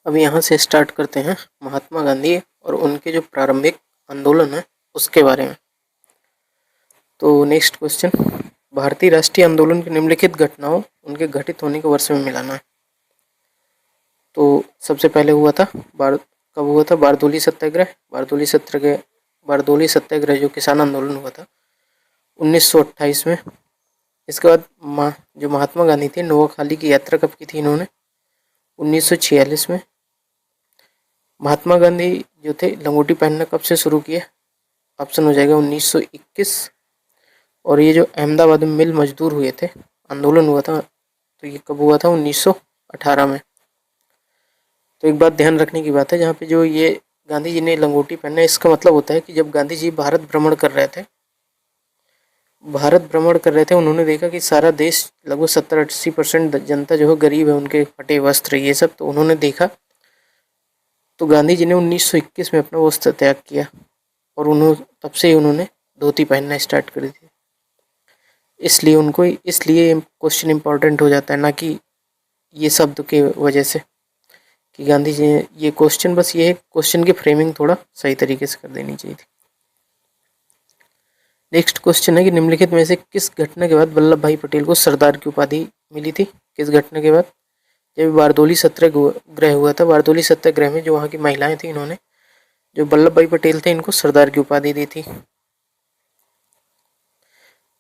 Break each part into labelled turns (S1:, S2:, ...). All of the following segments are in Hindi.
S1: अब यहाँ से स्टार्ट करते हैं महात्मा गांधी और उनके जो प्रारंभिक आंदोलन है उसके बारे में। तो नेक्स्ट क्वेश्चन, भारतीय राष्ट्रीय आंदोलन की निम्नलिखित घटनाओं उनके घटित होने के वर्ष में मिलाना है। तो सबसे पहले हुआ था कब हुआ था? बारदोली सत्याग्रह। बारदोली सत्याग्रह जो किसान आंदोलन हुआ था 1928 में। इसके बाद जो महात्मा गांधी थे नोआखाली की यात्रा कब की थी इन्होंने? 1946 में। महात्मा गांधी जो थे लंगोटी पहनना कब से शुरू किया? ऑप्शन हो जाएगा 1921। और ये जो अहमदाबाद में मिल मजदूर हुए थे, आंदोलन हुआ था, तो ये कब हुआ था? 1918 में। तो एक बात ध्यान रखने की बात है, जहाँ पे जो ये गांधी जी ने लंगोटी पहना, इसका मतलब होता है कि जब गांधी जी भारत भ्रमण कर रहे थे उन्होंने देखा कि सारा देश लगभग 70-80% जनता जो है गरीब है, उनके फटे वस्त्र ये सब, तो उन्होंने देखा। तो गांधी जी ने 1921 में अपना वस्त्र त्याग किया और तब से उन्होंने धोती पहनना स्टार्ट कर दी। इसलिए क्वेश्चन इम्पोर्टेंट हो जाता है, ना कि ये शब्द के वजह से कि गांधी जी ने ये क्वेश्चन, बस ये क्वेश्चन की फ्रेमिंग थोड़ा सही तरीके से कर देनी चाहिए थी। नेक्स्ट क्वेश्चन है कि निम्नलिखित में से किस घटना के बाद वल्लभ भाई पटेल को सरदार की उपाधि मिली थी? किस घटना के बाद? जब बारदोली सत्याग्रह हुआ था, बारदोली सत्याग्रह में जो वहाँ की महिलाएं थी, इन्होंने जो वल्लभ भाई पटेल थे इनको सरदार की उपाधि दी थी।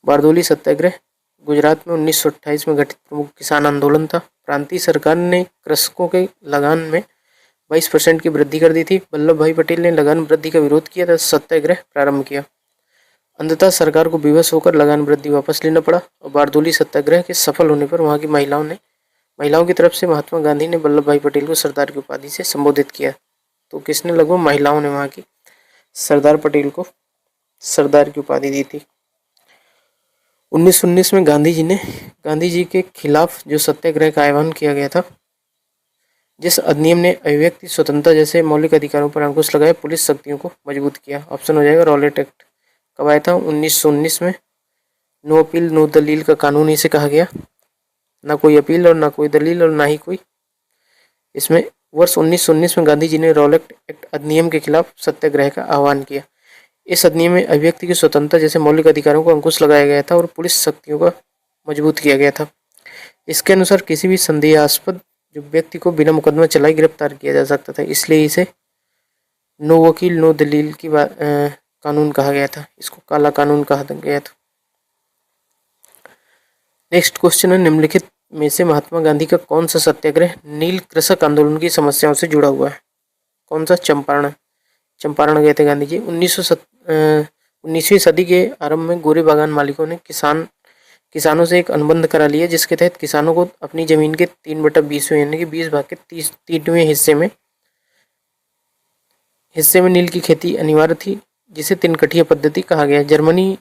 S1: बारदोली सत्याग्रह गुजरात में 1928 में घटित प्रमुख किसान आंदोलन था। प्रांतीय सरकार ने कृषकों के लगान में 22% की वृद्धि कर दी थी। वल्लभ भाई पटेल ने लगान वृद्धि का विरोध किया तथा सत्याग्रह प्रारंभ किया। अंततः सरकार को विवश होकर लगान वृद्धि वापस लेना पड़ा और बारदोली सत्याग्रह के सफल होने पर वहां की महिलाओं की तरफ से महात्मा गांधी ने वल्लभ भाई पटेल को सरदार की उपाधि से संबोधित किया। तो किसने? लगभग महिलाओं ने वहां की सरदार पटेल को सरदार की उपाधि दी थी। 1919 में गांधी जी के खिलाफ जो सत्याग्रह का आह्वान किया गया था, जिस अधिनियम ने अभिव्यक्ति स्वतंत्रता जैसे मौलिक अधिकारों पर अंकुश लगाया, पुलिस शक्तियों को मजबूत किया। ऑप्शन हो जाएगा रॉलेट एक्ट। कब आया था? 1919 में। नो अपील नो दलील का कानून इसे कहा गया। ना कोई अपील और ना कोई दलील और ना ही कोई। इसमें वर्ष 1919 में गांधी जी ने रॉलेट एक्ट अधिनियम के खिलाफ सत्याग्रह का आह्वान किया। इस अधिनियम में अभिव्यक्ति की स्वतंत्रता जैसे मौलिक अधिकारों को अंकुश लगाया गया था और पुलिस शक्तियों को मजबूत किया गया था। इसके अनुसार किसी भी संदेहास्पद जो व्यक्ति को बिना मुकदमा चलाए गिरफ्तार किया जा सकता था, इसलिए इसे नो वकील नो दलील की कानून कहा गया था। इसको काला कानून कहा गया था। नेक्स्ट क्वेश्चन है, निम्नलिखित में से महात्मा गांधी का कौन सा सत्याग्रह नील कृषक आंदोलन की समस्याओं से जुड़ा हुआ है? कौन सा? चंपारण गए थे गांधी जी। 19वीं सदी के आरंभ में गोरे बागान मालिकों ने किसानों से एक अनुबंध करा लिया, जिसके तहत किसानों को अपनी जमीन के 3/20 यानी कि 20 भाग के 30वें हिस्से में नील की खेती अनिवार्य थी, जिसे तिनकठिया पद्धति कहा गया। जर्मनी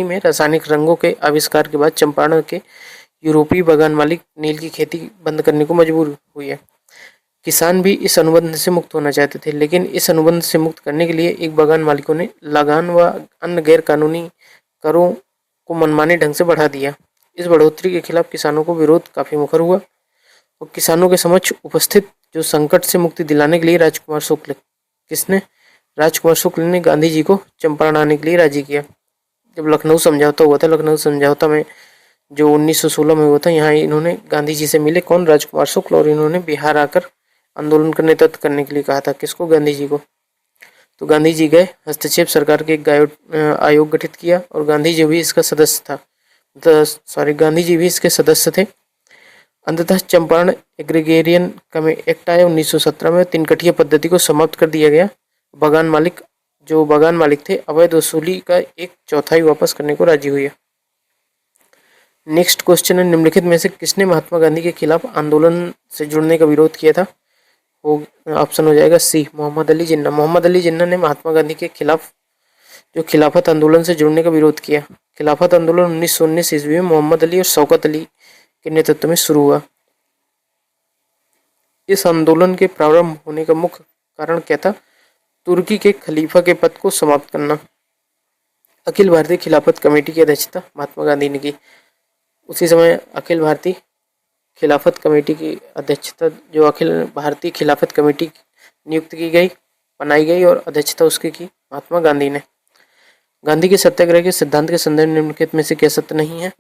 S1: में रासायनिक रंगों के आविष्कार के बाद चंपारण के यूरोपीय बागान मालिक नील की खेती बंद करने को मजबूर हुए। किसान भी इस अनुबंध से मुक्त होना चाहते थे, लेकिन इस अनुबंध से मुक्त करने के लिए एक बागान मालिकों ने लगान व अन्य गैर कानूनी करों को मनमाने ढंग से बढ़ा दिया। इस बढ़ोतरी के खिलाफ किसानों को विरोध काफी मुखर हुआ और किसानों के समक्ष उपस्थित जो संकट से मुक्ति दिलाने के लिए राजकुमार शुक्ल ने गांधी जी को चंपारण आने के लिए राजी किया। जब लखनऊ समझौता हुआ था, लखनऊ समझौता में जो 1916 में हुआ था, यहाँ इन्होंने गांधी जी से मिले कौन? राजकुमार शुक्ल, और इन्होंने बिहार आकर आंदोलन का नेतृत्व करने के लिए कहा था। किसको? गांधी जी को। तो गांधी जी गए, हस्तक्षेप सरकार के एक आयोग गठित किया और गांधी जी भी इसका सदस्य थे। अंततः चंपारण एग्रीगेरियन एक्ट आया 1917 में। तिनकठिया पद्धति को समाप्त कर दिया गया। बागान मालिक थे अवैध वसूली का 1/4 वापस करने को राजी हुए। नेक्स्ट क्वेश्चन है, निम्नलिखित में से किसने महात्मा गांधी के खिलाफ आंदोलन से जुड़ने का विरोध किया था? ऑप्शन हो जाएगा सी, मोहम्मद अली जिन्ना। मोहम्मद अली जिन्ना ने महात्मा गांधी के खिलाफ जो खिलाफत आंदोलन से जुड़ने का विरोध किया। खिलाफत आंदोलन 1919 ईस्वी में मोहम्मद अली और शौकत अली के नेतृत्व में शुरू हुआ। इस आंदोलन के प्रारंभ होने का मुख्य कारण क्या था? तुर्की के खलीफा के पद को समाप्त करना। अखिल भारतीय खिलाफत कमेटी की अध्यक्षता महात्मा गांधी ने की। उसी समय अखिल भारतीय खिलाफत कमेटी की अध्यक्षता, जो अखिल भारतीय खिलाफत कमेटी नियुक्त की गई, बनाई गई और अध्यक्षता उसकी की महात्मा गांधी ने। गांधी के सत्याग्रह के सिद्धांत के संदर्भ निम्नलिखित में से क्या सत्य नहीं है?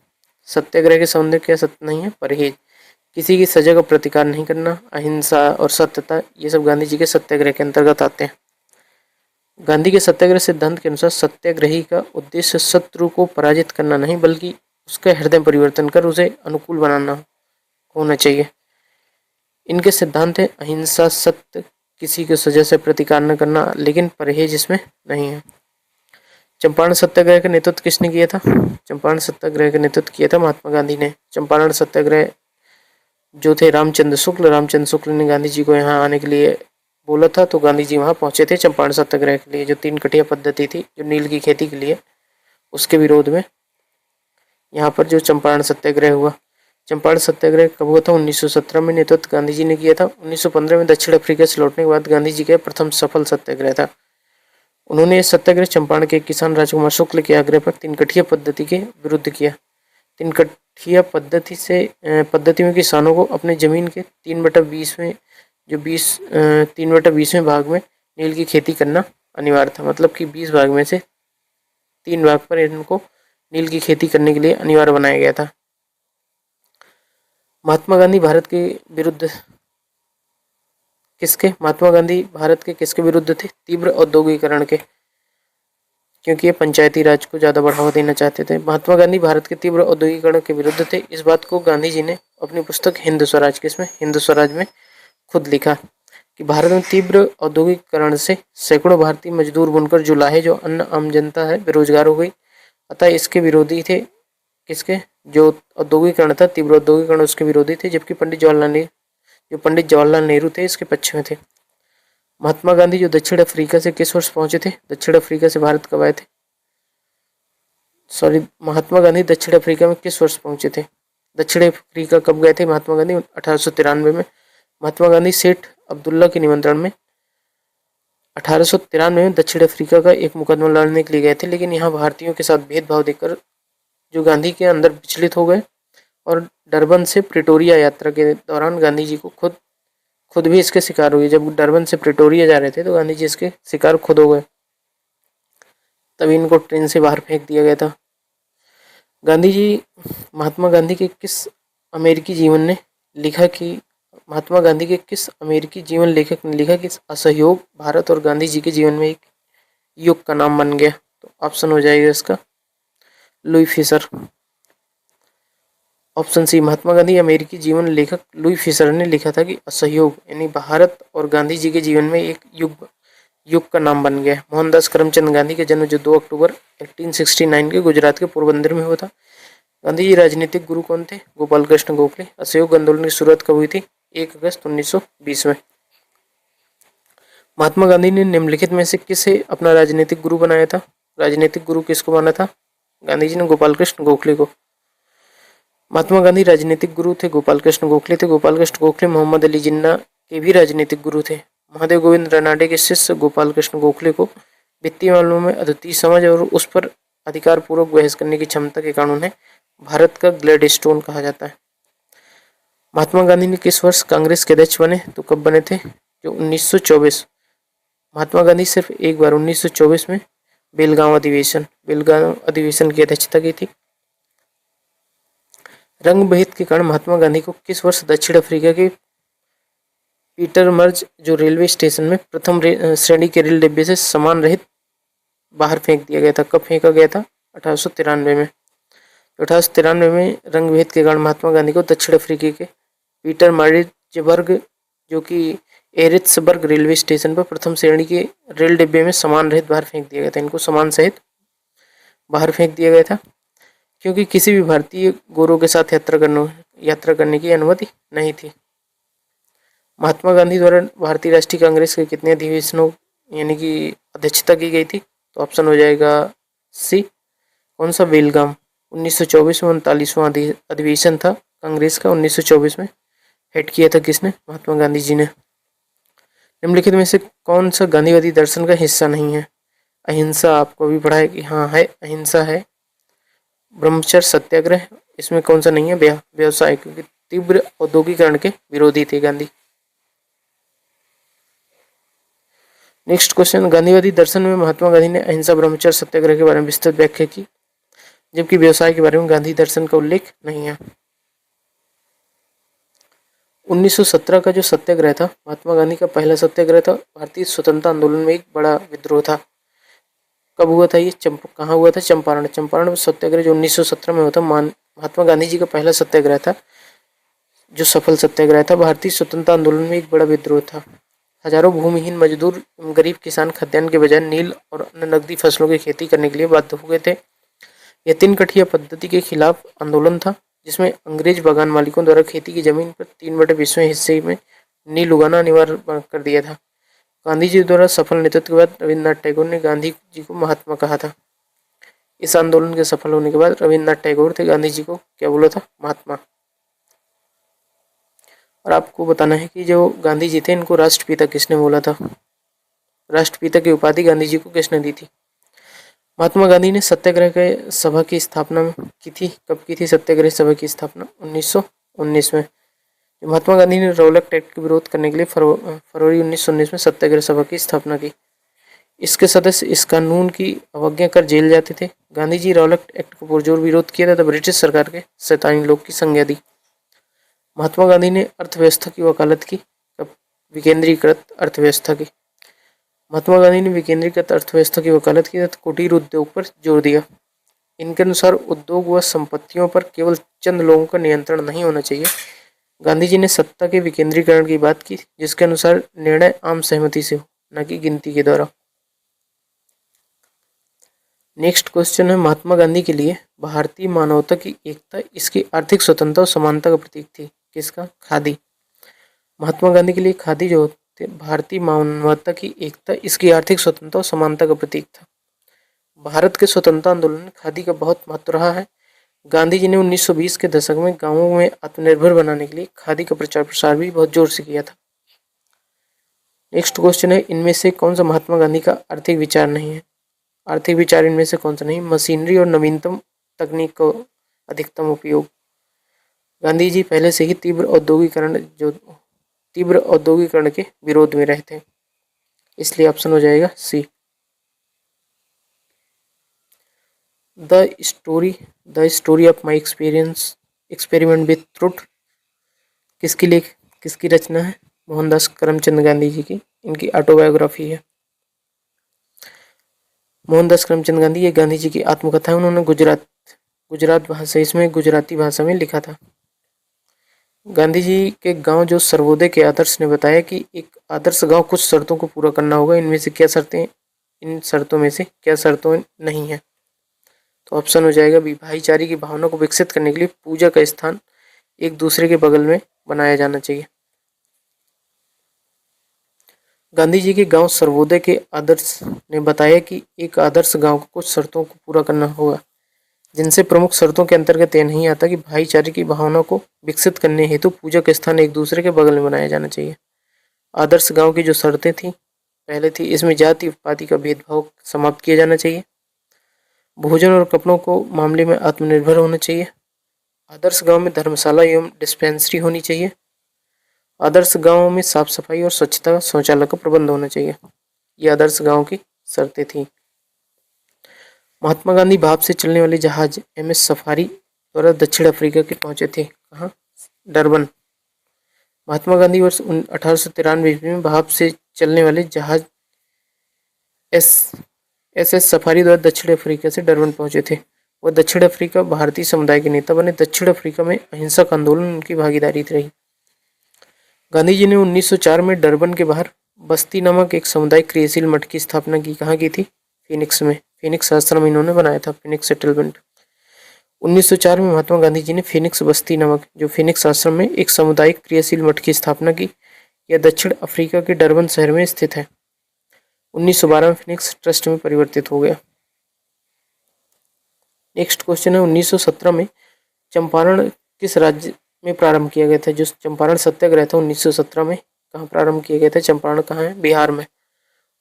S1: सत्याग्रह के संबंध क्या सत्य नहीं है? परहेज, किसी की सजा का प्रतिकार नहीं करना, अहिंसा और सत्यता, ये सब गांधी जी के सत्याग्रह के अंतर्गत आते हैं। गांधी के सत्याग्रह सिद्धांत के अनुसार सत्याग्रही का उद्देश्य शत्रु को पराजित करना नहीं, बल्कि उसका हृदय परिवर्तन कर उसे अनुकूल बनाना होना चाहिए। इनके सिद्धांत है अहिंसा, सत्य, किसी को सजा से प्रतिकार न करना, लेकिन परहेज इसमें नहीं है। चंपारण सत्याग्रह का नेतृत्व किसने किया था? चंपारण सत्याग्रह का नेतृत्व किया था महात्मा गांधी ने। चंपारण सत्याग्रह जो थे रामचंद्र शुक्ल ने गांधी जी को यहाँ आने के लिए बोला था, तो गांधी जी वहाँ पहुंचे थे चंपारण सत्याग्रह के लिए, जो 3 कटिया पद्धति थी, जो नील की खेती के लिए, उसके विरोध में यहाँ पर जो चंपारण सत्याग्रह हुआ। चंपारण सत्याग्रह कब हुआ था? 1917 में नेतृत्व गांधी जी ने किया था। 1915 में दक्षिण अफ्रीका से लौटने के बाद गांधी जी का प्रथम सफल सत्याग्रह था। उन्होंने इस सत्याग्रह चंपारण के किसान राजकुमार शुक्ल के आग्रह पर 3 कटिया पद्धति के विरुद्ध किया। 3 कटिया पद्धति में किसानों को अपने जमीन के 3/20 में 3/20वें भाग में नील की खेती करना अनिवार्य था। मतलब कि 20 भाग में से 3 भाग पर इनको नील की खेती करने के लिए अनिवार्य बनाया गया था। महात्मा गांधी भारत के किसके विरुद्ध थे? तीव्र औद्योगिकरण के, क्योंकि ये पंचायती राज को ज्यादा बढ़ावा देना चाहते थे। महात्मा गांधी भारत के तीव्र औद्योगिकरण के विरुद्ध थे। इस बात को गांधी जी ने अपनी पुस्तक हिंद स्वराज में खुद लिखा कि भारत में तीव्र औद्योगिकरण से सैकड़ों भारतीय मजदूर, बुनकर, जुलाहे, जो अन्य आम जनता है, बेरोजगार हो गई। अतः इसके विरोधी थे। किसके? जो औद्योगिकरण था, तीव्र औद्योगिकरण, उसके विरोधी थे। जबकि पंडित जवाहरलाल नेहरू थे, इसके पक्ष में थे। महात्मा गांधी जो दक्षिण अफ्रीका से किस वर्ष पहुंचे थे? दक्षिण अफ्रीका से भारत कब आए थे? महात्मा गांधी दक्षिण अफ्रीका में किस वर्ष पहुंचे थे? दक्षिण अफ्रीका कब गए थे महात्मा गांधी? 1893 में। महात्मा गांधी सेठ अब्दुल्ला के निमंत्रण में 1893 में दक्षिण अफ्रीका का एक मुकदमा लड़ने के लिए गए थे, लेकिन यहाँ भारतीयों के साथ भेदभाव देखकर जो गांधी के अंदर विचलित हो गए और डरबन से प्रिटोरिया यात्रा के दौरान गांधी जी को खुद भी इसके शिकार हुए। जब डरबन से प्रिटोरिया जा रहे थे तो गांधी जी इसके शिकार खुद हो गए, तभी इनको ट्रेन से बाहर फेंक दिया गया था। महात्मा गांधी के किस अमेरिकी जीवन लेखक ने लिखा कि असहयोग भारत और गांधी जी के जीवन में एक युग का नाम बन गया? तो ऑप्शन हो जाएगा इसका Louis Fischer. Option C, Mahatma Gandhi अमेरिकी जीवन लेखक लुई फिशर ने लिखा था कि असहयोग यानी भारत और गांधी जी के जीवन में एक युग का नाम बन गया। मोहनदास करमचंद गांधी का जन्म जो 2 अक्टूबर 1869 के गुजरात के पोरबंदर में हुआ था। गांधी जी राजनीतिक गुरु कौन थे? गोपाल कृष्ण गोखले। असहयोग आंदोलन की शुरुआत कब हुई थी? 1 अगस्त 1920 में। महात्मा गांधी ने निम्नलिखित में से किसे अपना राजनीतिक गुरु बनाया था? राजनीतिक गुरु किसको माना था? गांधी जी ने गोपाल कृष्ण गोखले को। महात्मा गांधी राजनीतिक गुरु थे, गोपाल कृष्ण गोखले थे। गोपाल कृष्ण गोखले मोहम्मद अली जिन्ना के भी राजनीतिक गुरु थे। महादेव गोविंद रनाडे के शिष्य गोपाल कृष्ण गोखले को वित्तीय मामलों में अद्वितीय समझ और उस पर अधिकार पूर्वक बहस करने की क्षमता के कारण उन्हें भारत का ग्लैडस्टोन कहा जाता है। महात्मा गांधी ने किस वर्ष कांग्रेस के अध्यक्ष बने? तो कब बने थे? जो 1924। महात्मा गांधी सिर्फ एक बार 1924 में बेलगांव अधिवेशन की अध्यक्षता की थी। रंग भेद के कारण महात्मा गांधी को किस वर्ष दक्षिण अफ्रीका के पीटरमर्ज जो रेलवे स्टेशन में प्रथम श्रेणी के रेल डिब्बे से सामान रहित बाहर फेंक दिया गया था? कब फेंका गया था? 1893 में। 1893 में रंग भेद के कारण महात्मा गांधी को दक्षिण अफ्रीका के पीटरमारिट्जबर्ग जो कि एरिट्सबर्ग रेलवे स्टेशन पर प्रथम श्रेणी के रेल डिब्बे में सामान रहित बाहर फेंक दिया गया था। इनको सामान सहित बाहर फेंक दिया गया था क्योंकि किसी भी भारतीय गोरों के साथ यात्रा करने की अनुमति नहीं थी। महात्मा गांधी द्वारा भारतीय राष्ट्रीय कांग्रेस के कितने अधिवेशनों यानी कि अध्यक्षता की गई थी? तो ऑप्शन हो जाएगा सी, कौन सा? बेलगाम। 1924 में 39वां अधिवेशन था कांग्रेस का। 1924 में हेड किया था किसने? महात्मा गांधी जी ने। निम्नलिखित में से कौन सा गांधीवादी दर्शन का हिस्सा नहीं है? अहिंसा, आपको भी पढ़ा है कि हाँ है, अहिंसा है। ब्रह्मचर्य सत्याग्रह, इसमें कौन सा नहीं है? व्यवसाय, क्योंकि तीव्र औद्योगिकरण के विरोधी थे गांधी। नेक्स्ट क्वेश्चन, गांधीवादी दर्शन में महात्मा गांधी ने अहिंसा ब्रह्मचर्य सत्याग्रह के बारे में विस्तृत व्याख्या की, जबकि व्यवसाय के बारे में गांधी दर्शन का उल्लेख नहीं है। 1917 का जो सत्याग्रह था, महात्मा गांधी का पहला सत्याग्रह था। भारतीय स्वतंत्रता आंदोलन में एक बड़ा विद्रोह था। कब हुआ था ये, कहाँ हुआ था? चंपारण। चंपारण सत्याग्रह जो 1917 में हुआ था, महात्मा गांधी जी का पहला सत्याग्रह था, जो सफल सत्याग्रह था। भारतीय स्वतंत्रता आंदोलन में एक बड़ा विद्रोह था। हजारों भूमिहीन मजदूर एवं गरीब किसान खाद्यान्न के बजाय नील और अन्य नकदी फसलों की खेती करने के लिए बाध्य हो गए थे। यह 3 कठिया पद्धति के खिलाफ आंदोलन था, जिसमें अंग्रेज बागान मालिकों द्वारा खेती की जमीन पर 3/20 हिस्से में नील उगाना अनिवार्य कर दिया था। गांधी जी द्वारा सफल नेतृत्व के बाद रविन्द्रनाथ टैगोर ने गांधी जी को महात्मा कहा था। इस आंदोलन के सफल होने के बाद रविन्द्रनाथ टैगोर थे गांधी जी को क्या बोला था? महात्मा। और आपको बताना है कि जो गांधी जी थे, इनको राष्ट्रपिता किसने बोला था? राष्ट्रपिता की उपाधि गांधी जी को किसने दी थी? महात्मा गांधी ने सत्याग्रह के सभा की स्थापना की थी। कब की थी सत्याग्रह सभा की स्थापना? 1919 में। महात्मा गांधी ने रौलट एक्ट का विरोध करने के लिए फरवरी 1919 में सत्याग्रह सभा की स्थापना की। इसके सदस्य इस कानून की अवज्ञा कर जेल जाते थे। गांधी जी रौलट एक्ट का पुरजोर विरोध किया था, तो ब्रिटिश सरकार के 47 लोग की संज्ञा दी। महात्मा गांधी ने अर्थव्यवस्था की वकालत की, विकेंद्रीकृत अर्थव्यवस्था की। महात्मा गांधी ने विकेंद्रीकृत अर्थव्यवस्था की वकालत की तथा कुटीर उद्योग पर जोर दिया। इनके अनुसार उद्योग व संपत्तियों पर केवल चंद लोगों का नियंत्रण नहीं होना चाहिए। गांधी जी ने सत्ता के विकेंद्रीकरण की बात की, जिसके अनुसार निर्णय आम सहमति से हो, न कि गिनती के द्वारा। नेक्स्ट क्वेश्चन है, महात्मा गांधी के लिए भारतीय मानवता की एकता इसकी आर्थिक स्वतंत्रता और समानता का प्रतीक थी। किसका? खादी। महात्मा गांधी के लिए खादी जो थे, भारतीय मानवता की एकता इसकी आर्थिक स्वतंत्रता और समानता का प्रतीक था। भारत के स्वतंत्रता आंदोलन में खादी का बहुत महत्व रहा है। गांधी जी ने 1920 के दशक में गांवों में आत्मनिर्भर बनाने के लिए खादी का प्रचार प्रसार भी बहुत जोर से किया था। नेक्स्ट क्वेश्चन है, इनमें से कौन सा महात्मा गांधी का आर्थिक विचार नहीं है? आर्थिक विचार इनमें से कौन सा नहीं? मशीनरी और नवीनतम तकनीक का अधिकतम उपयोग। गांधी जी पहले से ही तीव्र औद्योगिकरण के विरोध में रहते हैं, इसलिए ऑप्शन हो जाएगा C. The story of my experiment with truth किसकी रचना है? मोहनदास करमचंद गांधी जी की, इनकी ऑटोबायोग्राफी है। मोहनदास करमचंद गांधी, ये गांधी जी की आत्मकथा है। उन्होंने गुजरात भाषा, इसमें गुजराती भाषा में लिखा था। गांधी जी के गांव जो सर्वोदय के आदर्श ने बताया कि एक आदर्श गांव कुछ शर्तों को पूरा करना होगा। इनमें से क्या शर्तें, इन शर्तों में से क्या शर्तों नहीं है? तो ऑप्शन हो जाएगा बी, भाईचारे की भावना को विकसित करने के लिए पूजा का स्थान एक दूसरे के बगल में बनाया जाना चाहिए। गांधी जी के गांव सर्वोदय के आदर्श ने बताया कि एक आदर्श गांव को कुछ शर्तों को पूरा करना होगा, जिनसे प्रमुख शर्तों के अंतर्गत यह नहीं आता कि भाईचारे की भावना को विकसित करने हेतु पूजा के स्थान एक दूसरे के बगल में बनाया जाना चाहिए। आदर्श गांव की जो शर्तें थी, पहले थी, इसमें जाति पाति का भेदभाव समाप्त किया जाना चाहिए। भोजन और कपड़ों को मामले में आत्मनिर्भर होना चाहिए। आदर्श गांव में धर्मशाला एवं डिस्पेंसरी होनी चाहिए। आदर्श गांवों में साफ सफाई और स्वच्छता शौचालय का प्रबंध होना चाहिए। ये आदर्श गांव की शर्तें थी। महात्मा गांधी भाप से चलने वाले जहाज MS सफारी द्वारा दक्षिण अफ्रीका के पहुंचे थे। कहाँ? डरबन। महात्मा गांधी वर्ष 1893 में भाप से चलने वाले जहाज SS सफारी द्वारा दक्षिण अफ्रीका से डरबन पहुंचे थे। वह दक्षिण अफ्रीका भारतीय समुदाय के नेता बने। दक्षिण अफ्रीका में अहिंसक आंदोलन उनकी भागीदारी रही। गांधी जी ने 1904 में डरबन के बाहर बस्ती नामक एक सामुदायिक क्रियाशील मठ की स्थापना की। कहाँ की थी? फिनिक्स में। फिनिक्स आश्रम इन्होंने बनाया था, फिनिक्स सेटलमेंट। 1904 में महात्मा गांधी जी ने फिनिक्स बस्ती नामक जो फिनिक्स आश्रम में एक सामुदायिक क्रियाशील मठ की स्थापना की। यह दक्षिण अफ्रीका के डरबन शहर में स्थित है। 1912 में फिनिक्स ट्रस्ट में परिवर्तित हो गया। नेक्स्ट क्वेश्चन है, 1917 में चंपारण किस राज्य में प्रारंभ किया गया था? जो चंपारण सत्याग्रह था 1917 में कहाँ प्रारंभ किया गया था? चंपारण कहाँ है? बिहार में।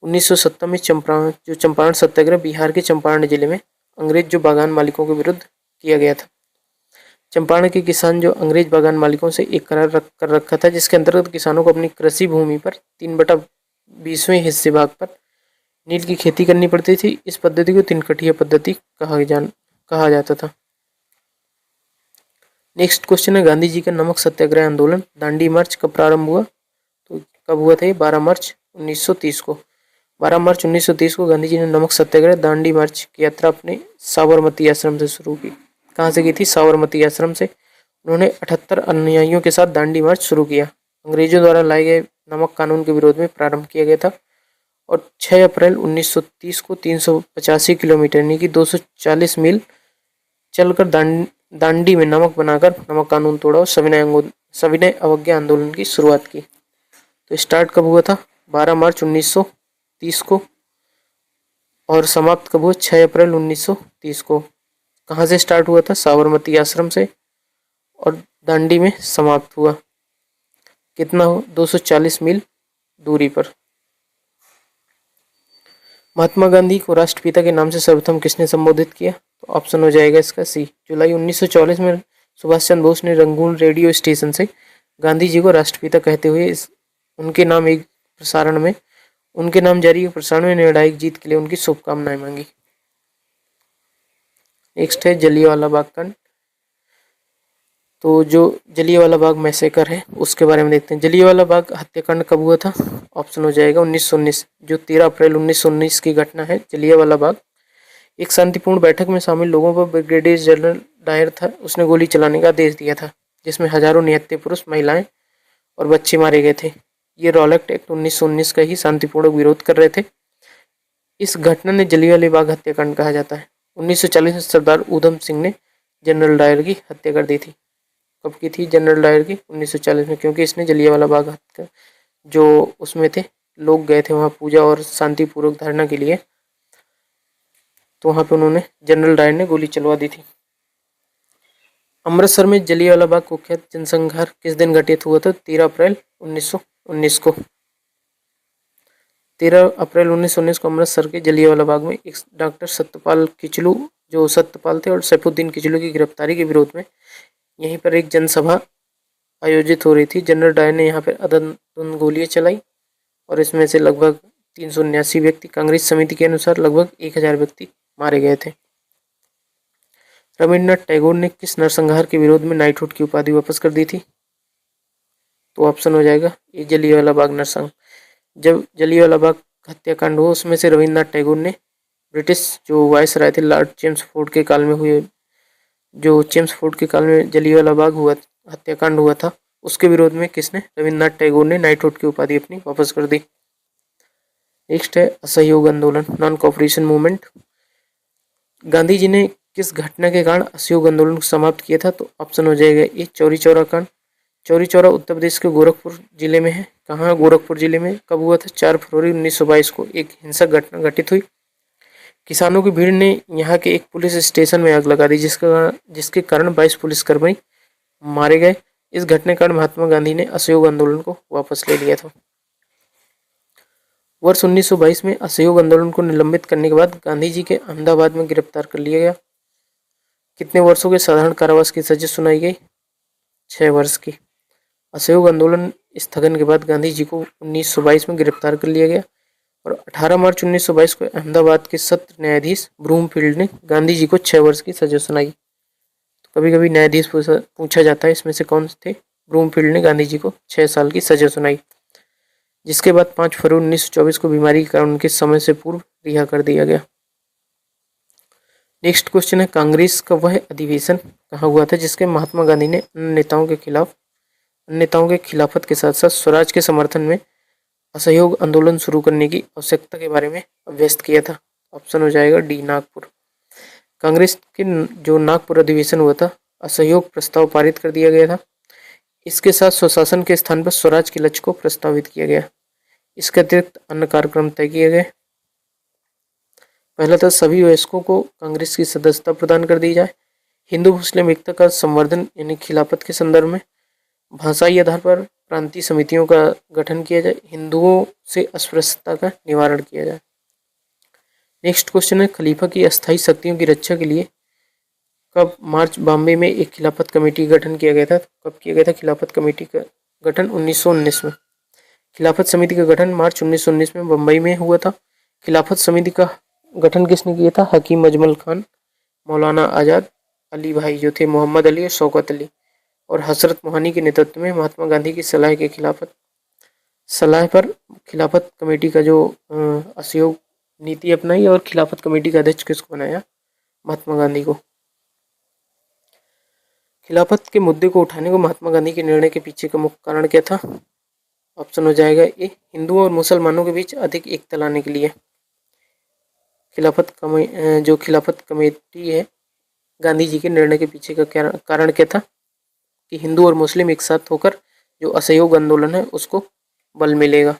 S1: 1917 में चंपारण सत्याग्रह बिहार के चंपारण जिले में अंग्रेज जो बागान मालिकों के विरुद्ध किया गया था। चंपारण के किसान जो अंग्रेज बागान मालिकों से एक करार कर रखा था, जिसके अंतर्गत किसानों को अपनी कृषि भूमि पर 3/20वें हिस्से भाग पर नील की खेती करनी पड़ती थी। इस पद्धति को तिनकठिया पद्धति कहा जाता था। नेक्स्ट क्वेश्चन है, गांधी जी का नमक सत्याग्रह आंदोलन दांडी मार्च कब प्रारंभ हुआ? तो कब हुआ था ये? 12 मार्च 1930 को। 12 मार्च 1930 को गांधी जी ने नमक सत्याग्रह दांडी मार्च की यात्रा अपने साबरमती आश्रम से शुरू की। कहाँ से की थी? साबरमती आश्रम से। उन्होंने 78 अनुयायियों के साथ दांडी मार्च शुरू किया। अंग्रेजों द्वारा लाए गए नमक कानून के विरोध में प्रारंभ किया गया था और 6 अप्रैल 1930 को 385 किलोमीटर यानी कि 240 मील चलकर दांडी में नमक बनाकर नमक कानून तोड़ा और सविनय अवज्ञा आंदोलन की शुरुआत की। तो स्टार्ट कब हुआ था? 12 मार्च 1930 को और समाप्त कब हुआ? 6 अप्रैल 1930 को। कहाँ से स्टार्ट हुआ था? साबरमती आश्रम से और दांडी में समाप्त हुआ। कितना हो? 240 मील दूरी पर। महात्मा गांधी को राष्ट्रपिता के नाम से सर्वप्रथम किसने संबोधित किया? तो ऑप्शन हो जाएगा इसका सी। जुलाई 1944 में सुभाष चंद्र बोस ने रंगून रेडियो स्टेशन से गांधी जी को राष्ट्रपिता कहते हुए उनके नाम जारी प्रसारण में निर्णायक जीत के लिए उनकी शुभकामनाएं मांगी। नेक्स्ट है जलियांवाला बाग कांड। तो जो जलियांवाला बाग मैसेकर है उसके बारे में देखते हैं। जलियांवाला बाग हत्याकांड कब हुआ था? ऑप्शन हो जाएगा 1919। जो 13 अप्रैल 1919 की घटना है जलियांवाला बाग। एक शांतिपूर्ण बैठक में शामिल लोगों पर ब्रिगेडियर जनरल डायर था, उसने गोली चलाने का आदेश दिया था, जिसमें हजारों निहत्थे पुरुष, महिलाएं और बच्चे मारे गए थे। ये रॉलेट एक्ट 1919 का ही शांतिपूर्ण विरोध कर रहे थे। इस घटना ने जलियांवाला बाग हत्याकांड कहा जाता है। 1940 में सरदार उधम सिंह ने जनरल डायर की हत्या कर दी थी। कब की थी जनरल डायर की? 1940 में, क्योंकि इसने जलियांवाला बाग हत्या जो उसमें थे लोग गए थे वहां पूजा और शांतिपूर्वक धरना के लिए, तो वहां पे उन्होंने जनरल डायर ने गोली चलवा दी थी। अमृतसर में जलियांवाला बाग कुख्यात जनसंहार किस दिन घटित हुआ था? 13 अप्रैल 1919 को। 13 अप्रैल 1919 को अमृतसर के जलियांवाला बाग में एक डॉक्टर सत्यपाल किचलू जो सत्यपाल थे और सैफुद्दीन किचलू की गिरफ्तारी के विरोध में यहीं पर एक जनसभा आयोजित हो रही थी। जनरल डायर ने यहाँ पर अंधाधुंध गोलियां चलाई और इसमें से लगभग 379 व्यक्ति, कांग्रेस समिति के अनुसार लगभग 1000 व्यक्ति मारे गए थे। रविन्द्रनाथ टैगोर ने किस नरसंहार के विरोध में नाइटहुड की उपाधि वापस कर दी थी? तो ऑप्शन हो जाएगा ये जलियांवाला बाग नरसंहार। जब जलियांवाला बाग हत्याकांड हुआ उसमें से रविन्द्रनाथ टैगोर ने ब्रिटिश जो वायसराय थे लॉर्ड चेम्सफोर्ड के काल में हुए, जो चेम्सफोर्ड के काल में जलियांवाला बाग हत्याकांड हुआ था, उसके विरोध में किसने? रविन्द्रनाथ टैगोर ने नाइटहुड की उपाधि अपनी वापस कर दी। नेक्स्ट है असहयोग आंदोलन, non cooperation movement. Gandhi ji ने किस घटना के कारण असहयोग आंदोलन को समाप्त किया था? तो ऑप्शन हो जाएगा ये चौरी चौरा कांड। चौरी चौरा उत्तर प्रदेश के गोरखपुर जिले में है। कहाँ? गोरखपुर जिले में। कब हुआ था? 4 फरवरी 1922 को एक हिंसक घटना घटित हुई। किसानों की भीड़ ने यहाँ के एक पुलिस स्टेशन में आग लगा दी, जिसके कारण 22 पुलिसकर्मी मारे गए। इस घटना के कारण महात्मा गांधी ने असहयोग आंदोलन को वापस ले लिया था। वर्ष 1922 में असहयोग आंदोलन को निलंबित करने के बाद गांधी जी के अहमदाबाद में गिरफ्तार कर लिया गया। कितने वर्षों के साधारण कारावास की सजा सुनाई गई? 6 वर्ष की। असहयोग आंदोलन स्थगन के बाद गांधी जी को 1922 में गिरफ्तार कर लिया गया और 18 मार्च 1922 को अहमदाबाद के सत्र न्यायाधीश ब्रूमफील्ड ने गांधी जी को 6 वर्ष की सजा सुनाई। तो कभी कभी न्यायाधीश पूछा जाता है इसमें से कौन थे? ब्रूमफील्ड ने गांधी जी को 6 साल की सजा सुनाई, जिसके बाद 5 फरवरी 1924 को बीमारी के कारण उनके समय से पूर्व रिहा कर दिया गया। नेक्स्ट क्वेश्चन है, कांग्रेस का वह अधिवेशन कहाँ हुआ था जिसके महात्मा गांधी ने अन्य नेताओं के खिलाफत के साथ साथ स्वराज के समर्थन में असहयोग आंदोलन शुरू करने की आवश्यकता के बारे में अभ्यस्त किया था? ऑप्शन हो जाएगा डी, नागपुर। कांग्रेस के जो नागपुर अधिवेशन हुआ था, असहयोग प्रस्ताव पारित कर दिया गया था। इसके साथ स्वशासन के स्थान पर स्वराज के लक्ष्य को प्रस्तावित किया गया। इसके अतिरिक्त अन्य कार्यक्रम तय किए गए। पहला था सभी वयस्कों को कांग्रेस की सदस्यता प्रदान कर दी जाए। हिंदू मुस्लिम एकता का संवर्धन यानी खिलाफत के संदर्भ में भाषाई आधार पर प्रांतीय समितियों का गठन किया जाए। हिंदुओं से अस्पृश्यता का निवारण किया जाए। नेक्स्ट क्वेश्चन है, खलीफा की अस्थायी शक्तियों की रक्षा के लिए कब मार्च बॉम्बे में एक खिलाफत कमेटी का गठन किया गया था? कब किया गया था खिलाफत कमेटी का गठन? 1919 में। खिलाफत समिति का गठन मार्च 1919 में बम्बई में हुआ था। खिलाफत समिति का गठन किसने किया था? हकीम अजमल खान, मौलाना आजाद, अली भाई जो थे मोहम्मद अली और शौकत अली और हजरत मोहानी के नेतृत्व में महात्मा गांधी की सलाह पर खिलाफत कमेटी का जो असहयोग नीति अपनाई और खिलाफत कमेटी का अध्यक्ष किसको बनाया? महात्मा गांधी को। खिलाफत के मुद्दे को उठाने को महात्मा गांधी के निर्णय के पीछे का मुख्य कारण क्या था? ऑप्शन हो जाएगा ए, हिंदुओं और मुसलमानों के बीच अधिक एकता लाने के लिए। जो खिलाफत कमेटी है, गांधी जी के निर्णय के पीछे का कारण क्या था? कि हिंदू और मुस्लिम एक साथ होकर जो असहयोग आंदोलन है उसको बल मिलेगा।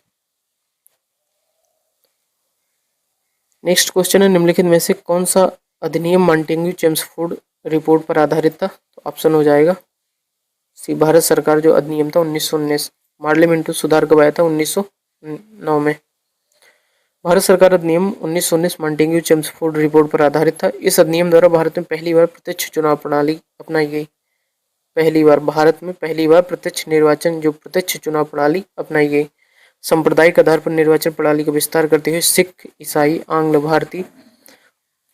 S1: नेक्स्ट क्वेश्चन है, निम्नलिखित में से कौन सा अधिनियम मॉन्टेग्यू चेम्सफोर्ड रिपोर्ट पर आधारित था? तो ऑप्शन हो जाएगा सी, भारत सरकार जो अधिनियम था 1919। पार्लियामेंट्री सुधार कब आया था? 1909 में। भारत सरकार अधिनियम 1919 मॉन्टेग्यू चेम्सफोर्ड रिपोर्ट पर आधारित था। इस अधिनियम द्वारा भारत में पहली बार प्रत्यक्ष चुनाव प्रणाली अपनाई गई। भारत में पहली बार प्रत्यक्ष चुनाव प्रणाली अपनाई गई। सांप्रदायिक आधार पर निर्वाचन प्रणाली का विस्तार करते हुए सिख, ईसाई, आंग्ल, भारतीय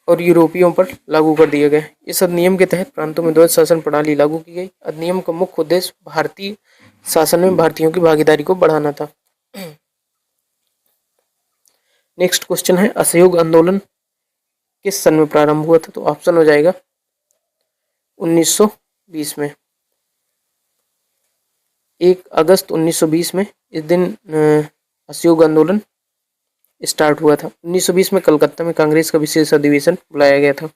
S1: और यूरोपियों पर लागू कर दिया गया। इस अधिनियम के तहत प्रांतों में द्वैध शासन प्रणाली लागू की गई। अधिनियम का मुख्य उद्देश्य भारतीय शासन में भारतीयों की भागीदारी को बढ़ाना था। नेक्स्ट क्वेश्चन है, असहयोग आंदोलन किस सन में प्रारंभ हुआ था? तो ऑप्शन हो जाएगा 1920 में। 1 अगस्त 1920 में इस दिन असहयोग आंदोलन स्टार्ट हुआ था। 1920 में कलकत्ता में कांग्रेस का विशेष अधिवेशन बुलाया गया था।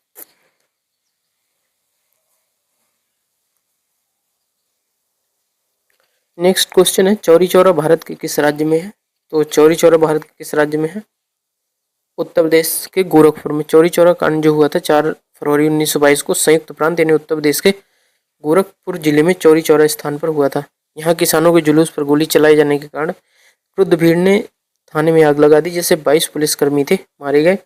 S1: नेक्स्ट क्वेश्चन है, चौरी चौरा भारत के किस राज्य में है? तो चौरी चौरा भारत के किस राज्य में है? उत्तर प्रदेश के गोरखपुर में। चौरी चौरा कांड जो हुआ था 4 फरवरी 1922 को संयुक्त प्रांत यानी उत्तर प्रदेश के गोरखपुर जिले में चौरी चौरा स्थान पर हुआ था। यहाँ किसानों के जुलूस पर गोली चलाए जाने के कारण क्रुद्ध भीड़ ने थाने में आग लगा दी, जिससे 22 पुलिसकर्मी थे मारे गए।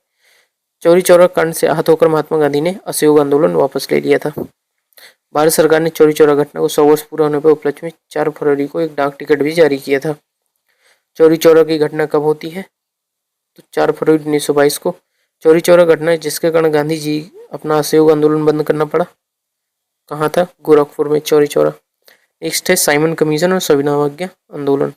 S1: चौरी चौरा कांड से आहत होकर महात्मा गांधी ने असहयोग आंदोलन वापस ले लिया था। भारत सरकार ने चौरी चौरा घटना को 100 वर्ष पूरा होने पर उपलक्ष्य में 4 फरवरी को एक डाक टिकट भी जारी किया था। चौरी चौरा की घटना कब होती है? तो 4 फरवरी 1922 को। चौरी चौरा घटना है जिसके कारण गांधी जी अपना असहयोग आंदोलन बंद करना पड़ा। कहाँ था? गोरखपुर में चौरी चौरा। नेक्स्ट है, साइमन कमीशन और सविनय अवज्ञा आंदोलन।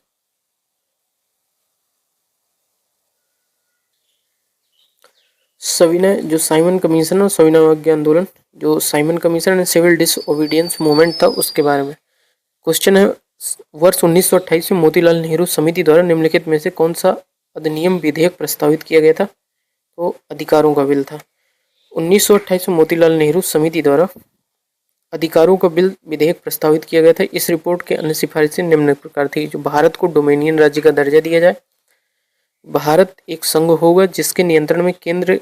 S1: साइमन कमीशन और सविनय अवज्ञा आंदोलन, जो Simon Commission and civil disobedience movement था उसके बारे में क्वेश्चन है। वर्ष 1928 में मोतीलाल नेहरू समिति द्वारा निम्नलिखित में से कौन सा अधिनियम विधेयक प्रस्तावित किया गया था? तो अधिकारों का बिल था। 1928 में मोतीलाल नेहरू समिति द्वारा अधिकारों का बिल विधेयक प्रस्तावित किया गया था। इस रिपोर्ट के अन्य सिफारिशें निम्न प्रकार थी। जो भारत को डोमिनियन राज्य का दर्जा दिया जाए, भारत एक संघ होगा जिसके नियंत्रण में केंद्र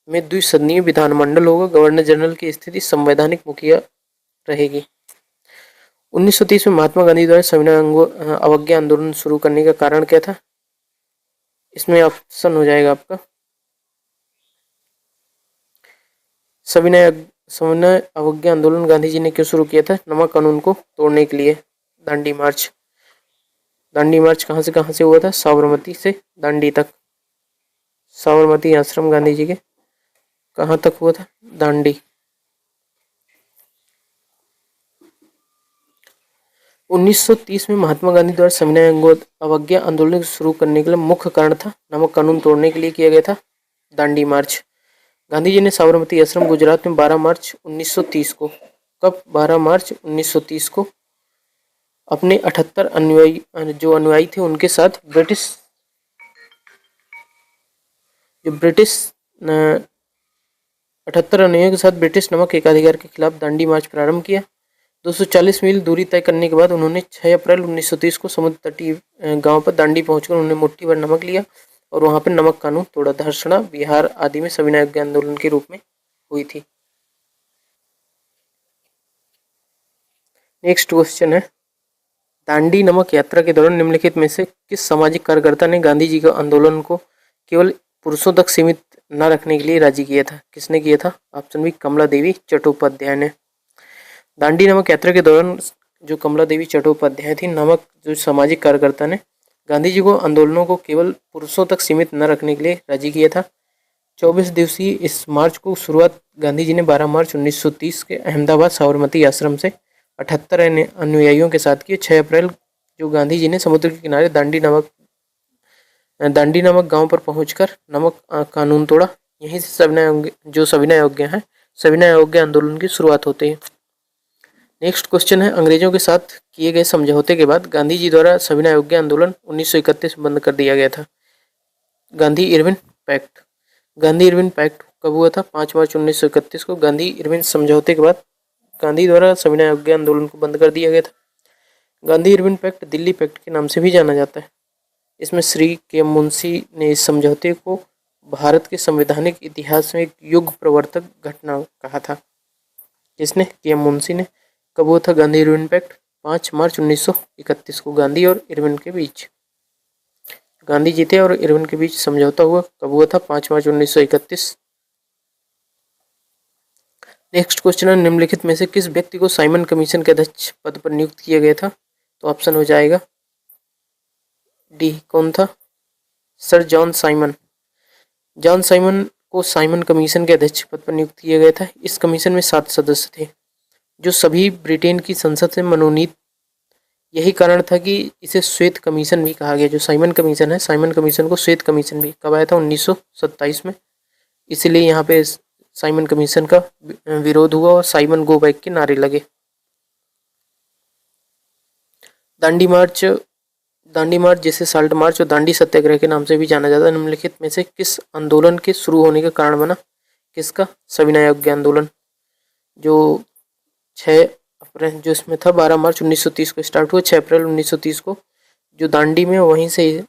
S1: में द्विसदनीय विधानमंडल होगा, गवर्नर जनरल की स्थिति संवैधानिक मुखिया रहेगी। 1930 में महात्मा गांधी द्वारा सविनय अवज्ञा आंदोलन शुरू करने का कारण क्या था? इसमें ऑप्शन हो जाएगा आपका सविनय अवज्ञा आंदोलन गांधी जी ने क्यों शुरू किया था? नमक कानून को तोड़ने के लिए। दांडी मार्च कहाँ से हुआ था? साबरमती से दांडी तक। साबरमती आश्रम गांधी जी के कहाँ तक हुआ था? दांडी। 1930 में महात्मा गांधी द्वारा सविनय अवज्ञा आंदोलन शुरू करने के लिए मुख्य कारण था नमक कानून तोड़ने के लिए किया गया था दांडी मार्च। गांधी जी ने साबरमती आश्रम गुजरात में 12 मार्च 1930 को, कब? 12 मार्च 1930 को अपने 78 अनुयायी थे उनके साथ ब्रिटिश 78 अनुयायियों के साथ ब्रिटिश नमक एकाधिकार के खिलाफ दांडी मार्च प्रारंभ किया। 240 मील दूरी तय करने के बाद उन्होंने 6 अप्रैल 1930 को समुद्र तटीय गांव पर दांडी पहुंचकर उन्होंने मुट्ठी भर नमक लिया और वहां पर नमक कानून तोड़ा। धर्षणा बिहार आदि में सविनय अवज्ञा आंदोलन के रूप में हुई थी। नेक्स्ट क्वेश्चन है, दांडी नमक यात्रा के दौरान निम्नलिखित में से किस सामाजिक कार्यकर्ता ने गांधी जी के आंदोलन को केवल पुरुषों तक सीमित न रखने के लिए राजी किया था। किसने किया था? ऑप्शन बी कमला देवी चट्टोपाध्याय ने। दांडी नामक यात्रा के दौरान जो कमला देवी चट्टोपाध्याय थी नामक जो सामाजिक कार्यकर्ता ने गांधी जी को आंदोलनों को केवल पुरुषों तक सीमित न रखने के लिए राजी किया था। 24 दिवसीय इस मार्च को शुरुआत गांधी जी ने 12 मार्च 1930 के अहमदाबाद साबरमती आश्रम से 78 अनुयायियों के साथ की। 6 अप्रैल जो गांधी जी ने समुद्र के किनारे दांडी नामक गांव पर पहुंचकर नमक कानून तोड़ा। यहीं से सविनय अवज्ञा है, सविनय अवज्ञा आंदोलन की शुरुआत होती है। नेक्स्ट क्वेश्चन है, अंग्रेजों के साथ किए गए समझौते के बाद गांधी जी द्वारा सविनय अवज्ञा आंदोलन 1931 में बंद कर दिया गया था। Gandhi Irwin pact. Gandhi Irwin pact कब हुआ था? 5 मार्च 1931 को गांधी इरविन समझौते के बाद गांधी द्वारा सविनय अवज्ञा आंदोलन को बंद कर दिया गया था। Gandhi Irwin pact Delhi pact के नाम से भी जाना जाता है। इसमें श्री के मुंशी ने इस समझौते को भारत के संवैधानिक इतिहास में एक युग प्रवर्तक घटना कहा था। जिसने के मुंशी ने। कब हुआ था गांधी इरविन पैक्ट? 5 मार्च 1931 को गांधी और इरविन के बीच, गांधी जी थे और इरविन के बीच समझौता हुआ। कब हुआ था? 5 मार्च 1931। नेक्स्ट क्वेश्चन है, निम्नलिखित में से किस व्यक्ति को साइमन कमीशन के अध्यक्ष पद पर नियुक्त किया गया था? तो ऑप्शन हो जाएगा डी। कौन था? Sir John Simon. John Simon को साइमन कमीशन के अध्यक्ष पद पर नियुक्त किया गया था। इस कमीशन में 7 सदस्य थे जो सभी ब्रिटेन की संसद से मनोनीत। यही कारण था कि इसे श्वेत कमीशन भी कहा गया। जो साइमन कमीशन है, साइमन कमीशन को श्वेत कमीशन भी। कब आया था? 1927 में। इसीलिए यहाँ पे साइमन कमीशन का विरोध हुआ और साइमन गो बैक के नारे लगे। दांडी मार्च जिसे साल्ट मार्च और दांडी सत्याग्रह के नाम से भी जाना जाता है, निम्नलिखित में से किस आंदोलन के शुरू होने का कारण बना? किसका? सविनय अवज्ञा आंदोलन। जो 6 अप्रैल जो इसमें था 12 मार्च 1930 को स्टार्ट हुआ। 6 अप्रैल 1930 को जो दांडी में, वहीं से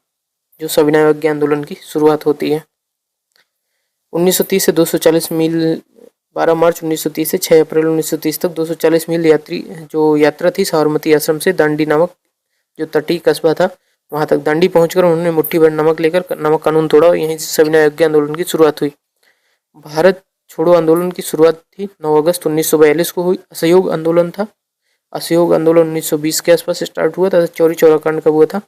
S1: जो सविनय अवज्ञा आंदोलन की शुरुआत होती है। 1930 से 240 मील 12 मार्च 1930 से 6 अप्रैल 1930 तक 240 मील यात्रा थी साबरमती आश्रम से दांडी नामक जो तटीय कस्बा था वहां तक। दांडी पहुंचकर उन्होंने मुट्ठी भर नमक लेकर नमक कानून तोड़ा और यहीं से सविनय अवज्ञा आंदोलन की शुरुआत हुई। भारत छोड़ो आंदोलन की शुरुआत थी 9 अगस्त 1942 को हुई। असहयोग आंदोलन था। असहयोग आंदोलन 1920 के आसपास स्टार्ट हुआ था। चौरी चौरा कांड कब हुआ था?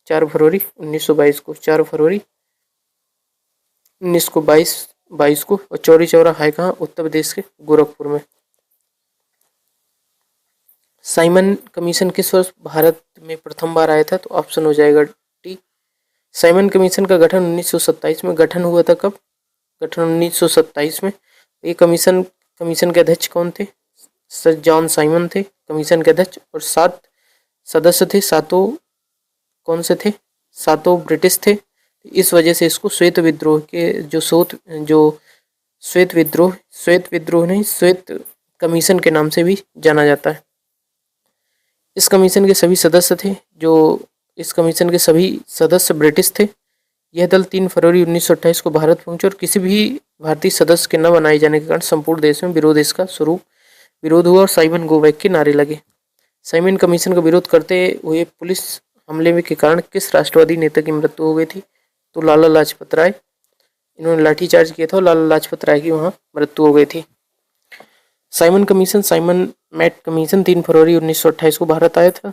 S1: 4 फरवरी 1922 को। 4 फरवरी 1922 को। और चौरी चौरा है कहाँ? उत्तर प्रदेश के गोरखपुर में। साइमन कमीशन किस वर्ष भारत में प्रथम बार आया था? तो ऑप्शन हो जाएगा डी। साइमन कमीशन का गठन 1927 में गठन हुआ था। कब? गठन 1927 में। ये कमीशन के अध्यक्ष कौन थे? सर जॉन साइमन थे कमीशन के अध्यक्ष। और 7 सदस्य थे। सातों कौन से थे? सातों ब्रिटिश थे। इस वजह से इसको श्वेत विद्रोह कमीशन के नाम से भी जाना जाता है। इस कमीशन के सभी सदस्य ब्रिटिश थे। यह दल 3 फरवरी 1928 को भारत पहुंचे और किसी भी भारतीय सदस्य के न बनाए जाने के कारण संपूर्ण देश में विरोध हुआ और साइमन गो बैक के नारे लगे। साइमन कमीशन का विरोध करते हुए पुलिस हमले के कारण किस राष्ट्रवादी नेता की मृत्यु हो गई थी? तो लाला लाजपत राय। इन्होंने लाठीचार्ज किया था और लाला लाजपत राय की वहां मृत्यु हो गई थी। साइमन मैट कमीशन 3 फरवरी 1928 को भारत आया था।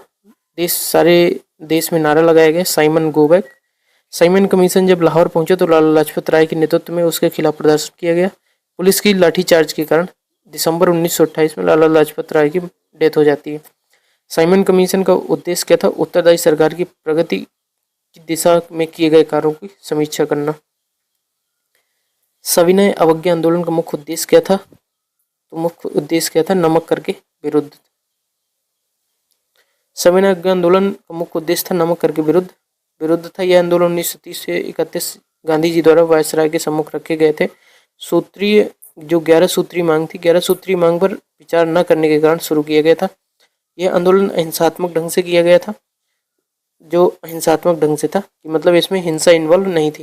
S1: सारे देश में नारा लगाया गया Simon go back. Simon commission जब लाहौर पहुंचे तो लाला लाजपत राय के नेतृत्व में उसके खिलाफ प्रदर्शन किया गया। पुलिस की लाठीचार्ज के कारण दिसंबर 1928 में लाला लाजपत राय की डेथ हो जाती है। साइमन कमीशन का उद्देश्य क्या था? उत्तरदायी सरकार की प्रगति की दिशा में किए गए कार्यों की समीक्षा करना। सविनय अवज्ञा आंदोलन का मुख्य उद्देश्य क्या था? तो मुख्य उद्देश्य क्या था? नमक कर के विरुद्ध। सविनय अवज्ञा आंदोलन का मुख्य उद्देश्य था नमक कर के विरुद्ध था। यह आंदोलन 1930 से 31 गांधी जी द्वारा वायसराय के सम्मुख रखे गए थे। 11 सूत्रीय मांग थी। 11 सूत्रीय मांग पर विचार न करने के कारण शुरू किया गया था। यह आंदोलन अहिंसात्मक ढंग से किया गया था। जो अहिंसात्मक ढंग से था कि मतलब इसमें हिंसा इन्वॉल्व नहीं थी।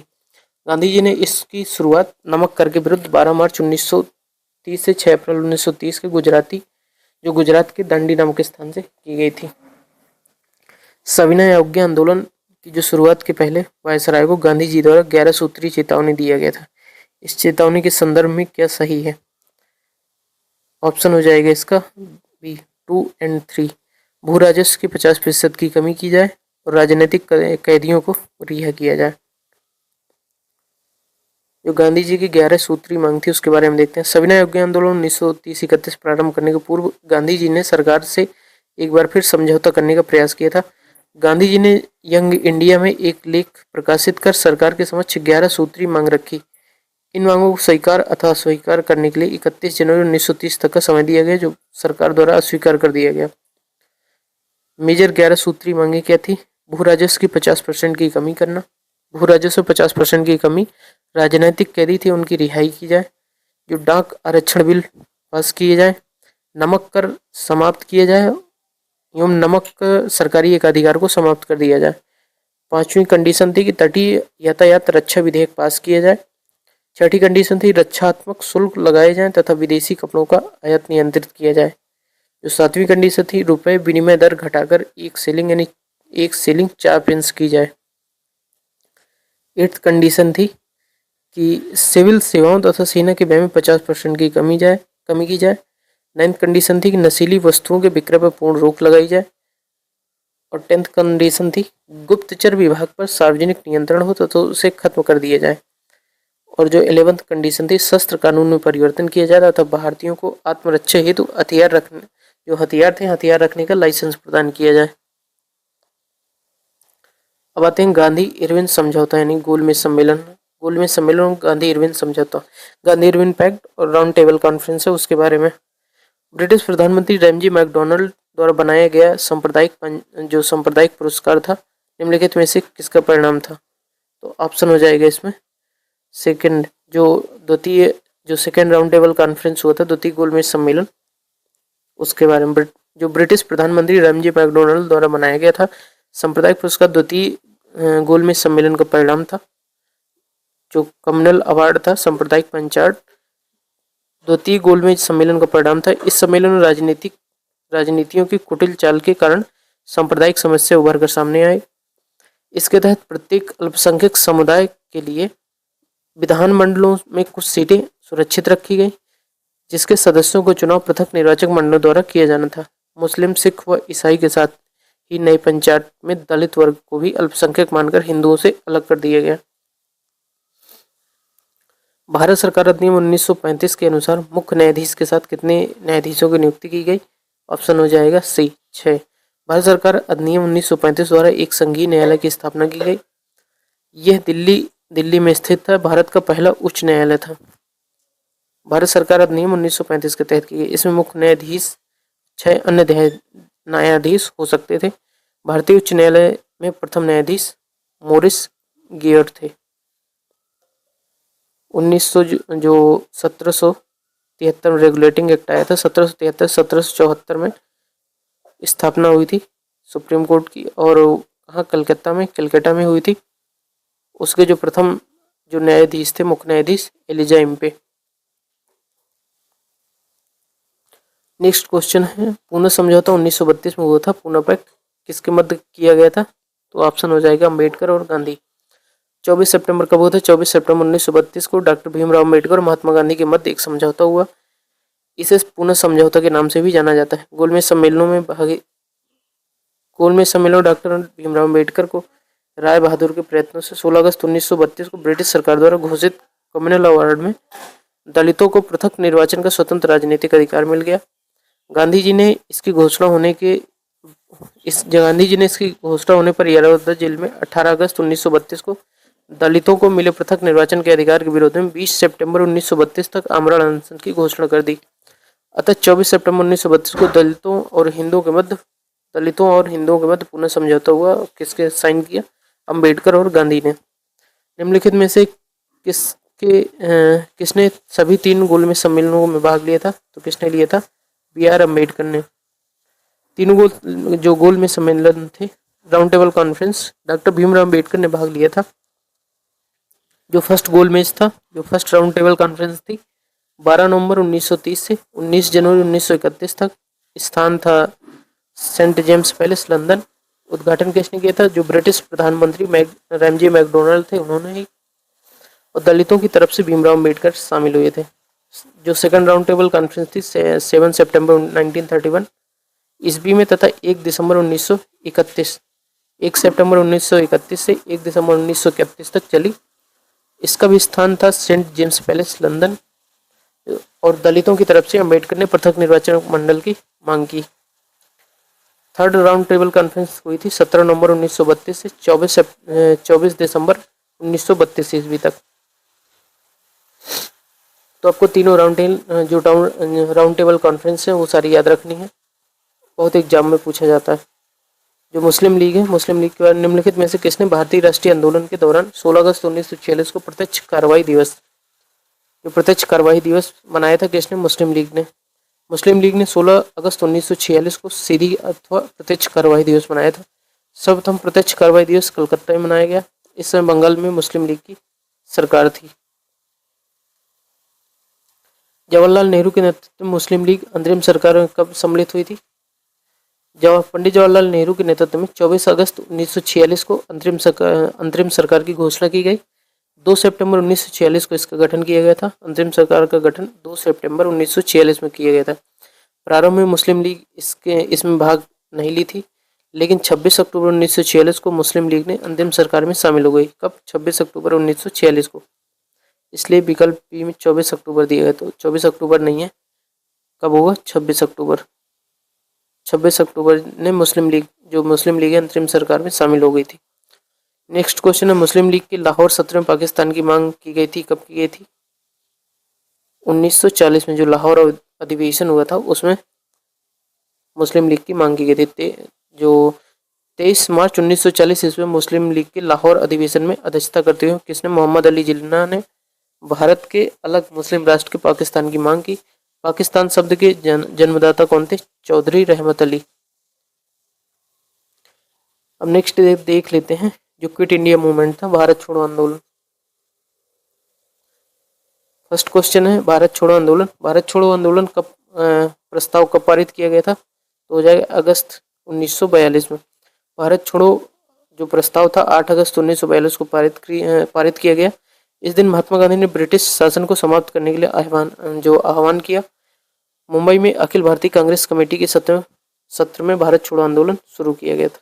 S1: गांधी जी ने इसकी शुरुआत नमक कर के विरुद्ध 12 मार्च 1930 से 6 अप्रैल 1930 के गुजरात के दांडी नामक स्थान से की गई थी। सविनय अवज्ञा आंदोलन की जो शुरुआत के पहले वायसराय को गांधी जी द्वारा 11 सूत्रीय चेतावनी दिया गया था। इस चेतावनी के संदर्भ में क्या सही है? ऑप्शन हो जाएगा इसका बी 2 एंड 3। भू राजस्व की 50% की कमी की जाए और राजनीतिक कैदियों को रिहा किया जाए। जो गांधी जी की 11 सूत्री मांग थी उसके बारे में देखते हैं। सविनय अवज्ञा आंदोलन 1930-31 प्रारंभ करने के पूर्व गांधी जी ने सरकार से एक बार फिर समझौता करने का प्रयास किया था। गांधी जी ने यंग इंडिया में एक लेख प्रकाशित कर सरकार के समक्ष 11 सूत्री मांग रखी। इन मांगों को स्वीकार अथवा अस्वीकार करने के लिए 31 जनवरी 1930 तक का समय दिया गया, जो सरकार द्वारा अस्वीकार कर दिया गया। मेजर 11 सूत्री मांगे क्या थी? भू राजस्व की 50% की कमी करना, भू राजस्व 50% की कमी, राजनीतिक कैदी थे उनकी रिहाई की जाए, जो डाक आरक्षण बिल पास किए जाए, नमक कर समाप्त किया जाए एवं नमक सरकारी एकाधिकार को समाप्त कर दिया जाए। 5वीं कंडीशन थी कि तटीय यातायात रक्षा विधेयक पास किया जाए। 6ठी कंडीशन थी रक्षात्मक शुल्क लगाए जाएं तथा विदेशी कपड़ों का आयात नियंत्रित किया जाए। जो 7वीं कंडीशन थी रुपए विनिमय दर घटाकर 1 शिलिंग यानी 1 शिलिंग 4 पेंस की जाए। 8th कंडीशन थी कि सिविल सेवाओं तथा सेना के व्यय में 50% की कमी की जाए। 9th कंडीशन थी कि नशीली वस्तुओं के विक्रय पर पूर्ण रोक लगाई जाए। और 10th कंडीशन थी गुप्तचर विभाग पर सार्वजनिक नियंत्रण हो तो उसे खत्म कर दिया जाए। और जो 11th कंडीशन थी शस्त्र कानून में परिवर्तन किया जाए तथा भारतीयों को आत्मरक्षा हेतु हथियार रखने का लाइसेंस प्रदान किया जाए। अब आते हैं गांधी इरविन समझौता यानी गोलमेज सम्मेलन गांधी इरविन समझौता, गांधी इरविन पैक्ट और राउंड टेबल कॉन्फ्रेंस है उसके बारे में। ब्रिटिश प्रधानमंत्री रैमजी मैकडोनाल्ड द्वारा बनाया गया सांप्रदायिक पुरस्कार था, निम्नलिखित में से किसका परिणाम था? तो ऑप्शन हो जाएगा इसमें सेकंड जो सेकंड राउंड टेबल कॉन्फ्रेंस हुआ था, द्वितीय गोलमेज सम्मेलन, उसके बारे में। जो ब्रिटिश प्रधानमंत्री रैमजी मैकडोनाल्ड द्वारा बनाया गया था सांप्रदायिक पुरस्कार द्वितीय गोलमेज सम्मेलन का परिणाम था। जो कम्युनल अवार्ड था सांप्रदायिक पंचायत द्वितीय गोलमेज सम्मेलन का परिणाम था। इस सम्मेलन में राजनीतियों की कुटिल चाल के कारण सांप्रदायिक समस्या उभर कर सामने आई। इसके तहत प्रत्येक अल्पसंख्यक समुदाय के लिए विधानमंडलों में कुछ सीटें सुरक्षित रखी गई, जिसके सदस्यों को चुनाव पृथक निर्वाचक मंडलों द्वारा किया जाना था। मुस्लिम, सिख व ईसाई के साथ ही नई पंचायत में दलित वर्ग को भी अल्पसंख्यक मानकर हिंदुओं से अलग कर दिया गया। भारत सरकार अधिनियम 1935 के अनुसार मुख्य न्यायाधीश के साथ कितने न्यायाधीशों की नियुक्ति की गई? ऑप्शन हो जाएगा सी 6। भारत सरकार अधिनियम 1935 द्वारा एक संघीय न्यायालय की स्थापना की गई। यह दिल्ली में स्थित था, भारत का पहला उच्च न्यायालय था। भारत सरकार अधिनियम 1935 के तहत की गई। इसमें मुख्य न्यायाधीश 6 अन्य न्यायाधीश हो सकते थे। भारतीय उच्च न्यायालय में प्रथम न्यायाधीश मोरिस गियर थे। 1773 रेगुलेटिंग एक्ट आया था, 1773-1774 में स्थापना हुई थी सुप्रीम कोर्ट की, और कहाँ कलकत्ता में हुई थी। उसके जो प्रथम जो न्यायाधीश थे मुख्य न्यायाधीश एलिजा इम्पे। नेक्स्ट क्वेश्चन है पूना समझौता 1932 में हुआ था, पूना पैक्ट किसके मध्य किया गया था? तो ऑप्शन हो जाएगा अम्बेडकर और गांधी। 24 सितंबर कब हुआ था? 24 सितंबर 1932 को डॉक्टर भीमराव अम्बेडकर और महात्मा गांधी के मध्य एक समझौता हुआ। इसे पूना समझौता के नाम से भी जाना जाता है। गोलमेज सम्मेलन डॉक्टर भीमराव अम्बेडकर को राय बहादुर के प्रयत्नों से 16 अगस्त 1932 को ब्रिटिश सरकार द्वारा घोषित कम्युनल अवार्ड में दलितों को पृथक निर्वाचन का स्वतंत्र राजनीतिक अधिकार मिल गया। गांधी जी ने इसकी घोषणा होने पर यादव जेल में 18 अगस्त 1932 को दलितों को मिले पृथक निर्वाचन के अधिकार के विरोध में 20 सितंबर 1932 तक आमरण अनशन की घोषणा कर दी। अतः 24 सितंबर 1932 को दलितों और हिंदुओं के मध्य पुनः समझौता हुआ। किसके साइन किया? अंबेडकर और गांधी ने। निम्नलिखित में से किसने सभी 3 गोलमेज सम्मेलनों में भाग लिया था? तो किसने लिया था? BR अम्बेडकर ने। तीनों जो गोलमेज सम्मेलन थे, round table conference, doctor Bhimrao Ambedkar ने भाग लिया था। जो फर्स्ट राउंड टेबल कॉन्फ्रेंस थी 12 नवंबर 1930 से 19 जनवरी 1931 तक। स्थान था सेंट जेम्स पैलेस, लंदन। उद्घाटन किसने किया था? जो ब्रिटिश प्रधानमंत्री रैमजी मैकडोनाल्ड थे, उन्होंने ही। और दलितों की तरफ से भीमराव अम्बेडकर शामिल हुए थे। जो सेकंड राउंड टेबल कॉन्फ्रेंस थी 7 सितंबर 1931 ईस्वी में तथा 1 दिसंबर 1931 1 सितंबर 1931 से 1 दिसंबर 1931 तक चली। इसका भी स्थान था सेंट जेम्स पैलेस लंदन। और दलितों की तरफ से अम्बेडकर ने पृथक निर्वाचन मंडल की मांग की। थर्ड राउंड टेबल कॉन्फ्रेंस हुई थी 17 नवंबर 1932 से 24 दिसंबर 1932 ईस्वी तक। तो आपको तीनों राउंड टेबल कॉन्फ्रेंस है वो सारी याद रखनी है, बहुत एग्जाम में पूछा जाता है। जो मुस्लिम लीग है, मुस्लिम लीग के बारे में निम्नलिखित में से किसने भारतीय राष्ट्रीय आंदोलन के दौरान 16 अगस्त 1946 को प्रत्यक्ष कार्रवाई दिवस, जो प्रत्यक्ष कार्रवाई दिवस मनाया था, किसने? मुस्लिम लीग ने। मुस्लिम लीग ने 16 अगस्त 1946 को सीधी अथवा प्रत्यक्ष कार्रवाई दिवस मनाया था। सर्वप्रथम प्रत्यक्ष कार्रवाई दिवस कलकत्ता में मनाया गया। इस समय बंगाल में मुस्लिम लीग की सरकार थी। जवाहरलाल नेहरू के नेतृत्व में मुस्लिम लीग अंतरिम सरकार में कब सम्मिलित हुई थी? पंडित जवाहरलाल नेहरू के नेतृत्व में 24 अगस्त 1946 को अंतरिम सरकार की घोषणा की गई। 2 सितंबर 1946 को इसका गठन किया गया था। अंतरिम सरकार का गठन 2 सितंबर 1946 में किया गया था। प्रारंभ में मुस्लिम लीग इसमें भाग नहीं ली थी, लेकिन 26 अक्टूबर 1946 को मुस्लिम लीग ने अंतिम सरकार में शामिल हो गई। कब? 26 अक्टूबर 1946 को। इसलिए विकल्प बी में 24 अक्टूबर दिया गया। तो 24 अक्टूबर नहीं है, कब होगा? 26 अक्टूबर। 26 अक्टूबर ने मुस्लिम लीग अंतरिम सरकार में शामिल हो गई थी। नेक्स्ट क्वेश्चन है, मुस्लिम लीग के लाहौर सत्र में पाकिस्तान की मांग की गई थी, कब की गई थी? 1940 में जो लाहौर अधिवेशन हुआ था उसमें मुस्लिम लीग की मांग की गई थी। जो 23 मार्च 1940 ईस्वी में मुस्लिम लीग के लाहौर अधिवेशन में अध्यक्षता करते हुए किसने? मोहम्मद अली जिन्ना ने भारत के अलग मुस्लिम राष्ट्र के पाकिस्तान की मांग की। पाकिस्तान शब्द के जन्मदाता कौन थे? चौधरी रहमत अली। अब नेक्स्ट देख लेते हैं जो क्विट इंडिया मूवमेंट था, भारत छोड़ो आंदोलन। फर्स्ट क्वेश्चन है भारत छोड़ो आंदोलन। भारत छोड़ो आंदोलन कब प्रस्ताव कब पारित किया गया था? तो हो जाएगा अगस्त 1942 में। भारत छोड़ो जो प्रस्ताव था 8 अगस्त 1942 को पारित किया गया। इस दिन महात्मा गांधी ने ब्रिटिश शासन को समाप्त करने के लिए आह्वान किया। मुंबई में अखिल भारतीय कांग्रेस कमेटी के सत्र में भारत छोड़ो आंदोलन शुरू किया गया था।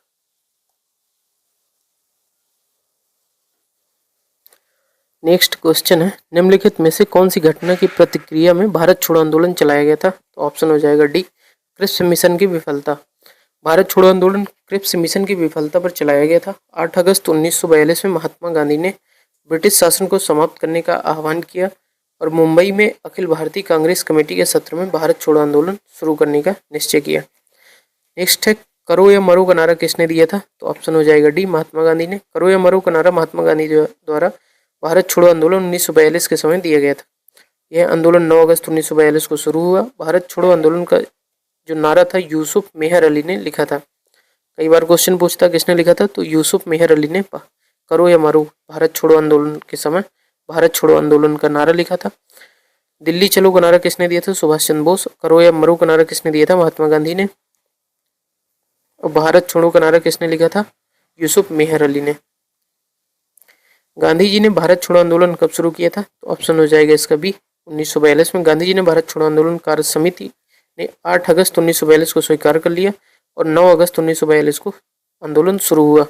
S1: नेक्स्ट क्वेश्चन है, निम्नलिखित में से कौन सी घटना की प्रतिक्रिया में भारत छोड़ो आंदोलन चलाया गया था? तो ऑप्शन हो जाएगा डी, क्रिप्स मिशन की विफलता। भारत छोड़ो आंदोलन क्रिप्स मिशन की विफलता पर चलाया गया था। 8 अगस्त 1942 में महात्मा गांधी ने ब्रिटिश शासन को समाप्त करने का आह्वान किया और मुंबई में अखिल भारतीय कांग्रेस कमेटी के सत्र में भारत छोड़ो आंदोलन शुरू करने का निश्चय किया। नेक्स्ट है, करो या मरो का नारा किसने दिया था? तो ऑप्शन हो जाएगा डी, महात्मा गांधी ने। करो या मरो का नारा महात्मा गांधी द्वारा भारत छोड़ो आंदोलन 1942 के समय दिया गया था। यह आंदोलन 9 अगस्त 1942 को शुरू हुआ। भारत छोड़ो आंदोलन का जो नारा था यूसुफ मेहर अली ने लिखा था। कई बार क्वेश्चन पूछता किसने लिखा था, तो यूसुफ मेहर अली ने करो या मरो भारत छोड़ो आंदोलन के समय भारत छोड़ो आंदोलन का नारा लिखा था। दिल्ली चलो का नारा किसने दिया था? सुभाष चंद्र बोस। करो या मरो का नारा किसने दिया था? महात्मा गांधी ने। और भारत छोड़ो का नारा किसने लिखा था? यूसुफ मेहर अली ने। गांधी जी ने भारत छोड़ो आंदोलन कब शुरू किया था? तो ऑप्शन हो जाएगा इसका बी, 1942 में। गांधी जी ने भारत छोड़ो आंदोलन कार्य समिति ने 8 अगस्त 1942 को स्वीकार कर लिया और 9 अगस्त 1942 को आंदोलन शुरू हुआ।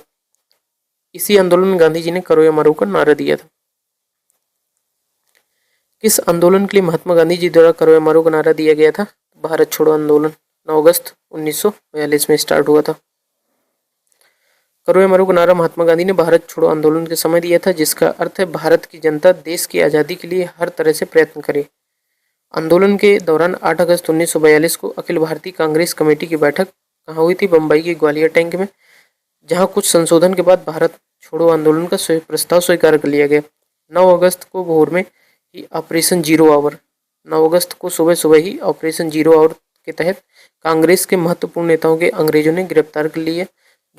S1: इसी आंदोलन में गांधी जी ने करो या मरो का नारा दिया था। किस आंदोलन के लिए महात्मा गांधी जी द्वारा करो या मरो का नारा दिया गया था? भारत छोड़ो आंदोलन 9 अगस्त 1942 में स्टार्ट हुआ था। करो या मरो का नारा महात्मा गांधी ने भारत छोड़ो आंदोलन के समय दिया था, जिसका अर्थ है भारत की जनता देश की आज़ादी के लिए हर तरह से प्रयत्न करे। आंदोलन के दौरान 8 अगस्त 1942 को अखिल भारतीय कांग्रेस कमेटी की बैठक कहाँ हुई थी? बम्बई के ग्वालियर टैंक में, जहां कुछ संशोधन के बाद भारत छोड़ो आंदोलन का प्रस्ताव स्वीकार कर लिया गया। 9 अगस्त को भोर में ही ऑपरेशन जीरो आवर 9 अगस्त को सुबह सुबह ही ऑपरेशन जीरो आवर के तहत कांग्रेस के महत्वपूर्ण नेताओं के अंग्रेजों ने गिरफ्तार कर लिए।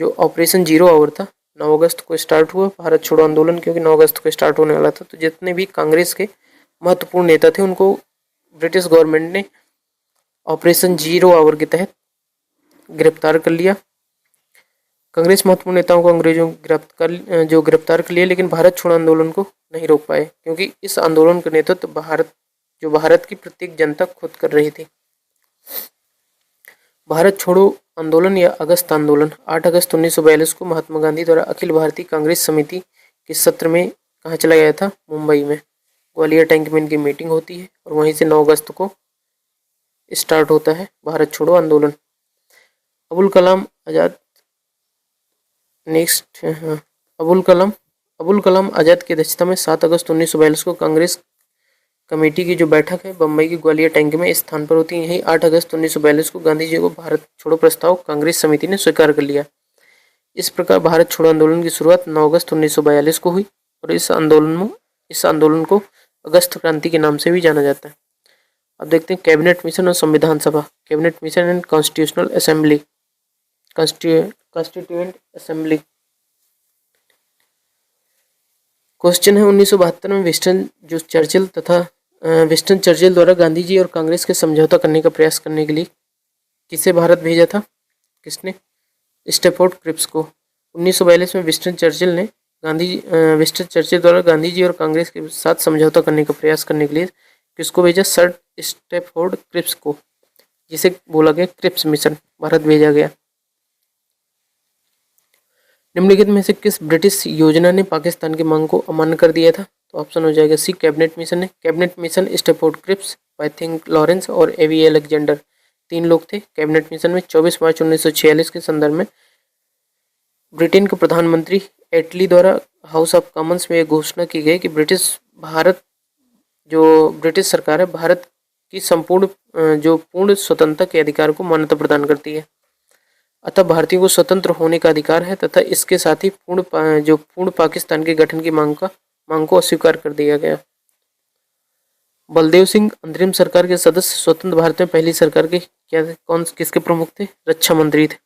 S1: जो ऑपरेशन जीरो आवर था 9 अगस्त को स्टार्ट हुआ भारत छोड़ो आंदोलन, क्योंकि 9 अगस्त को स्टार्ट होने वाला था। तो जितने भी कांग्रेस के महत्वपूर्ण नेता थे उनको ब्रिटिश गवर्नमेंट ने ऑपरेशन जीरो आवर के तहत गिरफ्तार कर लिया। कांग्रेस महत्वपूर्ण नेताओं को अंग्रेजों जो गिरफ्तार कर लिए, लेकिन भारत छोड़ो आंदोलन को नहीं रोक पाए, क्योंकि इस आंदोलन का नेतृत्व भारत की प्रत्येक जनता खुद कर रही थी। भारत छोड़ो आंदोलन या अगस्त आंदोलन 8 अगस्त 1942 को महात्मा गांधी द्वारा अखिल भारतीय कांग्रेस समिति के सत्र में कहाँ चलाया गया था? मुंबई में। ग्वालियर टैंक में इनकी मीटिंग होती है और वहीं से 9 अगस्त को स्टार्ट होता है भारत छोड़ो आंदोलन। अबुल कलाम आज़ाद नेक्स्ट अबुल कलाम आज़ाद की अध्यक्षता में 7 अगस्त 1942 को कांग्रेस कमेटी की जो बैठक है बम्बई की ग्वालियर टैंक में इस स्थान पर होती है। यही 8 अगस्त 1942 को गांधी जी को भारत छोड़ो प्रस्ताव कांग्रेस समिति ने स्वीकार कर लिया। इस प्रकार भारत छोड़ो आंदोलन की शुरुआत 9 अगस्त 1942 को हुई और इस आंदोलन को अगस्त क्रांति के नाम से भी जाना जाता है। अब देखते हैं कैबिनेट मिशन और संविधान सभा। Cabinet mission and constitutional assembly, constituent assembly. Question है 1972 में विंस्टन चर्चिल द्वारा गांधी जी और कांग्रेस के समझौता करने का प्रयास करने के लिए किसे भारत भेजा था? किसने? स्टैफोर्ड क्रिप्स को। 1942 में विंस्टन चर्चिल द्वारा गांधी जी और कांग्रेस के साथ समझौता करने का प्रयास करने के लिए किसको भेजा? सर स्टैफोर्ड क्रिप्स को, जिसे बोला गया क्रिप्स मिशन, भारत भेजा गया। निम्नलिखित में से किस ब्रिटिश योजना ने पाकिस्तान की मांग को अमान्य कर दिया था? तो ऑप्शन हो जाएगा सी, कैबिनेट मिशन ने। Cabinet mission Stafford Cripps, Pethick Lawrence और एवी अलेक्जेंडर 3 लोग थे कैबिनेट मिशन में। 24 मार्च 1946 के संदर्भ में ब्रिटेन के प्रधानमंत्री एटली द्वारा हाउस ऑफ कॉमन्स में यह घोषणा की गई कि ब्रिटिश सरकार है भारत की पूर्ण स्वतंत्रता के अधिकार को मान्यता प्रदान करती है। अतः भारतीयों को स्वतंत्र होने का अधिकार है तथा इसके साथ ही पूर्ण पाकिस्तान के गठन की मांग को अस्वीकार कर दिया गया। बलदेव सिंह अंतरिम सरकार के सदस्य स्वतंत्र भारत में पहली सरकार के किसके प्रमुख थे? रक्षा मंत्री थे।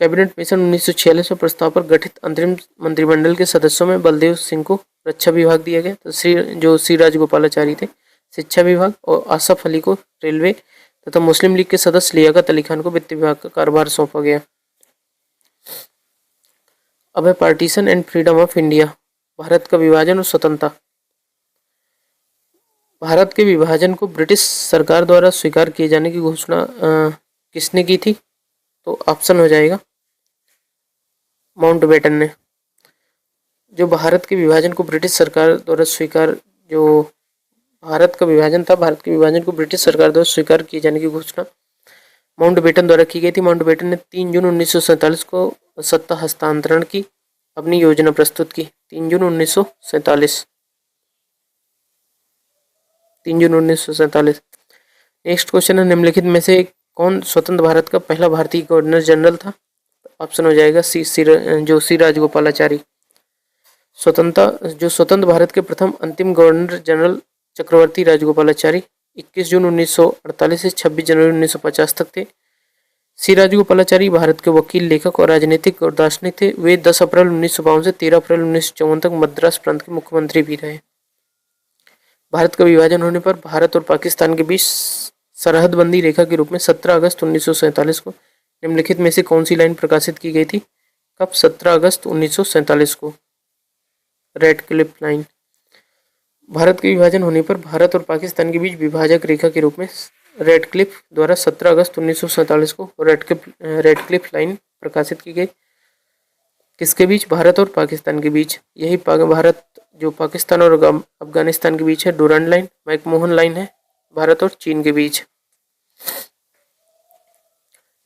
S1: कैबिनेट मिशन 1946 में प्रस्ताव पर गठित अंतरिम मंत्रिमंडल के सदस्यों में बलदेव सिंह को रक्षा विभाग दिया गया, तो श्री राजगोपालाचारी थे शिक्षा विभाग, और आसफ अली को रेलवे तथा मुस्लिम लीग के सदस्य लियाकत अली खान को वित्त विभाग का कार्यभार सौंपा गया। अब है partition and freedom of India, Bharat का विभाजन और स्वतंत्रता। भारत के विभाजन को ब्रिटिश सरकार द्वारा स्वीकार किए जाने की घोषणा किसने की थी? तो ऑप्शन हो जाएगा माउंटबेटन ने। जो भारत के विभाजन को ब्रिटिश सरकार द्वारा भारत के विभाजन को ब्रिटिश सरकार द्वारा स्वीकार किए जाने की घोषणा माउंटबेटन द्वारा की गई थी। माउंटबेटन ने 3 जून 1947 को सत्ता हस्तांतरण की अपनी योजना प्रस्तुत की। 3 जून 1947। नेक्स्ट क्वेश्चन है निम्नलिखित में से कौन स्वतंत्र भारत का पहला भारतीय गवर्नर जनरल था? ऑप्शन हो जाएगा सी, सी राजगोपालाचारी। स्वतंत्र भारत के प्रथम अंतिम गवर्नर जनरल चक्रवर्ती राजगोपालाचारी 21 जून 1948 से 26 जनवरी 1950 तक थे। सी राजगोपालाचारी भारत के वकील, लेखक और राजनीतिक और दार्शनिक थे। वे 10 अप्रैल 1952 से 13 अप्रैल 1954 तक मद्रास प्रांत के मुख्यमंत्री भी रहे। भारत का विभाजन होने पर भारत और पाकिस्तान के बीच सरहदबंदी रेखा के रूप में 17 अगस्त 1947 को निम्नलिखित में से कौन सी लाइन प्रकाशित की गई थी? कब? 17 अगस्त 1947 को, रेड क्लिफ लाइन। भारत के विभाजन होने पर भारत और पाकिस्तान के बीच विभाजक रेखा के रूप में रेड क्लिफ द्वारा 17 अगस्त 1947 को रेड क्लिफ लाइन प्रकाशित की गई। किसके बीच? भारत और पाकिस्तान के बीच। यही भारत जो पाकिस्तान और अफगानिस्तान के बीच है डूरांड लाइन, मैकमोहन लाइन है भारत और चीन के बीच।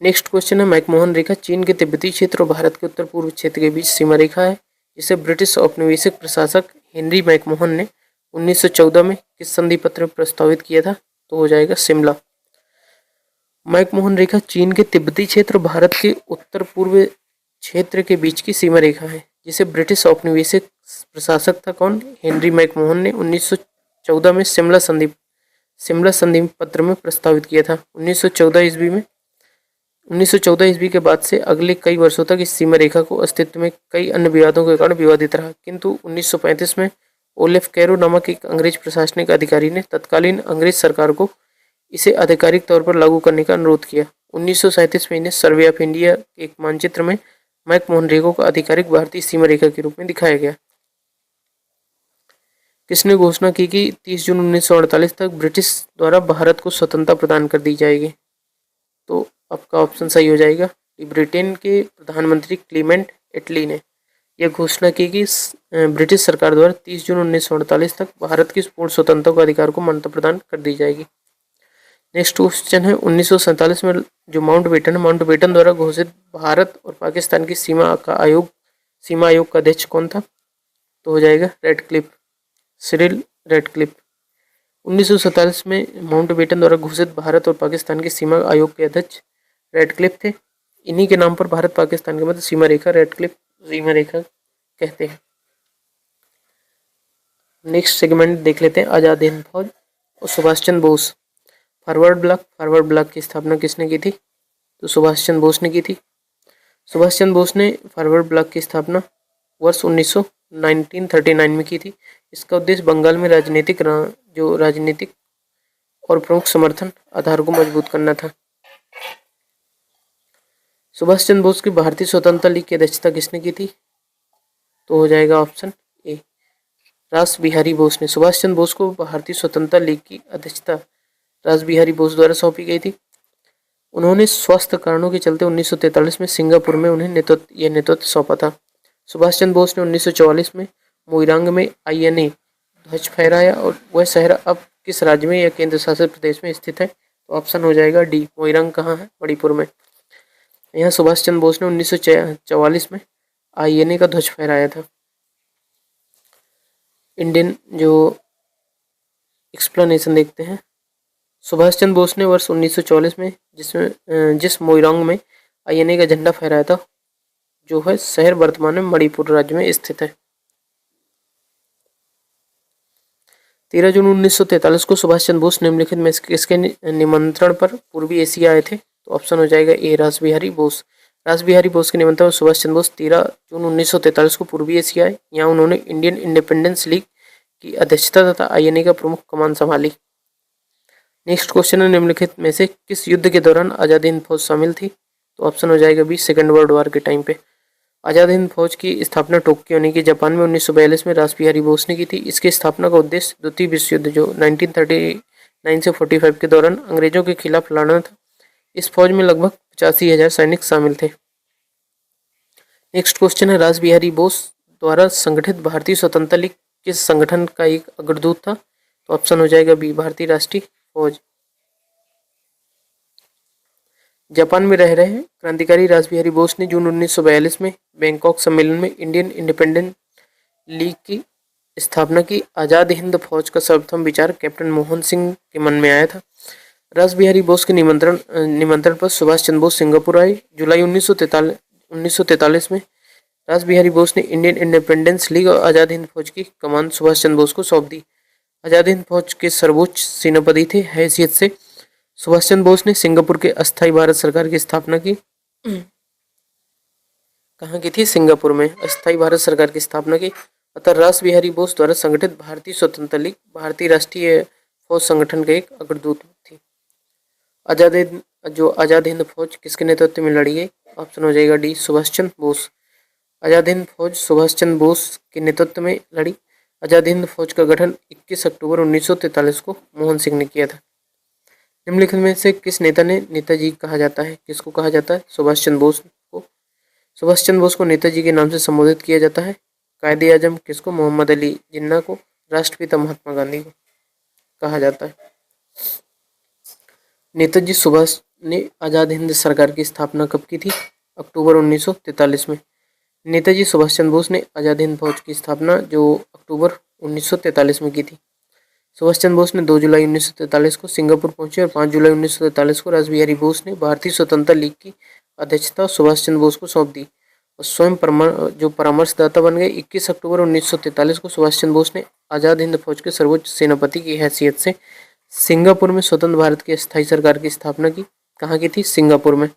S1: नेक्स्ट क्वेश्चन है मैकमोहन रेखा चीन के तिब्बती क्षेत्र और भारत के उत्तर पूर्व क्षेत्र के बीच सीमा रेखा है, जिसे ब्रिटिश औपनिवेशिक प्रशासक हेनरी मैकमोहन ने 1914 में किस संधि पत्र में प्रस्तावित किया था? तो हो जाएगा शिमला। मैकमोहन रेखा चीन के तिब्बती क्षेत्र और भारत के उत्तर पूर्व क्षेत्र के बीच की सीमा रेखा है, जिसे ब्रिटिश औपनिवेशिक प्रशासक था कौन? हेनरी मैकमोहन ने 1914 में शिमला संधि पत्र में प्रस्तावित किया था। 1914 ईस्वी के बाद से अगले कई वर्षों तक इस सीमा रेखा को अस्तित्व में कई अन्य विवादों के कारण विवादित रहा, किंतु 1935 में ओलेफ कैरो नामक एक अंग्रेज प्रशासनिक अधिकारी ने तत्कालीन अंग्रेज सरकार को इसे आधिकारिक तौर पर लागू करने का अनुरोध किया। 1937 में इन्हें सर्वे ऑफ इंडिया के एक मानचित्र में मैकमोहन रेखा को आधिकारिक भारतीय सीमा रेखा के रूप में दिखाया गया? किसने घोषणा की कि 30 जून 1948 तक ब्रिटिश द्वारा भारत को स्वतंत्रता प्रदान कर दी जाएगी? तो आपका ऑप्शन सही हो जाएगा। ब्रिटेन के प्रधानमंत्री क्लीमेंट एटली ने यह घोषणा की कि ब्रिटिश सरकार द्वारा 30 जून 1948 तक भारत की पूर्ण स्वतंत्रता के अधिकार को मान्यता प्रदान कर दी जाएगी। नेक्स्ट क्वेश्चन है 1947 में जो माउंट बेटन द्वारा घोषित भारत और पाकिस्तान की सीमा आयोग का अध्यक्ष कौन था? तो हो जाएगा रेडक्लिफ, सिरिल रेडक्लिफ। 1947 में माउंट बेटन द्वारा घोषित भारत और पाकिस्तान की सीमा आयोग के अध्यक्ष रेडक्लिफ थे। इन्हीं के नाम पर भारत पाकिस्तान के मध्य सीमा रेखा रेडक्लिफ सीमा रेखा कहते हैं। नेक्स्ट सेगमेंट देख लेते हैं आजाद हिंद फौज और सुभाष चंद्र बोस। फॉरवर्ड ब्लॉक की स्थापना किसने की थी? तो सुभाष चंद्र बोस ने की थी। सुभाष चंद्र बोस ने फॉरवर्ड ब्लॉक की स्थापना वर्ष 1939 में की थी। इसका उद्देश्य बंगाल में राजनीतिक और प्रमुख समर्थन आधार को मजबूत करना था। सुभाष चंद्र बोस की भारतीय स्वतंत्रता लीग की अध्यक्षता किसने की थी? तो हो जाएगा ऑप्शन ए, रास बिहारी बोस ने। सुभाष चंद्र बोस को भारतीय स्वतंत्रता लीग की अध्यक्षता रास बिहारी बोस द्वारा सौंपी गई थी। उन्होंने स्वास्थ्य कारणों के चलते 1943 में सिंगापुर में उन्हें नेतृत्व सौंपा था। सुभाष चंद्र बोस ने 1944 में मोइरांग में INA ध्वज फहराया और वह शहर अब किस राज्य में या केंद्र शासित प्रदेश में स्थित है? तो ऑप्शन हो जाएगा डी, मोइरांग कहाँ है? मणिपुर में। यहाँ सुभाष चंद्र बोस ने 1944 में INA का ध्वज फहराया था। इंडियन जो एक्सप्लेनेशन देखते हैं। सुभाष चंद्र बोस ने वर्ष 1944 में जिस मोइरांग में INA का झंडा फहराया था, जो है शहर वर्तमान में मणिपुर राज्य में स्थित है। 13 जून 1943 को सुभाष चंद्र बोस निम्नलिखित में किसके निमंत्रण पर पूर्वी एशिया आए थे? तो ऑप्शन हो जाएगा ए, रास बिहारी बोस। रास बिहारी बोस के निमंत्रण पर सुभाष चंद्र बोस 13 जून 1943 को पूर्वी एशिया आए। यहाँ उन्होंने इंडियन इंडिपेंडेंस लीग की अध्यक्षता तथा INA का प्रमुख कमान संभाली। नेक्स्ट क्वेश्चन है निम्नलिखित में से किस युद्ध के दौरान आजाद हिंद फौज शामिल थी? तो ऑप्शन हो जाएगा बी, सेकेंड वर्ल्ड वॉर के टाइम पे। आजाद हिंद फौज की स्थापना टोक्यो यानी कि जापान में 1942 में रास बिहारी बोस ने की थी। इसकी स्थापना का उद्देश्य द्वितीय विश्व युद्ध जो 1939 से 45 के दौरान अंग्रेजों के खिलाफ लड़ना था। इस फौज में लगभग 85,000 सैनिक शामिल थे। नेक्स्ट क्वेश्चन है रास बिहारी बोस द्वारा संगठित भारतीय स्वतंत्रता लीग किस संगठन का एक अग्रदूत था? तो ऑप्शन हो जाएगा बी, भारतीय राष्ट्रीय फौज। जापान में रह रहे क्रांतिकारी रास बिहारी बोस ने जून 1942 में बैंकॉक सम्मेलन में इंडियन इंडिपेंडेंट लीग की स्थापना की। आजाद हिंद फौज का सर्वप्रथम विचार कैप्टन मोहन सिंह के मन में आया था। रास बिहारी बोस के निमंत्रण पर सुभाष चंद्र बोस सिंगापुर आए। जुलाई 1943 में रास बिहारी बोस ने इंडियन इंडिपेंडेंस लीग और आजाद हिंद फौज की कमान सुभाष चंद्र बोस को सौंप दी। आजाद हिंद फौज के सर्वोच्च सेनापति थे। हैसियत से सुभाष चंद्र बोस ने सिंगापुर के अस्थायी भारत सरकार की स्थापना की। कहाँ की थी? सिंगापुर में अस्थायी भारत सरकार की स्थापना की। अतः रास बिहारी बोस द्वारा संगठित भारतीय स्वतंत्रता लीग भारतीय राष्ट्रीय फौज संगठन के एक अग्रदूत थी। आजाद हिंद फौज किसके नेतृत्व में लड़ी गई? ऑप्शन हो जाएगा डी, सुभाष चंद्र बोस। आजाद हिंद फौज सुभाष चंद्र बोस के नेतृत्व में लड़ी। आजाद हिंद फौज का गठन 21 अक्टूबर 1943 को मोहन सिंह ने किया था। निम्नलिखित में से किस नेता ने नेताजी कहा जाता है? किसको कहा जाता है? सुभाष चंद्र बोस को। सुभाष चंद्र बोस को नेताजी के नाम से संबोधित किया जाता है। कायदे आजम किसको? मोहम्मद अली जिन्ना को। राष्ट्रपिता महात्मा गांधी को कहा जाता है। नेताजी सुभाष ने आजाद हिंद सरकार की स्थापना कब की थी? अक्टूबर 1943 में। नेताजी सुभाष चंद्र बोस ने आजाद हिंद फौज की स्थापना जो अक्टूबर 1943 में की थी। सुभाष चंद्र बोस ने 2 जुलाई 1943 को सिंगापुर पहुंचे और 5 जुलाई 1943 को रास बिहारी बोस ने भारतीय स्वतंत्रता लीग की अध्यक्षता सुभाष चंद्र बोस को सौंप दी और स्वयं परामर्शदाता बन गए। 21 अक्टूबर 1943 को सुभाष चंद्र बोस ने आजाद हिंद फौज के सर्वोच्च सेनापति की हैसियत से सिंगापुर में स्वतंत्र भारत की अस्थायी सरकार की स्थापना की। कहाँ की थी? सिंगापुर में।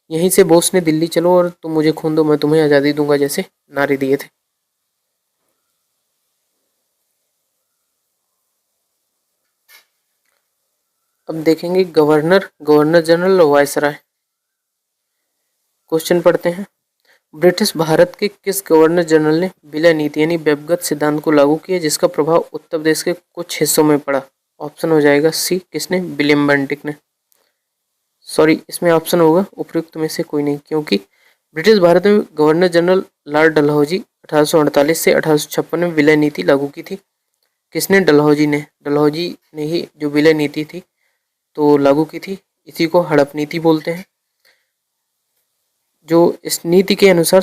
S1: यहीं से बोस ने दिल्ली चलो और तुम मुझे खून दो मैं तुम्हें आज़ादी दूंगा जैसे नारे दिए थे। अब देखेंगे गवर्नर जनरल और वायसराय। क्वेश्चन पढ़ते हैं। ब्रिटिश भारत के किस गवर्नर जनरल ने विलय नीति यानी व्यक्तिगत सिद्धांत को लागू किया जिसका प्रभाव उत्तर प्रदेश के कुछ हिस्सों में पड़ा? ऑप्शन हो जाएगा सी, किसने? विलियम बेंटिक ने। सॉरी, इसमें ऑप्शन होगा उपयुक्त में से कोई नहीं, क्योंकि ब्रिटिश भारत में गवर्नर जनरल लॉर्ड डलहौजी 1848 से 1856 में विलय नीति लागू की थी। किसने? डलहौजी ने। डलहौजी ने ही जो विलय नीति थी तो लागू की थी। इसी को हड़प नीति बोलते हैं। जो इस नीति के अनुसार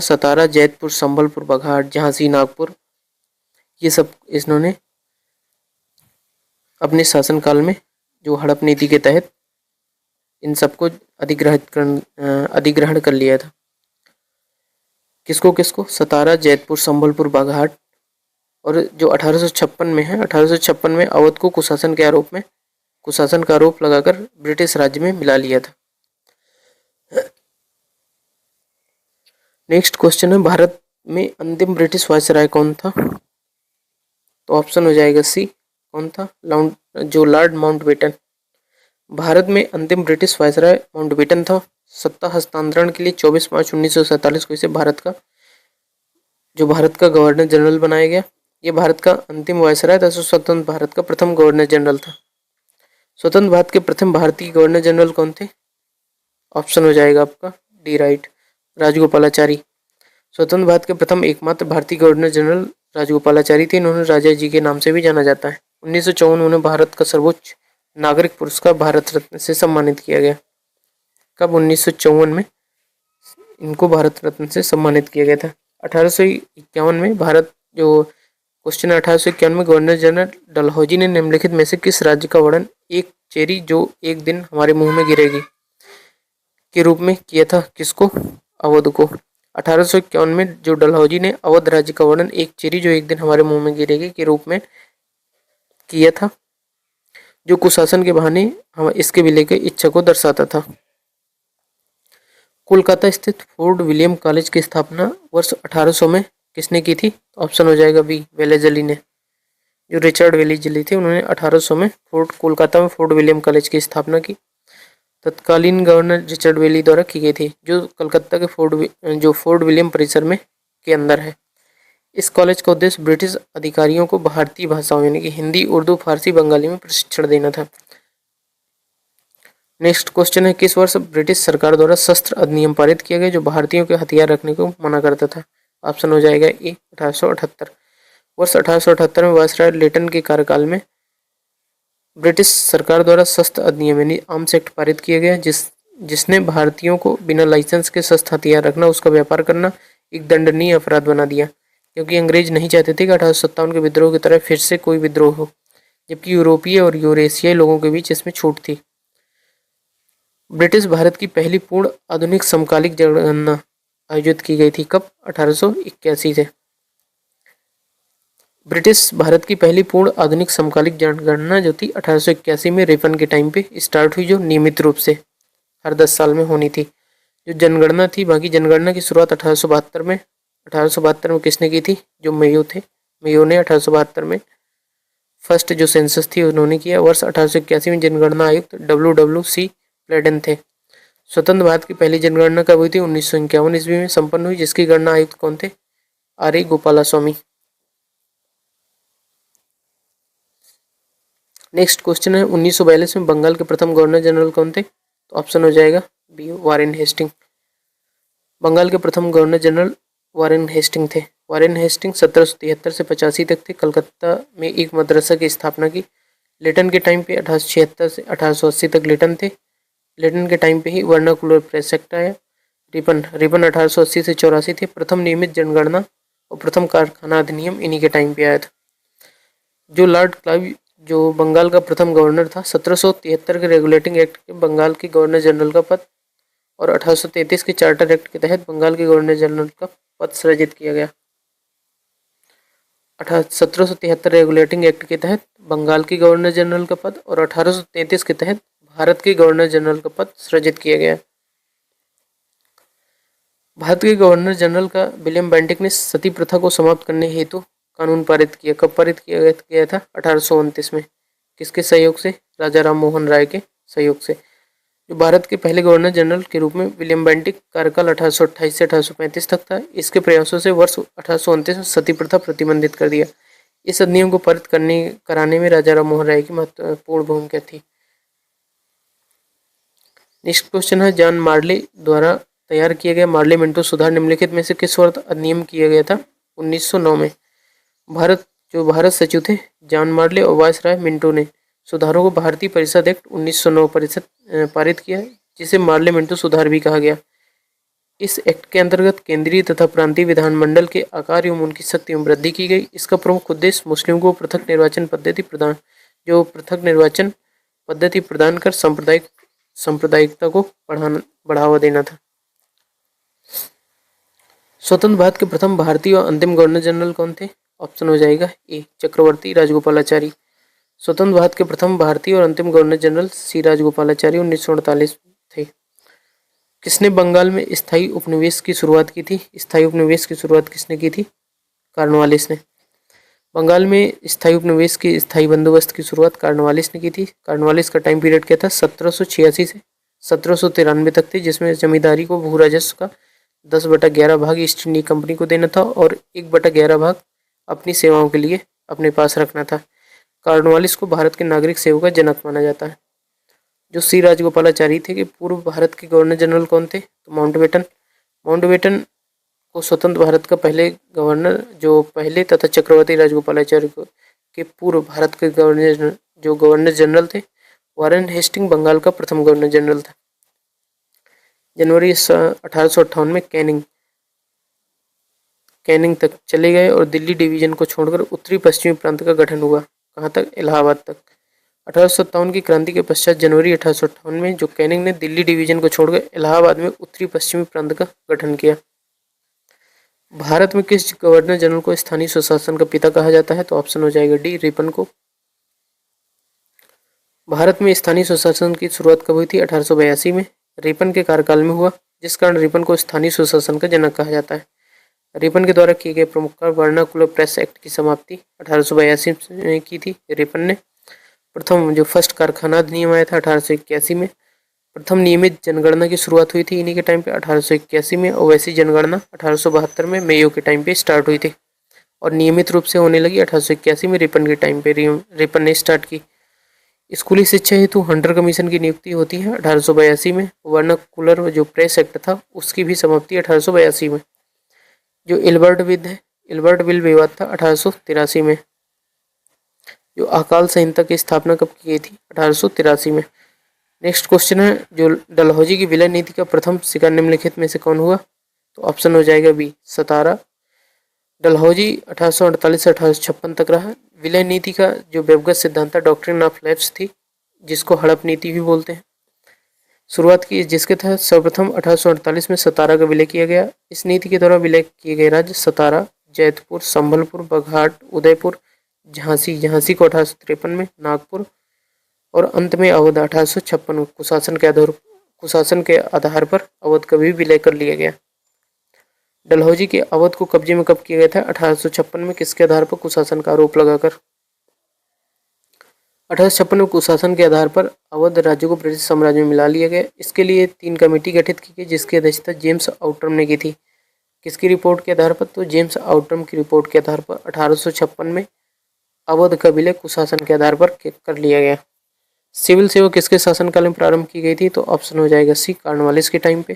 S1: सतारा, जैतपुर, संबलपुर, बघाट, झांसी, नागपुर, ये सब इन्होंने अपने शासनकाल में जो हड़प नीति के तहत इन सबको अधिग्रहण कर लिया था। किसको किसको? सतारा, जैतपुर, संबलपुर, बाघाट। और जो 1856 में है, 1856 में अवध को कुशासन का आरोप लगाकर ब्रिटिश राज्य में मिला लिया था। नेक्स्ट क्वेश्चन है, भारत में अंतिम ब्रिटिश वायसराय कौन था? तो ऑप्शन हो जाएगा सी, कौन था? Lord Mountbatten. भारत में अंतिम ब्रिटिश वायसराय माउंटबेटन था। सत्ता हस्तांतरण के लिए 24 मार्च 1947 को इसे भारत का गवर्नर जनरल बनाया गया। ये भारत का अंतिम वायसराय था। स्वतंत्र भारत का प्रथम गवर्नर जनरल था। स्वतंत्र भारत के प्रथम भारतीय गवर्नर जनरल कौन थे? ऑप्शन हो जाएगा आपका डी राइट, राजगोपालाचारी। स्वतंत्र भारत के प्रथम एकमात्र भारतीय गवर्नर जनरल राजगोपालाचारी थे। इन्होंने राजा जी के नाम से भी जाना जाता है। 1954 उन्हें भारत का सर्वोच्च नागरिक पुरस्कार भारत रत्न से सम्मानित किया गया। कब? 1954 में इनको भारत रत्न से सम्मानित किया गया था। 1851 में क्वेश्चन 1851 में गवर्नर जनरल डलहौजी ने निम्नलिखित में से किस राज्य का वर्णन एक चेरी जो एक दिन हमारे मुंह में गिरेगी के रूप में किया था? किसको? अवध को। 1851 में जो डलहौजी ने अवध राज्य का वर्णन एक चेरी जो एक दिन हमारे मुंह में गिरेगी के रूप में किया था, जो कुशासन के बहाने हम इसके विलय की इच्छा को दर्शाता था। कोलकाता स्थित फोर्ट विलियम कॉलेज की स्थापना वर्ष 1800 में किसने की थी? ऑप्शन हो जाएगा बी, वेलेजली ने। जो रिचर्ड वेलेजली थे उन्होंने 1800 में कोलकाता में फोर्ट विलियम कॉलेज की स्थापना की। तत्कालीन गवर्नर रिचर्ड वेली द्वारा की गई थी, जो कलकत्ता के फोर्ट विलियम परिसर में के अंदर है। इस कॉलेज का उद्देश्य ब्रिटिश अधिकारियों को भारतीय भाषाओं यानी कि हिंदी, उर्दू, फारसी, बंगाली में प्रशिक्षण देना था। नेक्स्ट क्वेश्चन है, किस वर्ष ब्रिटिश सरकार द्वारा शस्त्र अधिनियम पारित किया गया जो भारतीयों के हथियार रखने को मना करता था? ऑप्शन हो जाएगा ए, 1878। वर्ष 1878 में वायसराय लेटन के कार्यकाल में ब्रिटिश सरकार द्वारा शस्त्र अधिनियम यानी आर्म्स एक्ट पारित किया गया, जिसने भारतीयों को बिना लाइसेंस के शस्त्र हथियार रखना, उसका व्यापार करना एक दंडनीय अपराध बना दिया, क्योंकि अंग्रेज नहीं चाहते थे कि 1857 के विद्रोह की तरह फिर से कोई विद्रोह हो, जबकि यूरोपीय और यूरेशियाई लोगों के बीच इसमें छूट थी। ब्रिटिश भारत की पहली पूर्ण आधुनिक समकालिक जनगणना आयोजित की गई थी। कब? 1881 से। ब्रिटिश भारत की पहली पूर्ण आधुनिक समकालिक जनगणना जो थी 1881 में रिपन के टाइम पे स्टार्ट हुई, जो नियमित रूप से हर 10 साल में होनी थी। जो जनगणना थी, बाकी जनगणना की शुरुआत 1872 में किसने की थी? जो मेयो थे। मेयो ने 1872 में फर्स्ट जो सेंसस थी उन्होंने किया। वर्ष 1881 में जनगणना आयुक्त WWC प्लेडन थे। स्वतंत्र भारत की पहली जनगणना कब हुई थी? 1951 ईस्वी में संपन्न हुई, जिसकी गणना आयुक्त कौन थे? R A Gopalaswamy. Next question है, 1942 में बंगाल के प्रथम गवर्नर जनरल कौन थे? तो ऑप्शन हो जाएगा बी, वारेन हेस्टिंग। बंगाल के प्रथम गवर्नर जनरल वारेन हेस्टिंग थे। वारेन हेस्टिंग 1773 से 85 तक थे। कलकत्ता में एक मदरसा की स्थापना की। लेटन के टाइम पे 1876 से 1880 तक लेटन थे। लेटन के टाइम पे ही वर्नाकुलर प्रेस एक्ट आया। रिपन 1880 से 84 थे। प्रथम नियमित जनगणना और प्रथम कारखाना अधिनियम इन्हीं के टाइम पे आया था। जो लॉर्ड क्लाइव जो बंगाल का प्रथम गवर्नर था, 1773 के रेगुलेटिंग एक्ट के बंगाल के गवर्नर जनरल का पद और 1833 के चार्टर एक्ट के तहत बंगाल के गवर्नर जनरल का पद सृजित किया गया। 1773 रेगुलेटिंग एक्ट के तहत बंगाल के गवर्नर जनरल का पद और 1833 के तहत भारत के गवर्नर जनरल का पद सृजित किया गया। भारत के गवर्नर जनरल का विलियम बेंटिक ने सती प्रथा को समाप्त करने हेतु कानून पारित किया। कब पारित किया गया था? 1829 में। किसके सहयोग से? राजा राम मोहन राय के सहयोग से। जो भारत के पहले गवर्नर जनरल के रूप में विलियम बेंटिक कार्यकाल 1828 से 1835 तक था। इसके प्रयासों से वर्ष 1829 में सती प्रथा प्रतिबंधित कर दिया। इस अधिनियम को पारित कराने में राजा राम मोहन राय की महत्वपूर्ण भूमिका थी। नेक्स्ट क्वेश्चन है, जॉन मार्ले द्वारा तैयार किया गया मार्ले मिंटो सुधार निम्नलिखित में से किस वर्ष अधिनियम किया गया था? 1909 में। भारत सचिव थे जॉन मार्ले और वायसराय मिंटो ने सुधारों को भारतीय परिषद एक्ट 1909 पारित किया, जिसे मार्ले मिंटो सुधार भी कहा गया। इस एक्ट के अंतर्गत केंद्रीय तथा प्रांतीय विधानमंडल के आकार एवं उनकी शक्ति में वृद्धि की गई। इसका प्रमुख उद्देश्य मुस्लिम को पृथक निर्वाचन पद्धति प्रदान कर सांप्रदायिकता को बढ़ावा देना था। स्वतंत्र भारत के प्रथम भारतीय और अंतिम गवर्नर जनरल कौन थे? ऑप्शन हो जाएगा ए, चक्रवर्ती राजगोपालाचारी। स्वतंत्र भारत के प्रथम भारतीय और अंतिम गवर्नर जनरल सी राजगोपालाचारी 1948 थे। किसने बंगाल में स्थायी उपनिवेश की शुरुआत की थी? स्थायी उपनिवेश की शुरुआत किसने की थी? कॉर्नवालिस ने। बंगाल में स्थायी उपनिवेश की स्थायी बंदोबस्त की शुरुआत कॉर्नवालिस ने की थी। कॉर्नवालिस का टाइम पीरियड क्या था? 1786 से 1793 तक थी, जिसमें जमींदारी को भू राजस्व का 10/11 भाग ईस्ट इंडिया कंपनी को देना था और 1/11 भाग अपनी सेवाओं के लिए अपने पास रखना था। कॉर्नवालिस को भारत के नागरिक सेवा का जनक माना जाता है। जो सी राजगोपालाचारी थे कि पूर्व भारत के गवर्नर जनरल कौन थे? तो माउंटबेटन को स्वतंत्र भारत का पहले गवर्नर तथा चक्रवर्ती राजगोपालाचारी के पूर्व भारत के गवर्नर जनरल थे। वारेन हेस्टिंग बंगाल का प्रथम गवर्नर जनरल था। जनवरी 1858 में कैनिंग तक चले गए और दिल्ली डिवीजन को छोड़कर उत्तरी पश्चिमी प्रांत का गठन हुआ। कहाँ तक? इलाहाबाद तक। 1857 की क्रांति के पश्चात जनवरी 1858 में जो कैनिंग ने दिल्ली डिवीजन को छोड़कर इलाहाबाद में उत्तरी पश्चिमी प्रांत का गठन किया। भारत में किस गवर्नर जनरल को स्थानीय स्वशासन का पिता कहा जाता है? तो ऑप्शन हो जाएगा डी, रिपन को। भारत में स्थानीय स्वशासन की शुरुआत कब हुई थी? 1882 में। रिपन के कार्यकाल में हुआ, जिस कारण रिपन को स्थानीय स्वशासन का जनक कहा जाता है। रिपन के द्वारा किए गए प्रमुख कार्य वर्नाकुलर प्रेस एक्ट की समाप्ति 1882 में की थी। रिपन ने प्रथम जो फर्स्ट कारखाना अधिनियम आया था 1881 में। प्रथम नियमित जनगणना की शुरुआत हुई थी इन्हीं के टाइम पे 1881 में, और वैसी जनगणना 1872 में मेयो के टाइम पे स्टार्ट हुई थी और नियमित रूप से होने लगी 1881 में रिपन के टाइम पे रिपन ने स्टार्ट की। स्कूली शिक्षा हेतु हंटर कमीशन की नियुक्ति होती है 1882 में। वर्नाकुलर जो प्रेस एक्ट था उसकी भी समाप्ति 1882 में। जो इल्बर्ट बिल विवाद था 1883 में। जो अकाल संहिता की स्थापना कब की गई थी? 1883 में। नेक्स्ट क्वेश्चन है, जो डलहौजी की विलय नीति का प्रथम शिकार निम्नलिखित में से कौन हुआ? तो ऑप्शन हो जाएगा बी, सतारा। डलहौजी 1848 से 1856 तक रहा। विलय नीति का जो व्यवगत सिद्धांत था डॉक्ट्रिन ऑफ लैप्स थी, जिसको हड़प नीति भी बोलते हैं, शुरुआत की, जिसके तहत सर्वप्रथम 1848 में सतारा का विलय किया गया। इस नीति के द्वारा विलय किए गए राज्य सतारा, जैतपुर, संभलपुर, बघाट, उदयपुर, झांसी को 1853 में, नागपुर और अंत में अवध 1856 में कुशासन के आधार पर अवध का भी विलय कर लिया गया। डलहौजी के अवध को कब्जे में कब किया गया था? 1856 में। किसके आधार पर? कुशासन का आरोप लगाकर। 1856 में कुशासन के आधार पर अवध राज्य को ब्रिटिश साम्राज्य में मिला लिया गया। इसके लिए 3 कमेटी गठित की गई, जिसकी अध्यक्षता जेम्स आउटरम ने की थी। किसकी रिपोर्ट के आधार पर? तो जेम्स आउटरम की रिपोर्ट के आधार पर 1856 में अवध का विलय कुशासन के आधार पर कर लिया गया। सिविल सेवा किसके शासनकाल में प्रारंभ की गई थी? तो ऑप्शन हो जाएगा सी, कॉर्नवालिस के टाइम पे।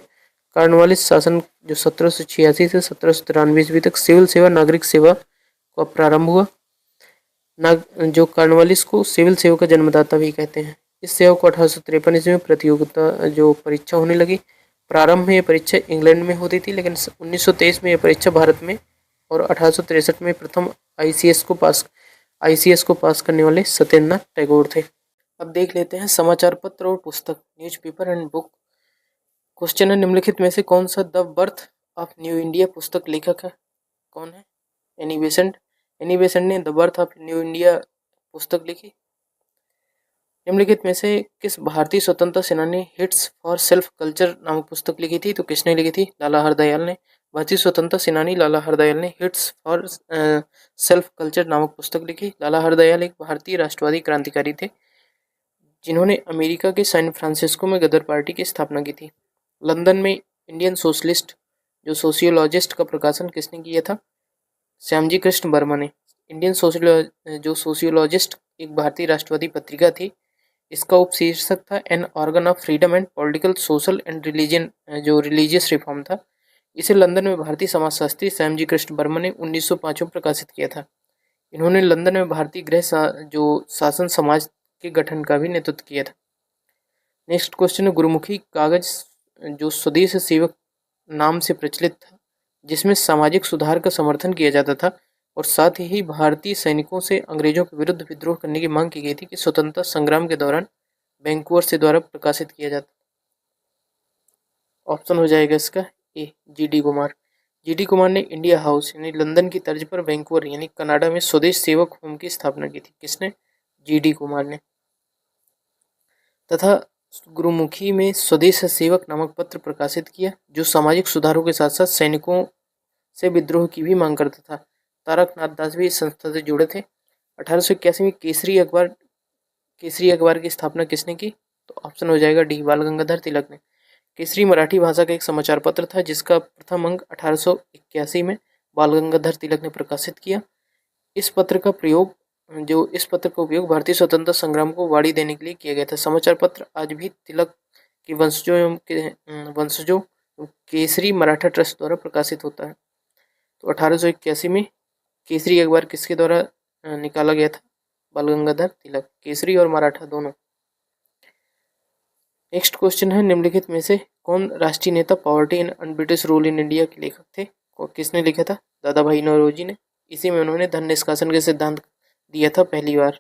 S1: कॉर्नवालिस शासन जो 1786 से 1793 ईस्वी तक सिविल सेवा नागरिक सेवा का प्रारंभ हुआ। जो कॉर्नवालिस को सिविल सेवा का जन्मदाता भी कहते हैं। इस सेवा को 1853 ईस्वी में प्रतियोगिता जो परीक्षा होने लगी। प्रारंभ में ये परीक्षा इंग्लैंड में होती थी, लेकिन 1923 में यह परीक्षा भारत में और 1863 में प्रथम आईसीएस को पास करने वाले सत्येंद्रनाथ टैगोर थे। अब देख लेते हैं समाचार पत्र और पुस्तक, न्यूज़पेपर एंड बुक। क्वेश्चन है, निम्नलिखित में से कौन सा the birth of new India पुस्तक लेखक है? कौन है? एनी बेसेंट ने the birth of new India पुस्तक लिखी। निम्नलिखित में से किस भारतीय स्वतंत्रता सेनानी ने हिट्स फॉर सेल्फ कल्चर नामक पुस्तक लिखी थी? तो किसने लिखी थी? लाला हरदयाल ने। भारतीय स्वतंत्रता सेनानी लाला हरदयाल ने हिट्स फॉर सेल्फ कल्चर नामक पुस्तक लिखी। लाला हरदयाल एक भारतीय राष्ट्रवादी क्रांतिकारी थे जिन्होंने अमेरिका के सैन फ्रांसिस्को में गदर पार्टी की स्थापना की थी। लंदन में इंडियन सोशलिस्ट जो सोशियोलॉजिस्ट का प्रकाशन किसने किया था? श्यामजी कृष्ण वर्मा ने। इंडियन सोशियोलॉजिस्ट एक भारतीय राष्ट्रवादी पत्रिका थी। इसका उपशीर्षक था an organ of freedom and political social and religion जो रिलीजियस रिफॉर्म था। इसे लंदन में भारतीय समाजशास्त्री श्यामजी कृष्ण वर्मा ने 1905 में प्रकाशित किया था। इन्होंने लंदन में भारतीय जो शासन समाज के गठन का भी नेतृत्व किया था। नेक्स्ट क्वेश्चन है, गुरुमुखी कागज जो स्वदेश सेवक नाम से प्रचलित था, जिसमें सामाजिक सुधार का समर्थन किया जाता था और साथ ही भारतीय सैनिकों से अंग्रेजों के विरुद्ध विद्रोह करने की मांग की गई थी कि स्वतंत्रता संग्राम के दौरान वैंकूवर से द्वारा प्रकाशित किया जाता। ऑप्शन हो जाएगा इसका ए, जी.डी. कुमार। जी.डी. कुमार ने इंडिया हाउस यानी लंदन की तर्ज पर वैंकूवर यानी कनाडा में स्वदेश सेवक होम की स्थापना की थी। किसने? जी.डी. कुमार ने। तथा गुरुमुखी में स्वदेश सेवक नामक पत्र प्रकाशित किया जो सामाजिक सुधारों के साथ साथ सैनिकों से विद्रोह की भी मांग करता था। तारकनाथ दास भी इस संस्था से जुड़े थे। 1881 में केसरी अखबार की स्थापना किसने की? तो ऑप्शन हो जाएगा डी, बाल गंगाधर तिलक ने। केसरी मराठी भाषा का एक समाचार पत्र था जिसका प्रथम अंक 1881 में बाल गंगाधर तिलक ने प्रकाशित किया। इस पत्र का उपयोग भारतीय स्वतंत्रता संग्राम को वाड़ी देने के लिए किया गया था। समाचार पत्र आज भी तिलक के वंशजों केसरी मराठा ट्रस्ट द्वारा प्रकाशित होता है। तो 1881 में केसरी अखबार किसके द्वारा निकाला गया था? बाल गंगाधर तिलक। केसरी और मराठा दोनों। नेक्स्ट क्वेश्चन है, निम्नलिखित में से कौन राष्ट्रीय नेता poverty and British rule in India के लेखक थे? किसने लिखा था? दादा भाई नौरोजी ने। इसी में उन्होंने धन निष्कासन के सिद्धांत दिया था पहली बार।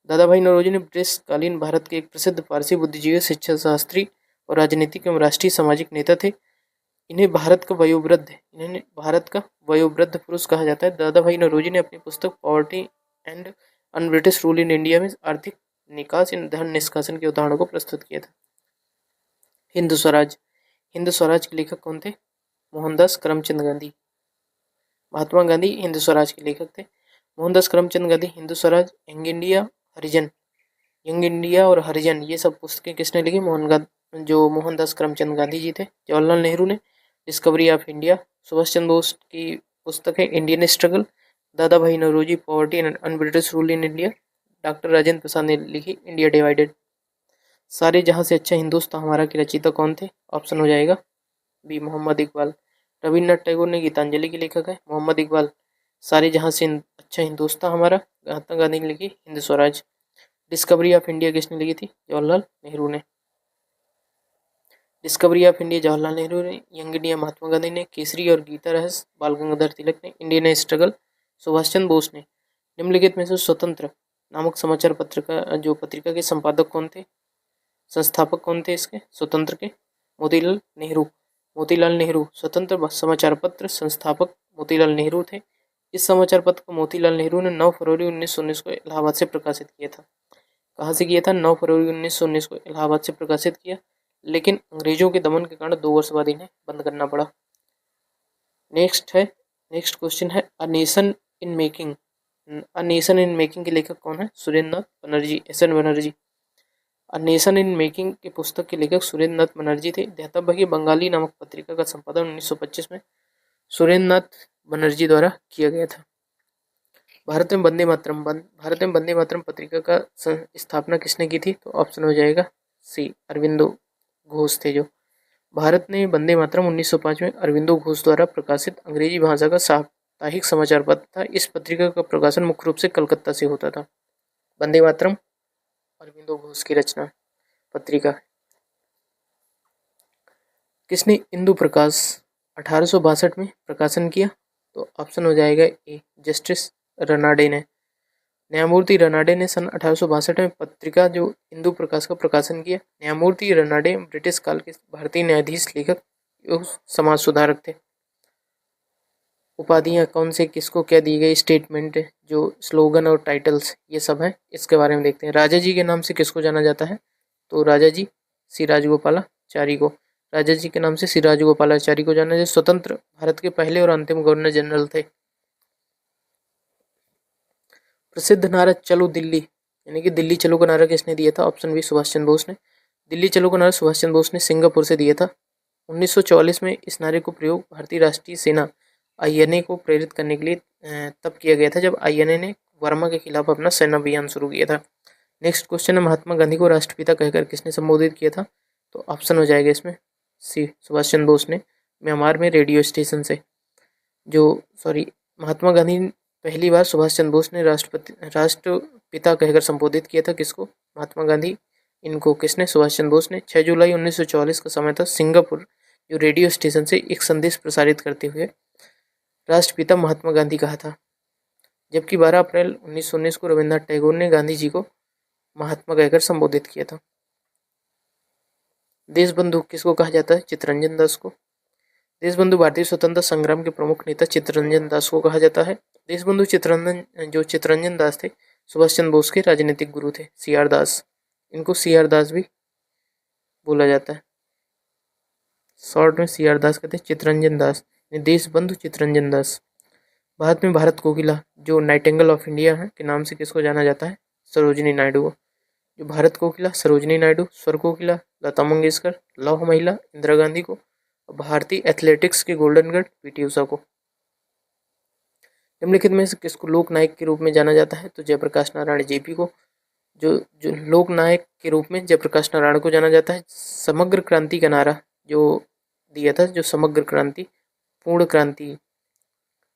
S1: दादा भाई नौरोजी ने ब्रिटिशकालीन भारत के एक प्रसिद्ध पारसी बुद्धिजीवी, शिक्षा शास्त्री और राजनीतिक एवं राष्ट्रीय सामाजिक नेता थे। इन्हें भारत का वयोवृद्ध पुरुष कहा जाता है। दादा भाई नौरोजी ने अपनी पुस्तक poverty and British rule in India में आर्थिक निकास इन धन निष्कासन के उदाहरणों को प्रस्तुत किया था। हिंद स्वराज के लेखक कौन थे? मोहनदास करमचंद गांधी। महात्मा गांधी हिंद स्वराज के लेखक थे। मोहनदास करमचंद गांधी हिंद स्वराज, यंग इंडिया और हरिजन ये सब पुस्तकें किसने लिखी? मोहनदास करमचंद गांधी जी थे। जवाहरलाल नेहरू ने Discovery of India. Subhash Chandra Bose की पुस्तक है Indian struggle. Dadabhai Naoroji poverty and British rule in India. Doctor Rajendra Prasad ने लिखी इंडिया डिवाइडेड। सारे जहां से अच्छा हिंदुस्तान हमारा के रचयिता कौन थे? ऑप्शन हो जाएगा बी, मोहम्मद इकबाल। रविन्द्रनाथ टैगोर ने गीतांजलि के लेखक है। मोहम्मद इकबाल सारे जहां से अच्छा हिंदुस्तान हमारा। महात्मा गांधी ने लिखी Hind Swaraj. Discovery of India किसने लिखी थी? जवाहरलाल नेहरू ने। Discovery of India Jawaharlal Nehru ने, यंग इंडिया महात्मा गांधी ने, केसरी और गीता रहस्य बाल गंगाधर तिलक ने, इंडियन स्ट्रगल सुभाष चंद्र बोस ने। निम्नलिखित में से स्वतंत्र नामक समाचार पत्र का पत्रिका के संपादक कौन थे? संस्थापक कौन थे इसके स्वतंत्र के? मोतीलाल नेहरू स्वतंत्र समाचार पत्र संस्थापक मोतीलाल नेहरू थे। इस समाचार पत्र को मोतीलाल नेहरू ने 9 फरवरी 1919 को इलाहाबाद से प्रकाशित किया था। कहाँ से किया था? 9 फरवरी 1919 को इलाहाबाद से प्रकाशित किया, लेकिन अंग्रेजों के दमन के कारण 2 वर्ष बाद इन्हें बंद करना पड़ा। नेक्स्ट क्वेश्चन है, अ नेशन इन मेकिंग के लेखक कौन है? Surendranath Banerjee, S N. Banerjee. A nation in making के पुस्तक के लेखक सुरेंद्र नाथ बनर्जी थे। दैताभागी बंगाली नामक पत्रिका का संपादन 1925 में सुरेंद्र नाथ बनर्जी द्वारा किया गया था। भारत में वंदे मातरम पत्रिका का स्थापना किसने की थी? तो ऑप्शन हो जाएगा सी, अरविंदो घोष थे जो। भारत ने वंदे मातरम 1905 में अरविंदो घोष द्वारा प्रकाशित अंग्रेजी भाषा का साप्ताहिक समाचार पत्र था। इस पत्रिका का प्रकाशन मुख्य रूप से कलकत्ता से होता था। वंदे मातरम अरविंदो घोष की रचना पत्रिका। किसने इंदु प्रकाश 1862 में प्रकाशन किया? तो ऑप्शन हो जाएगा ए, जस्टिस रनाडे ने। न्यायमूर्ति रनाडे ने सन 1862 में पत्रिका जो इंदु प्रकाश का प्रकाशन किया। न्यायमूर्ति रनाडे ब्रिटिश काल के भारतीय न्यायाधीश, लेखक एवं समाज सुधारक थे। उपाधियां कौन से किसको क्या दी गई, स्टेटमेंट जो स्लोगन और टाइटल्स ये सब है, इसके बारे में देखते हैं। राजा जी के नाम से किसको जाना जाता है? तो राजा जी श्री राजगोपालाचारी को। राजा जी के नाम से श्री राजगोपालाचारी को जाना जाए। स्वतंत्र भारत के पहले और अंतिम गवर्नर जनरल थे। प्रसिद्ध नारा चलो दिल्ली यानी कि दिल्ली चलो का नारा किसने दिया था? ऑप्शन बी सुभाष चंद्र बोस ने। दिल्ली चलो का नारा सुभाष चंद्र बोस ने सिंगापुर से दिया था। 1944 में इस नारे को प्रयोग भारतीय राष्ट्रीय सेना आईएनए को प्रेरित करने के लिए तब किया गया था जब आईएनए ने वर्मा के खिलाफ अपना सेना अभियान शुरू किया था। नेक्स्ट क्वेश्चन है, महात्मा गांधी को राष्ट्रपिता कहकर किसने संबोधित किया था? तो ऑप्शन हो जाएगा इसमें सी, सुभाष चंद्र बोस ने म्यांमार में रेडियो स्टेशन से महात्मा गांधी पहली बार सुभाष चंद्र बोस ने राष्ट्रपिता कहकर संबोधित किया था। किसको? महात्मा गांधी। इनको किसने? सुभाष चंद्र बोस ने। 6 जुलाई 1944 का समय था। सिंगापुर जो रेडियो स्टेशन से एक संदेश प्रसारित करते हुए राष्ट्रपिता महात्मा गांधी कहा था, जबकि 12 अप्रैल 1919 को रविन्द्रनाथ टैगोर ने गांधी जी को महात्मा कहकर संबोधित किया था। देशबंधु किसको कहा जाता है? चित्तरंजन दास को। देशबंधु भारतीय स्वतंत्रता संग्राम के प्रमुख नेता चित्तरंजन दास को कहा जाता है। देशबंधु चित्तरंजन दास थे सुभाष चंद्र बोस के राजनीतिक गुरु थे, सीआर दास। इनको सीआर दास भी बोला जाता है, शॉर्ट में सीआर दास कहते हैं। चित्तरंजन दास, देशबंधु चित्तरंजन दास। भारत में भारत कोकिला जो नाइटिंगेल ऑफ इंडिया है के नाम से किसको जाना जाता है? सरोजिनी नायडू को। जो भारत कोकिला सरोजिनी नायडू, स्वर कोकिला लता मंगेशकर, लौह महिला इंदिरा गांधी को, भारतीय एथलेटिक्स के गोल्डन गर्ल पीटी उषा को। निम्नलिखित में से किसको लोक नायक के रूप में जाना जाता है? तो जयप्रकाश नारायण जेपी को। जो लोक नायक के रूप में जयप्रकाश नारायण को जाना जाता है। समग्र क्रांति का नारा जो दिया था, जो समग्र क्रांति पूर्ण क्रांति,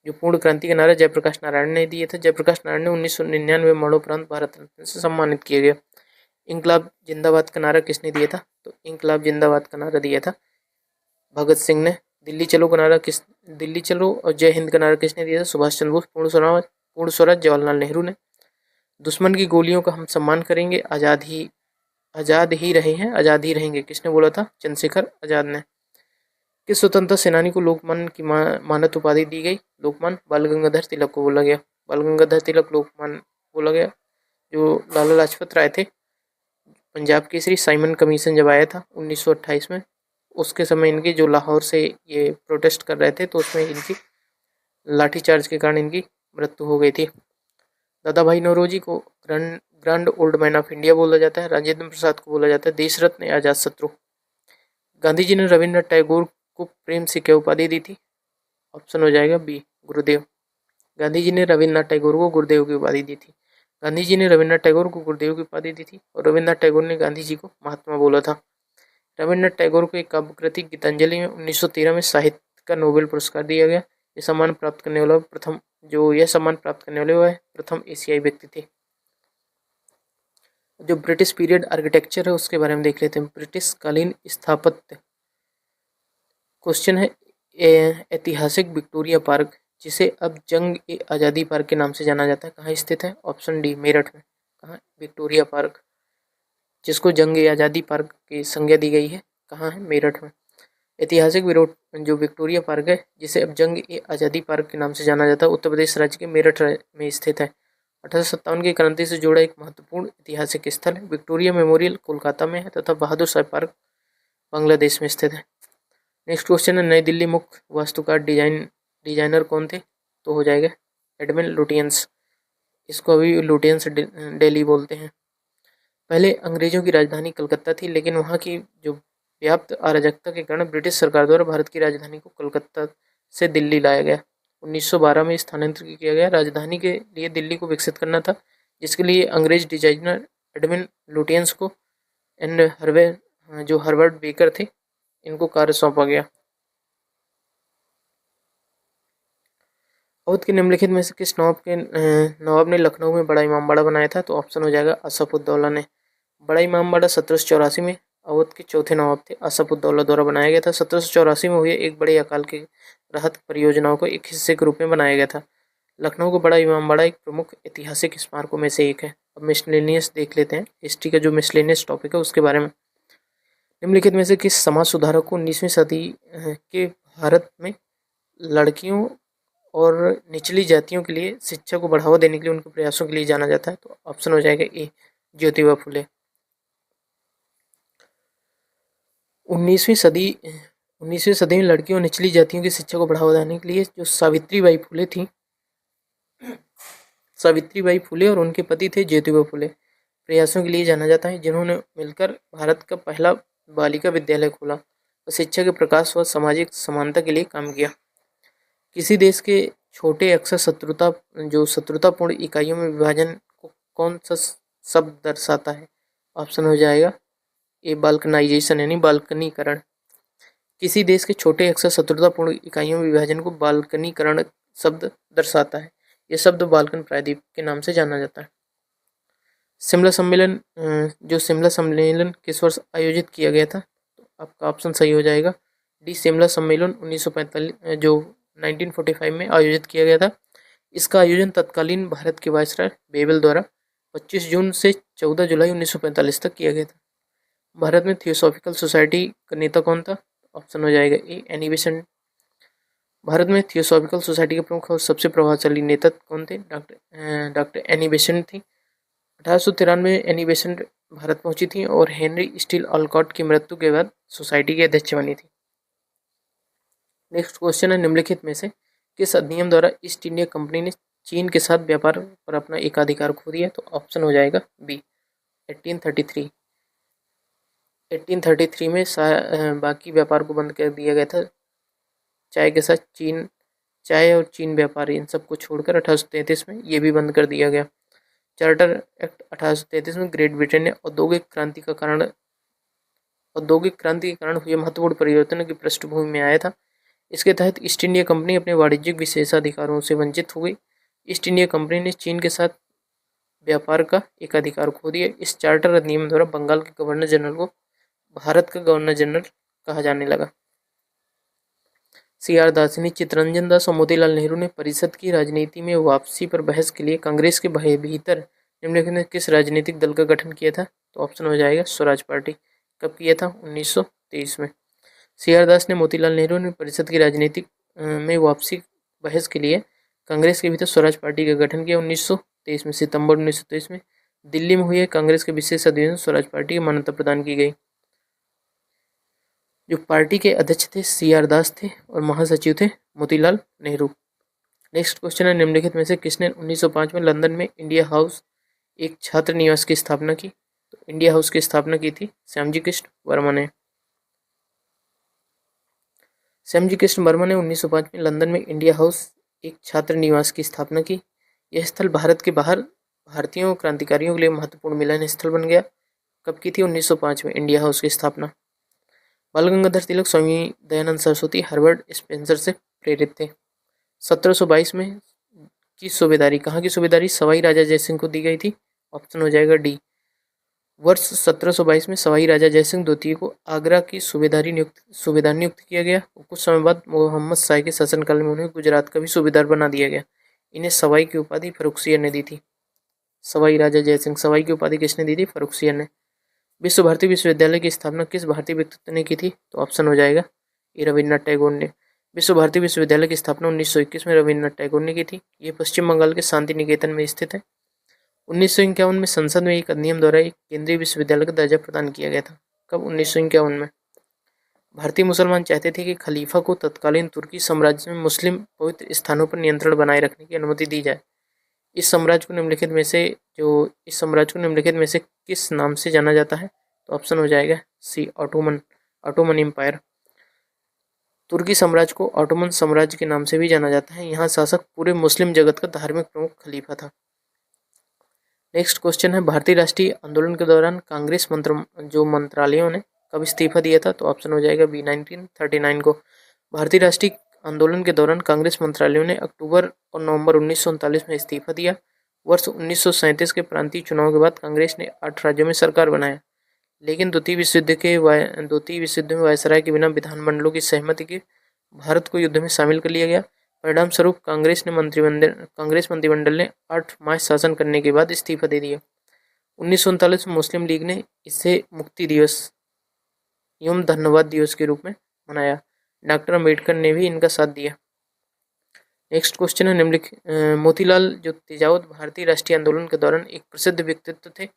S1: जो पूर्ण क्रांति का नारा जयप्रकाश नारायण ने दिया था। जयप्रकाश नारायण ने 1999 में मरणोपरांत भारत रत्न से सम्मानित किया गया। इंकलाब जिंदाबाद का नारा किसने दिया था? तो इंकलाब जिंदाबाद का नारा दिया था भगत सिंह ने। दिल्ली चलो और जय हिंद का नारा किसने दिया था? सुभाष चंद्र बोस। पूर्ण स्वराज जवाहरलाल नेहरू ने। दुश्मन की गोलियों का हम सम्मान करेंगे, आजाद ही रहे हैं, आजाद ही रहेंगे, किसने बोला था? चंद्रशेखर आजाद ने। किस स्वतंत्रता सेनानी को लोकमान्य की मानद उपाधि दी गई? लोकमान्य बाल गंगाधर तिलक को बोला गया। बाल गंगाधर तिलक लोकमान्य बोला गया। जो लाला लाजपत राय थे, पंजाब केसरी साइमन कमीशन जब आया था 1928 में, उसके समय इनकी जो लाहौर से ये प्रोटेस्ट कर रहे थे तो उसमें इनकी लाठीचार्ज के कारण इनकी मृत्यु हो गई थी। दादा भाई नौरोजी को grand old man of India बोला जाता है। राजेंद्र प्रसाद को बोला जाता है देश रत्न आजाद शत्रु। गांधी जी ने रविन्द्रनाथ टैगोर को प्रेम से क्या उपाधि दी थी? ऑप्शन हो जाएगा बी, गुरुदेव। गांधी जी ने रविन्द्रनाथ टैगोर को गुरुदेव की उपाधि दी थी। गांधी जी ने रविन्द्रनाथ टैगोर को गुरुदेव की उपाधि दी थी और रविन्द्रनाथ टैगोर ने गांधी जी को महात्मा बोला था। रविन्द्रनाथ टैगोर को एक काव्य कृति गीतांजलि में 1913 में साहित्य का नोबेल पुरस्कार दिया गया। यह सम्मान प्राप्त करने वाले वह प्रथम एशियाई व्यक्ति थे। जो ब्रिटिश पीरियड आर्किटेक्चर है उसके बारे में देख लेते हैं। ब्रिटिश कालीन स्थापत्य। क्वेश्चन है, ऐतिहासिक विक्टोरिया पार्क जिसे अब जंग ए आज़ादी पार्क के नाम से जाना जाता है कहाँ स्थित है? ऑप्शन डी, मेरठ में। कहाँ? विक्टोरिया पार्क, जिसको जंग ए आज़ादी पार्क की संज्ञा दी गई है, कहाँ है? मेरठ में। ऐतिहासिक जो विक्टोरिया पार्क है जिसे अब जंग ए आज़ादी पार्क के नाम से जाना जाता है, उत्तर प्रदेश राज्य के मेरठ में स्थित है। 1857 की क्रांति से जुड़ा एक महत्वपूर्ण ऐतिहासिक स्थल है। विक्टोरिया मेमोरियल कोलकाता में है तथा बहादुर शाह पार्क बांग्लादेश में स्थित है। नेक्स्ट क्वेश्चन है, नई दिल्ली मुख्य वास्तुकार डिजाइनर कौन थे? तो हो जाएगा एडमिन लुटियंस। इसको अभी लुटियंस दिल्ली बोलते हैं। पहले अंग्रेजों की राजधानी कलकत्ता थी, लेकिन वहाँ की जो व्याप्त अराजकता के कारण ब्रिटिश सरकार द्वारा भारत की राजधानी को कलकत्ता से दिल्ली लाया गया। 1912 में स्थानांतरित किया गया। राजधानी के लिए दिल्ली को विकसित करना था, जिसके लिए अंग्रेज डिजाइनर एडमिन लुटियंस को एंड हर्बर्ट बेकर थे, इनको कार्य सौंपा गया। अवध के निम्नलिखित में से किस नवाब ने लखनऊ में बड़ा इमामबाड़ा बनाया था? तो ऑप्शन हो जाएगा आसफउद्दौला ने। बड़ा इमामबाड़ा 1784 में अवध के चौथे नवाब थे आसफउद्दौला द्वारा बनाया गया था। 1784 में हुए एक बड़े अकाल के राहत परियोजनाओं को एक हिस्से के रूप में बनाया गया था। लखनऊ का बड़ा इमामबाड़ा एक प्रमुख ऐतिहासिक स्मारकों में से एक है। अब मिसलेनियस देख लेते हैं, हिस्ट्री का जो मिसलेनियस टॉपिक है उसके बारे में। निम्नलिखित में से किस समाज सुधारक को 19वीं सदी के भारत में लड़कियों और निचली जातियों के लिए शिक्षा को बढ़ावा देने के लिए उनके प्रयासों के लिए जाना जाता है? तो ऑप्शन हो जाएगा ए, ज्योतिबा फुले। 19वीं सदी में लड़कियों और निचली जातियों की शिक्षा को बढ़ावा देने के लिए जो सावित्रीबाई फुले थी, सावित्रीबाई फुले और उनके पति थे ज्योतिबा फुले। प्रयासों के लिए जाना जाता है, जिन्होंने मिलकर भारत का पहला बालिका विद्यालय खोला और शिक्षा के प्रकाश व सामाजिक समानता के लिए काम किया। किसी देश के छोटे अक्सर शत्रुतापूर्ण इकाइयों में विभाजन को कौन सा शब्द दर्शाता है? ऑप्शन हो जाएगा ए बाल्कनाइजेशन यानी बाल्कनीकरण। किसी देश के छोटे अक्सर शत्रुतापूर्ण इकाइयों में विभाजन को बाल्कनीकरण शब्द दर्शाता है। यह शब्द बाल्कन प्रायद्वीप के नाम से जाना जाता है। शिमला सम्मेलन जो शिमला सम्मेलन किस वर्ष आयोजित किया गया था? तो आपका ऑप्शन सही हो जाएगा डी। शिमला सम्मेलन 1945 जो 1945 में आयोजित किया गया था। इसका आयोजन तत्कालीन भारत के वायसराय बेबल द्वारा 25 जून से 14 जुलाई 1945 तक किया गया था। भारत में थियोसॉफिकल सोसाइटी का नेता कौन था? ऑप्शन हो जाएगा ए एनी बेसेंट। भारत में थियोसॉफिकल सोसाइटी के प्रमुख और सबसे प्रभावशाली नेता कौन थे? डॉक्टर एनी बेसेंट थी। 1893 में एनी बेसेंट भारत पहुंची थी और हेनरी स्टील ऑलकॉट की मृत्यु के बाद सोसाइटी की अध्यक्ष बनी थी। नेक्स्ट क्वेश्चन है, निम्नलिखित में से किस अधिनियम द्वारा ईस्ट इंडिया कंपनी ने चीन के साथ व्यापार पर अपना एकाधिकार खो दिया? तो ऑप्शन हो जाएगा बी 1833। 1833 में बाकी व्यापार को बंद कर दिया गया था। चाय के साथ चाय और चीन व्यापार इन सबको छोड़कर 1833 में ये भी बंद कर दिया गया। चार्टर एक्ट 1833 में ग्रेट ब्रिटेन ने औद्योगिक क्रांति के कारण हुए महत्वपूर्ण परिवर्तनों की पृष्ठभूमि में आया था। इसके तहत ईस्ट इंडिया कंपनी अपने वाणिज्यिक विशेषाधिकारों से वंचित हो गई। ईस्ट इंडिया कंपनी ने चीन के साथ व्यापार का एकाधिकार खो दिया। इस चार्टर अधिनियम द्वारा बंगाल के गवर्नर जनरल को भारत का गवर्नर जनरल कहा जाने लगा। CR दास, चित्तरंजन दास और मोतीलाल नेहरू ने परिषद की राजनीति में वापसी पर बहस के लिए कांग्रेस के भीतर निम्नलिखित में किस राजनीतिक दल का गठन किया था? तो ऑप्शन हो जाएगा स्वराज पार्टी। कब किया था? 1923 में। CR दास ने मोतीलाल नेहरू ने परिषद की राजनीतिक में वापसी बहस के लिए कांग्रेस के भीतर स्वराज पार्टी का गठन किया 1923 में। सितंबर 1923 में दिल्ली में हुए कांग्रेस के विशेष अधिवेशन स्वराज पार्टी को मान्यता प्रदान की गई। जो पार्टी के अध्यक्ष थे CR दास थे और महासचिव थे मोतीलाल नेहरू। नेक्स्ट क्वेश्चन है, निम्नलिखित में से किसने 1905 में लंदन में इंडिया हाउस एक छात्र निवास की स्थापना की? तो इंडिया हाउस की स्थापना की थी श्यामजी कृष्ण वर्मा ने। श्यामजी कृष्ण वर्मा ने 1905 में लंदन में इंडिया हाउस एक छात्र निवास की स्थापना की। यह स्थल भारत के बाहर भारतीयों क्रांतिकारियों के लिए महत्वपूर्ण मिलन स्थल बन गया। कब की थी? 1905 में इंडिया हाउस की स्थापना। बाल गंगाधर तिलक, स्वामी दयानंद सरस्वती, हार्वर्ड स्पेंसर से प्रेरित थे। 1722 में की सूबेदारी कहाँ की सूबेदारी? सवाई राजा जयसिंह को दी गई थी। ऑप्शन हो जाएगा डी। वर्ष 1722 में सवाई राजा जयसिंह द्वितीय को आगरा की सूबेदार नियुक्त किया गया। कुछ समय बाद मोहम्मद शाह के शासनकाल में उन्हें गुजरात का भी सूबेदार बना दिया गया। इन्हें सवाई की उपाधि फर्रुखसियर ने दी थी। सवाई राजा जयसिंह, सवाई की उपाधि किसने दी थी? फर्रुखसियर ने। विश्व भारती विश्वविद्यालय की स्थापना किस भारतीय व्यक्तित्व ने की थी? तो ऑप्शन हो जाएगा ए रविन्द्रनाथ टैगोर ने। विश्व भारती विश्वविद्यालय की स्थापना 1921 में रविन्द्रनाथ टैगोर ने की थी। ये पश्चिम बंगाल के शांति निकेतन में स्थित है। 1951 में संसद में एक अधिनियम द्वारा एक केंद्रीय विश्वविद्यालय का दर्जा प्रदान किया गया था। कब? 1951 में। भारतीय मुसलमान चाहते थे कि खलीफा को तत्कालीन तुर्की साम्राज्य में मुस्लिम पवित्र स्थानों पर नियंत्रण बनाए रखने की अनुमति दी जाए। इस साम्राज्य को निम्नलिखित में से किस नाम से जाना जाता है? तो ऑप्शन हो जाएगा सी ऑटोमन एम्पायर। तुर्की साम्राज्य को ऑटोमन साम्राज्य के नाम से भी जाना जाता है। यहाँ शासक पूरे मुस्लिम जगत का धार्मिक प्रमुख खलीफा था। नेक्स्ट क्वेश्चन है, भारतीय राष्ट्रीय आंदोलन के दौरान कांग्रेस मंत्रालयों ने कब इस्तीफा दिया था? तो ऑप्शन हो जाएगा बी 1939 को। भारतीय राष्ट्रीय आंदोलन के दौरान कांग्रेस मंत्रालयों ने अक्टूबर और नवंबर 1939 में इस्तीफा दिया। वर्ष 1937 के प्रांतीय चुनाव के बाद कांग्रेस ने 8 राज्यों में सरकार बनाया, लेकिन द्वितीय विश्व युद्ध में वायसराय के बिना विधानमंडलों की सहमति के भारत को युद्ध में शामिल कर लिया गया। परिणाम स्वरूप कांग्रेस मंत्रिमंडल ने 8 माह शासन करने के बाद इस्तीफा दे दिया। 1939 में मुस्लिम लीग ने इसे मुक्ति दिवस एवं धन्यवाद दिवस के रूप में मनाया। डॉक्टर अम्बेडकर ने भी इनका साथ दिया। नेक्स्ट क्वेश्चन है, निम्नलिखित मोतीलाल जो तेजावत भारतीय राष्ट्रीय आंदोलन के दौरान एक प्रसिद्ध व्यक्तित्व थे,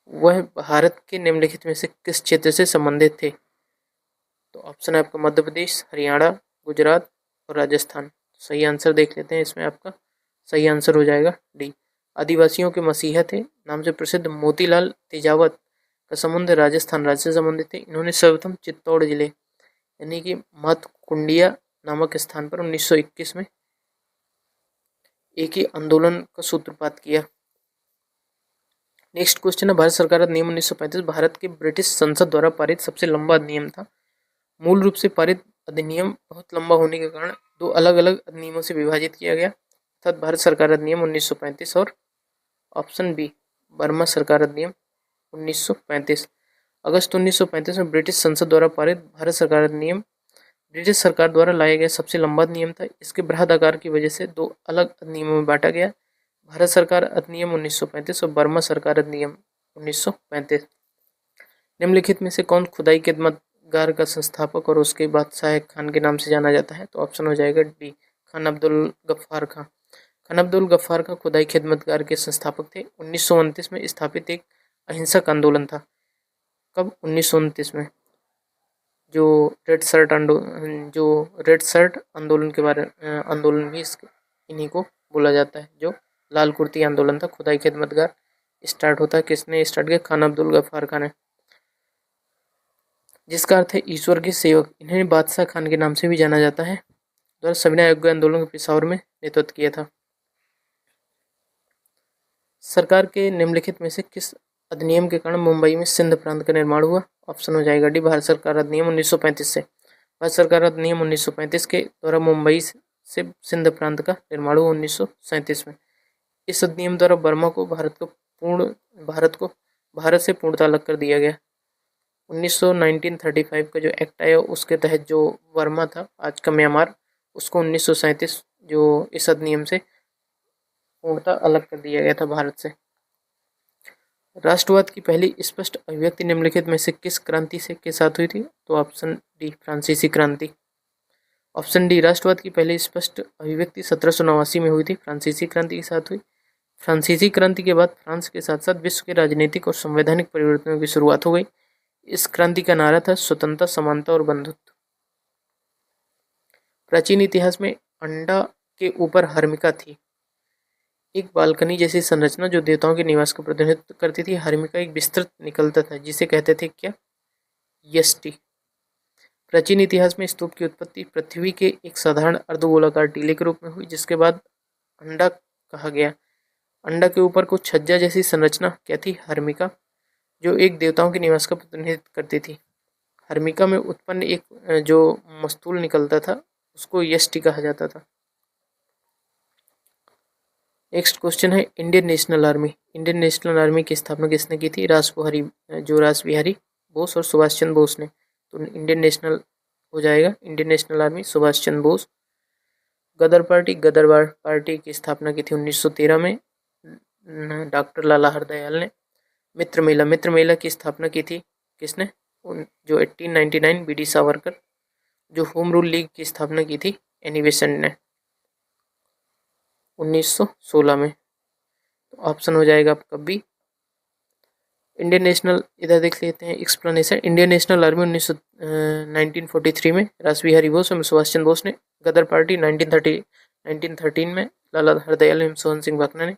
S1: वह भारत के निम्नलिखित में से किस क्षेत्र से संबंधित थे? तो ऑप्शन है आपका मध्य प्रदेश, हरियाणा, गुजरात और राजस्थान। सही आंसर देख लेते हैं। इसमें आपका सही आंसर हो जाएगा डी। आदिवासियों के मसीहा थे नाम से प्रसिद्ध मोतीलाल तेजावत का संबंध राजस्थान राज्य से संबंधित थे। इन्होंने सर्वप्रथम चित्तौड़ जिले यानी कि महतकुंडिया नामक स्थान पर 1921 में एक ही आंदोलन का सूत्रपात किया। नेक्स्ट क्वेश्चन है, भारत सरकार अधिनियम 1935 भारत के ब्रिटिश संसद द्वारा पारित सबसे लंबा अधिनियम था। मूल रूप से पारित अधिनियम बहुत लंबा होने के कारण दो अलग अलग अधिनियमों से विभाजित किया गया, अर्थात भारत सरकार अधिनियम 1935 और ऑप्शन बी बर्मा सरकार अधिनियम 1935। अगस्त 1935 में ब्रिटिश संसद द्वारा पारित भारत सरकार अधिनियम ब्रिटिश सरकार द्वारा लाया गया सबसे लंबा अधिनियम था। इसके बृहद आकार की वजह से दो अलग अधिनियमों में बांटा गया, भारत सरकार अधिनियम 1935 और बर्मा सरकार अधिनियम 1935। निम्नलिखित में से कौन खुदाई खिदमतगार का संस्थापक और उसके बादशाह खान के नाम से जाना जाता है? तो ऑप्शन हो जाएगा डी खान अब्दुल गफ्फार खान। खान अब्दुल गफ्फार खान खुदाई खिदमतगार के संस्थापक थे। 1929 में स्थापित एक अहिंसक आंदोलन था। कब? 1929 में। जो रेड शर्ट आंदोलन के बारे आंदोलन भी इन्हीं को बोला जाता है। जो लाल कुर्ती आंदोलन था, खुदाई खिदमतगार स्टार्ट होता है, किसने स्टार्ट किया? खान अब्दुल गफ्फार खान ने, जिसका अर्थ है ईश्वर के सेवक। इन्हें बादशाह खान के नाम से भी जाना जाता है। द्वारा सविनय अवज्ञा आंदोलन को पेशावर में नेतृत्व किया था। सरकार के निम्नलिखित में से किस अधिनियम के कारण मुंबई में सिंध प्रांत का निर्माण हुआ? ऑप्शन हो जाएगा डी भारत सरकार अधिनियम 1935 से। भारत सरकार अधिनियम 1935 के द्वारा मुंबई से सिंध प्रांत का निर्माण हुआ 1937 में। इस अधिनियम द्वारा बर्मा को भारत से पूर्णतः अलग कर दिया गया। 1935 का जो एक्ट आया उसके तहत जो बर्मा था, आज का म्यांमार, उसको 1937 जो इस अधिनियम से पूर्णतः अलग कर दिया गया था भारत से। राष्ट्रवाद की पहली स्पष्ट अभिव्यक्ति निम्नलिखित में से किस क्रांति से के साथ हुई थी? तो ऑप्शन डी फ्रांसीसी क्रांति। ऑप्शन डी राष्ट्रवाद की पहली स्पष्ट अभिव्यक्ति 1789 में हुई थी, फ्रांसीसी क्रांति के साथ हुई। फ्रांसीसी क्रांति के बाद फ्रांस के साथ साथ विश्व के राजनीतिक और संवैधानिक परिवर्तनों की शुरुआत हो गई। इस क्रांति का नारा था स्वतंत्रता, समानता और बंधुत्व। प्राचीन इतिहास में अंडा के ऊपर हर्मिका थी, एक बालकनी जैसी संरचना जो देवताओं के निवास का प्रतिनिधित्व करती थी। हर्मिका एक विस्तृत निकलता था जिसे कहते थे क्या? यष्टि। प्राचीन इतिहास में स्तूप की उत्पत्ति पृथ्वी के एक साधारण अर्धगोलाकार टीले के रूप में हुई, जिसके बाद अंडा कहा गया। अंडा के ऊपर कुछ छज्जा जैसी संरचना क्या थी? हर्मिका, जो एक देवताओं के निवास का प्रतिनिधित्व करती थी। हर्मिका में उत्पन्न एक जो मस्तूल निकलता था उसको यष्टि कहा जाता था। नेक्स्ट क्वेश्चन है, Indian national army. Indian national army की स्थापना किसने की थी? रास बिहारी बोस और सुभाष चंद्र बोस ने। तो इंडियन नेशनल हो जाएगा, Indian national army Subhash Chandra Bose. गदर पार्टी की स्थापना की थी 1913 में डॉक्टर लाला हरदयाल ने। मित्र मेला की स्थापना की थी किसने? जो 1899 बी.डी. सावरकर। जो होम रूल लीग की स्थापना की थी एनी बेसेंट ने 1916 में। तो ऑप्शन हो जाएगा आपका बी। इंडियन नेशनल, इधर देख लेते हैं एक्सप्लेनेशन। इंडियन नेशनल आर्मी 1943 में रास बिहारी बोस और सुभाष चंद्र बोस ने। गदर पार्टी 1913 में लाला हरदयाल एवं सोहन सिंह भाकना ने।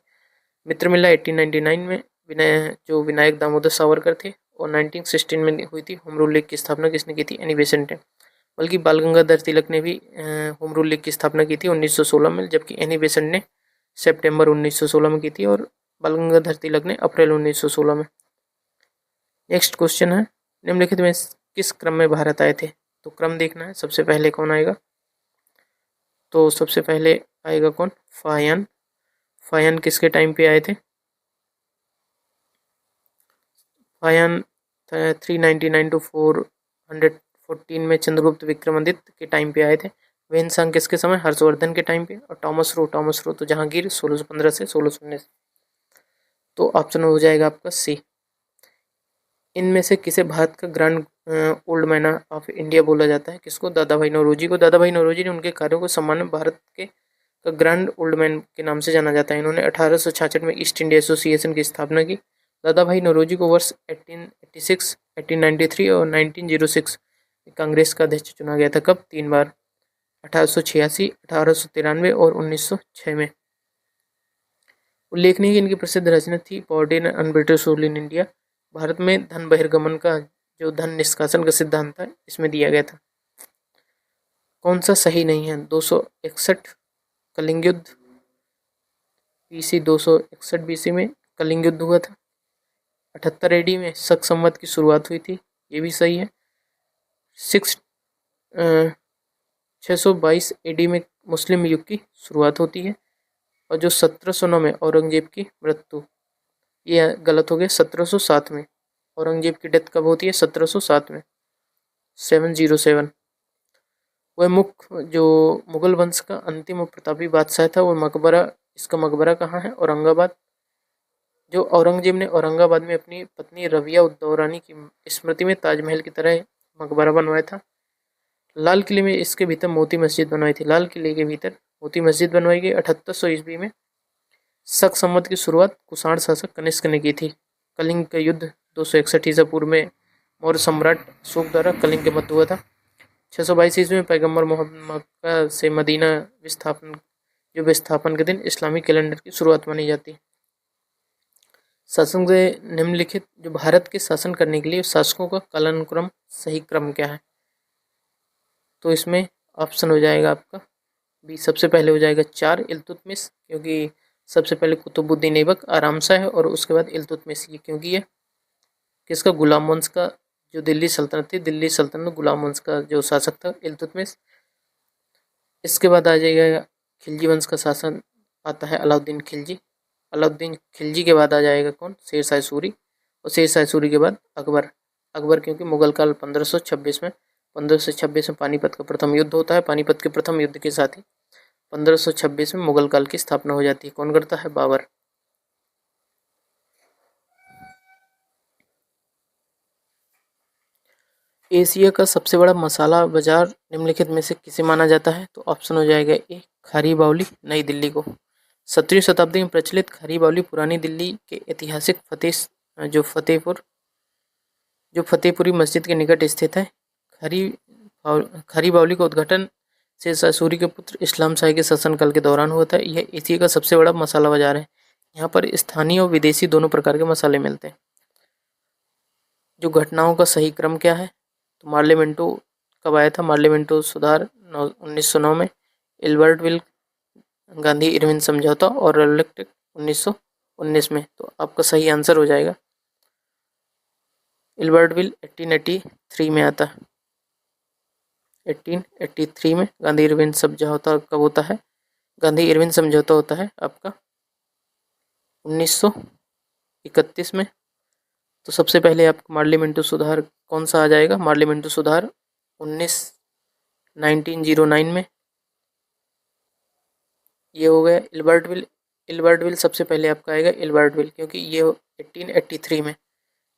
S1: मित्र मेला 1899 में विनायक दामोदर सावरकर थे। और 1916 में हुई थी होम रूल लीग की स्थापना किसने की थी? एनी बेसेंट ने। बल्कि बाल गंगाधर तिलक ने भी होम रूल लीग की स्थापना की थी 1916 में, जबकि एनी बेसेंट ने सितंबर 1916 में की थी और बाल गंगाधर तिलक ने अप्रैल 1916 में। नेक्स्ट क्वेश्चन है, निम्नलिखित में किस क्रम में भारत आए थे? तो क्रम देखना है, सबसे पहले कौन आएगा? तो सबसे पहले आएगा कौन? फाहियान। फाहियान किसके टाइम पे आए थे? फाहियान 399 to 414 में चंद्रगुप्त विक्रमादित्य के टाइम पे आए थे। वेनसांग किसके समय? हर्षवर्धन के टाइम पे। और टॉमस रो तो जहांगीर 1615 से 1619। तो ऑप्शन हो जाएगा आपका सी। इनमें से किसे भारत का grand old man of India बोला जाता है? किसको? दादा भाई नौरोजी को। दादा भाई नौरोजी ने उनके कार्यों को सम्मान में भारत के का ग्रैंड ओल्ड मैन के नाम से जाना जाता है। इन्होंने 1866 में ईस्ट इंडिया एसोसिएशन की स्थापना की। दादा भाई नौरोजी को वर्ष 1886, 1893 और 1906 कांग्रेस का अध्यक्ष चुना गया था। कब? 3 बार, 1886, 1893 और 1906 में। उल्लेखनीय कि इनकी प्रसिद्ध रचना थी poverty and un-British rule in India. Bharat में धन बहिर्गमन का जो धन निष्कासन का सिद्धांत था इसमें दिया गया था। कौन सा सही नहीं है? 261 कलिंग युद्ध, BC 261 BC में कलिंग युद्ध हुआ था। 78 AD में शक संवत की शुरुआत हुई थी, ये भी सही है। 622 AD में मुस्लिम युग की शुरुआत होती है। और जो 1709 में औरंगजेब की मृत्यु, ये गलत हो गया, 1707 में। औरंगजेब की डेथ कब होती है? 1707 में, 707। वह मुख्य जो मुगल वंश का अंतिम और प्रतापी बादशाह था, वो मकबरा, इसका मकबरा कहाँ है? औरंगाबाद। जो औरंगजेब ने औरंगाबाद में अपनी पत्नी रबिया उद्दौरानी की स्मृति में ताजमहल की तरह मकबरा बनवाया था। लाल किले में इसके भीतर मोती मस्जिद बनवाई थी। लाल किले के भीतर मोती मस्जिद बनवाई गई 7800 ईस्वी में। शक संवत की शुरुआत कुषाण शासक कनिष्क ने की थी। कलिंग का युद्ध 261 ईसा पूर्व में मौर्य सम्राट अशोक द्वारा कलिंग के मध्य हुआ था। 622 ईस्वी में पैगम्बर मोहम्मद मक्का से मदीना विस्थापन के दिन इस्लामी कैलेंडर की शुरुआत मानी जाती है। शासन से निम्नलिखित जो भारत के शासन करने के लिए शासकों का कालानुक्रम सही क्रम क्या है? तो इसमें ऑप्शन हो जाएगा आपका बी। सबसे पहले हो जाएगा 4 इल्तुतमिश, क्योंकि सबसे पहले कुतुबुद्दीन ऐबक आराम शाह है, और उसके बाद इल्तुतमिश, ये क्योंकि ये किसका? गुलाम वंश का जो दिल्ली सल्तनत थी, दिल्ली सल्तनत गुलाम वंश का जो शासक था इल्तुतमिश। इसके बाद आ जाएगा खिलजी वंश का शासन आता है अलाउद्दीन खिलजी। अलाउद्दीन खिलजी के बाद आ जाएगा कौन? शेरशाह सूरी। और शेरशाह सूरी के बाद अकबर। अकबर क्योंकि मुगल काल 1526 में 1526 में पानीपत का प्रथम युद्ध होता है। पानीपत के प्रथम युद्ध के साथ ही 1526 में मुगल काल की स्थापना हो जाती है। कौन करता है? बाबर। एशिया का सबसे बड़ा मसाला बाजार निम्नलिखित में से किसे माना जाता है? तो ऑप्शन हो जाएगा ए, खारी बावली, नई दिल्ली को। 17वीं शताब्दी में प्रचलित खारी बावली पुरानी दिल्ली के ऐतिहासिक फतेहपुरी मस्जिद के निकट स्थित है। खारी बावली का उद्घाटन शेरशाह सूरी के पुत्र इस्लाम शाही के शासनकाल के दौरान हुआ था। यह एशिया का सबसे बड़ा मसाला बाजार है। यहाँ पर स्थानीय और विदेशी दोनों प्रकार के मसाले मिलते हैं। जो घटनाओं का सही क्रम क्या है? तो मार्ले मिंटो कब आया था? मार्ले मिंटो सुधार 1909 में। एल्बर्टविल गांधी इरविन समझौता और रोलेक्ट 1919 में। तो आपका सही आंसर हो जाएगा एल्बर्टविल 1883 में आता है। 1883 में गांधी इरविन समझौता कब होता है? गांधी इरविन समझौता होता है आपका 1931 में। तो सबसे पहले आपका मार्ले मिंटो सुधार कौन सा आ जाएगा? मार्ले मिंटो सुधार 1909 में ये हो गया। एल्बर्टविल सबसे पहले आपका आएगा एल्बर्टविल, क्योंकि ये 1883 में।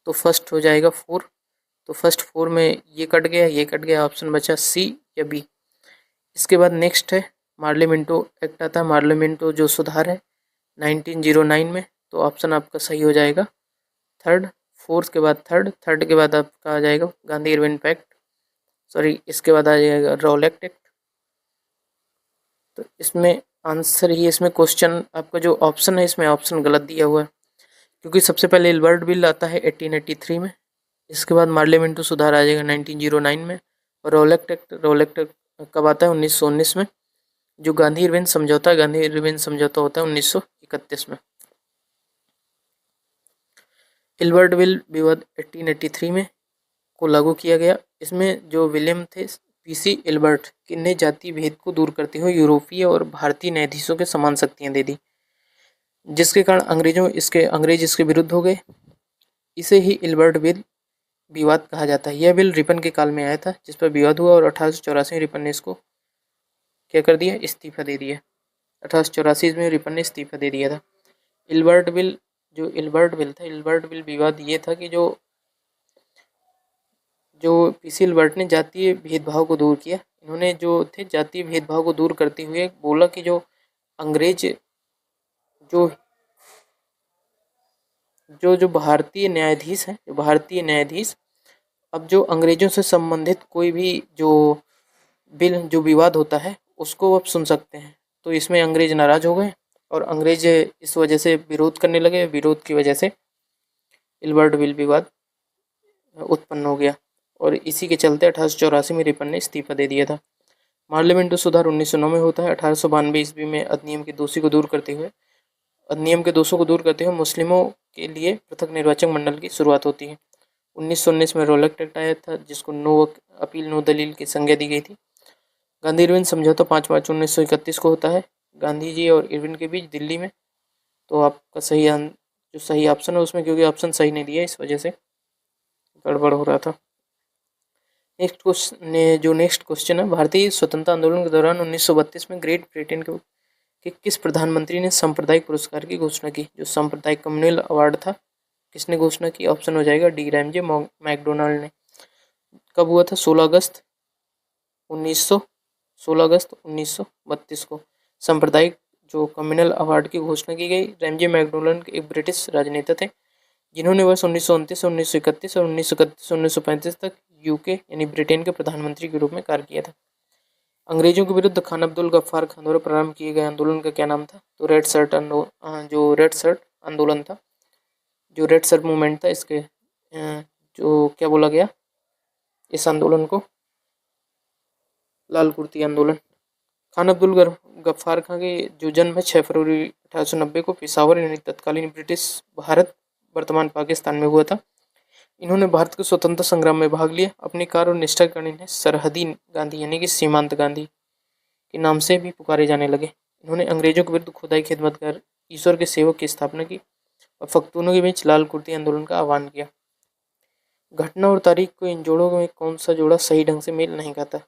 S1: तो फर्स्ट हो जाएगा 4। तो फर्स्ट 4 में ये कट गया, ऑप्शन बचा सी या बी। इसके बाद नेक्स्ट है मार्ले मिंटो एक्ट आता है। मार्ले मिंटो जो सुधार है 1909 में। तो ऑप्शन आपका सही हो जाएगा थर्ड। फोर्थ के बाद थर्ड के बाद आपका आ जाएगा गांधी इरविन पैक्ट, सॉरी इसके बाद आ जाएगा रोलेक्ट एक्ट। तो इसमें आंसर ही, इसमें क्वेश्चन आपका जो ऑप्शन है इसमें ऑप्शन गलत दिया हुआ है, क्योंकि सबसे पहले एल्बर्टविल आता है 1883 में। इसके बाद मार्ले मिंटो सुधार आ जाएगा 1909 में। और रोलेक्ट एक्ट कब आता है? 1919 में। जो गांधी इरविन समझौता होता है 1931 में। एल्बर्टविल विवाद 1883 में को लागू किया गया। इसमें जो विलियम थे PC एल्बर्ट ने जाति भेद को दूर करते हुए यूरोपीय और भारतीय न्यायाधीशों के समान शक्तियां दे दी, जिसके कारण अंग्रेज इसके विरुद्ध हो गए। इसे ही एल्बर्ट बिल विवाद कहा जाता है। यह बिल रिपन के काल में आया था, जिस पर विवाद हुआ और 1884 में रिपन ने इसको क्या कर दिया? इस्तीफा दे दिया। 1884 में रिपन ने इस्तीफा दे दिया था। एल्बर्ट बिल था, एल्बर्ट बिल विवाद ये था कि जो PC एल्बर्ट ने जातीय भेदभाव को दूर किया। इन्होंने जो थे जातीय भेदभाव को दूर करते हुए बोला कि जो अंग्रेज जो भारतीय न्यायाधीश अब जो अंग्रेजों से संबंधित कोई भी जो विवाद होता है उसको अब सुन सकते हैं। तो इसमें अंग्रेज नाराज हो गए और अंग्रेज इस वजह से विरोध करने लगे। विरोध की वजह से इल्बर्टविल विवाद उत्पन्न हो गया और इसी के चलते 1884 में रिपन ने इस्तीफा दे दिया था। पार्लियामेंट सुधार 1909 में होता है। 1892 ईस्वी में अधिनियम के दोषों को दूर करते हुए मुस्लिमों के लिए पृथक निर्वाचक मंडल की शुरुआत होती है। 1919 में रोलक एक्ट आया था, जिसको नो अपील नो दलील की संज्ञा दी गई थी। गांधी इरविन समझौता 5 मार्च 1931 को होता है, गांधी जी और इरविन के बीच, दिल्ली में। तो आपका जो सही ऑप्शन है उसमें, क्योंकि ऑप्शन सही नहीं दिया इस वजह से गड़बड़ हो रहा था। नेक्स्ट क्वेश्चन है, भारतीय स्वतंत्रता आंदोलन के दौरान 1932 में ग्रेट ब्रिटेन के किस प्रधानमंत्री ने सांप्रदायिक पुरस्कार की घोषणा की? जो सांप्रदायिक कम्युनल अवार्ड था, किसने घोषणा की? ऑप्शन हो जाएगा डी रैमजे मैकडोनाल्ड ने। कब हुआ था? 16 अगस्त 1932 को सांप्रदायिक जो कम्युनल अवार्ड की घोषणा की गई। रैमजे मैकडोनाल्ड एक ब्रिटिश राजनेता थे, जिन्होंने वर्ष 1929 से 1931 और 1931 से 1935 तक यूके यानी ब्रिटेन के प्रधानमंत्री के रूप में कार्य किया था। अंग्रेजों के विरुद्ध खान अब्दुल गफ्फार खान द्वारा प्रारंभ किए गए आंदोलन का क्या नाम था? तो रेड शर्ट आंदोलन था, जो रेड शर्ट मूवमेंट था, इसके जो क्या बोला गया इस आंदोलन को? लाल कुर्ती आंदोलन। खान अब्दुल गफ्फार खान के जो जन्म है 6 फरवरी 1890 को पिशावर यानी तत्कालीन ब्रिटिश भारत वर्तमान पाकिस्तान में हुआ था। इन्होंने भारत के स्वतंत्रता संग्राम में भाग लिया। अपनी कार्य और निष्ठा के कारण इन्हें सरहदी गांधी यानी कि सीमांत गांधी के नाम से भी पुकारे जाने लगे। इन्होंने अंग्रेजों के विरुद्ध खुदाई खिदमत कर ईश्वर के सेवक की स्थापना की और फख्तूनों के बीच लाल कुर्ती आंदोलन का आह्वान किया। घटना और तारीख को इन जोड़ों में कौन सा जोड़ा सही ढंग से मेल नहीं खाता?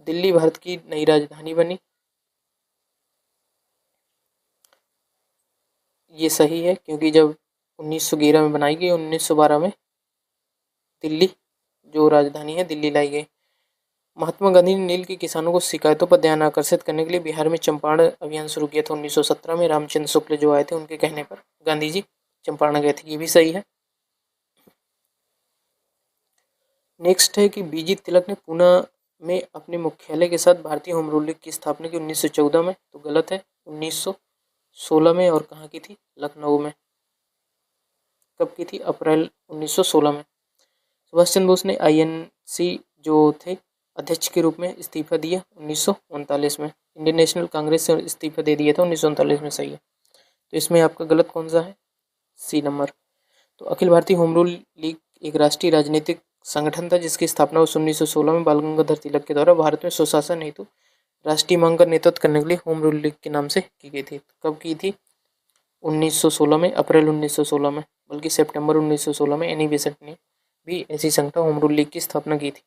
S1: दिल्ली भारत की नई राजधानी बनी, ये सही है, क्योंकि जब 1911 में बनाई गई, 1912 में दिल्ली जो राजधानी है दिल्ली लाई गई। महात्मा गांधी ने नील के किसानों को शिकायतों पर ध्यान आकर्षित करने के लिए बिहार में चंपारण अभियान शुरू किया था 1917 में। रामचंद्र शुक्ल जो आए थे, उनके कहने पर गांधी जी चंपारण गए थे, ये भी सही है। नेक्स्ट है कि बीजी तिलक ने पूना में अपने मुख्यालय के साथ भारतीय होम रूल लीग की स्थापना की 1914 में, तो गलत है, 1916 में। और कहाँ की थी? लखनऊ में। कब की थी? अप्रैल 1916 में। सुभाष चंद्र बोस ने आईएनसी जो थे अध्यक्ष के रूप में इस्तीफा दिया 1939 में। इंडियन नेशनल कांग्रेस से इस्तीफा दे दिया था 1939 में, सही है। तो इसमें आपका गलत कौन सा है? C number. तो अखिल भारतीय होम रूल लीग एक राष्ट्रीय राजनीतिक संगठन था, जिसकी स्थापना 1916 में बाल गंगाधर तिलक के द्वारा भारत में सुशासन हेतु राष्ट्रीय मांग का नेतृत्व करने के लिए होम रूल लीग के नाम से की गई थी। कब की थी? 1916 में, अप्रैल 1916 में, बल्कि सितंबर 1916 में एनी बेसेंट ने भी ऐसी संगठन होम रूल लीग की स्थापना की थी।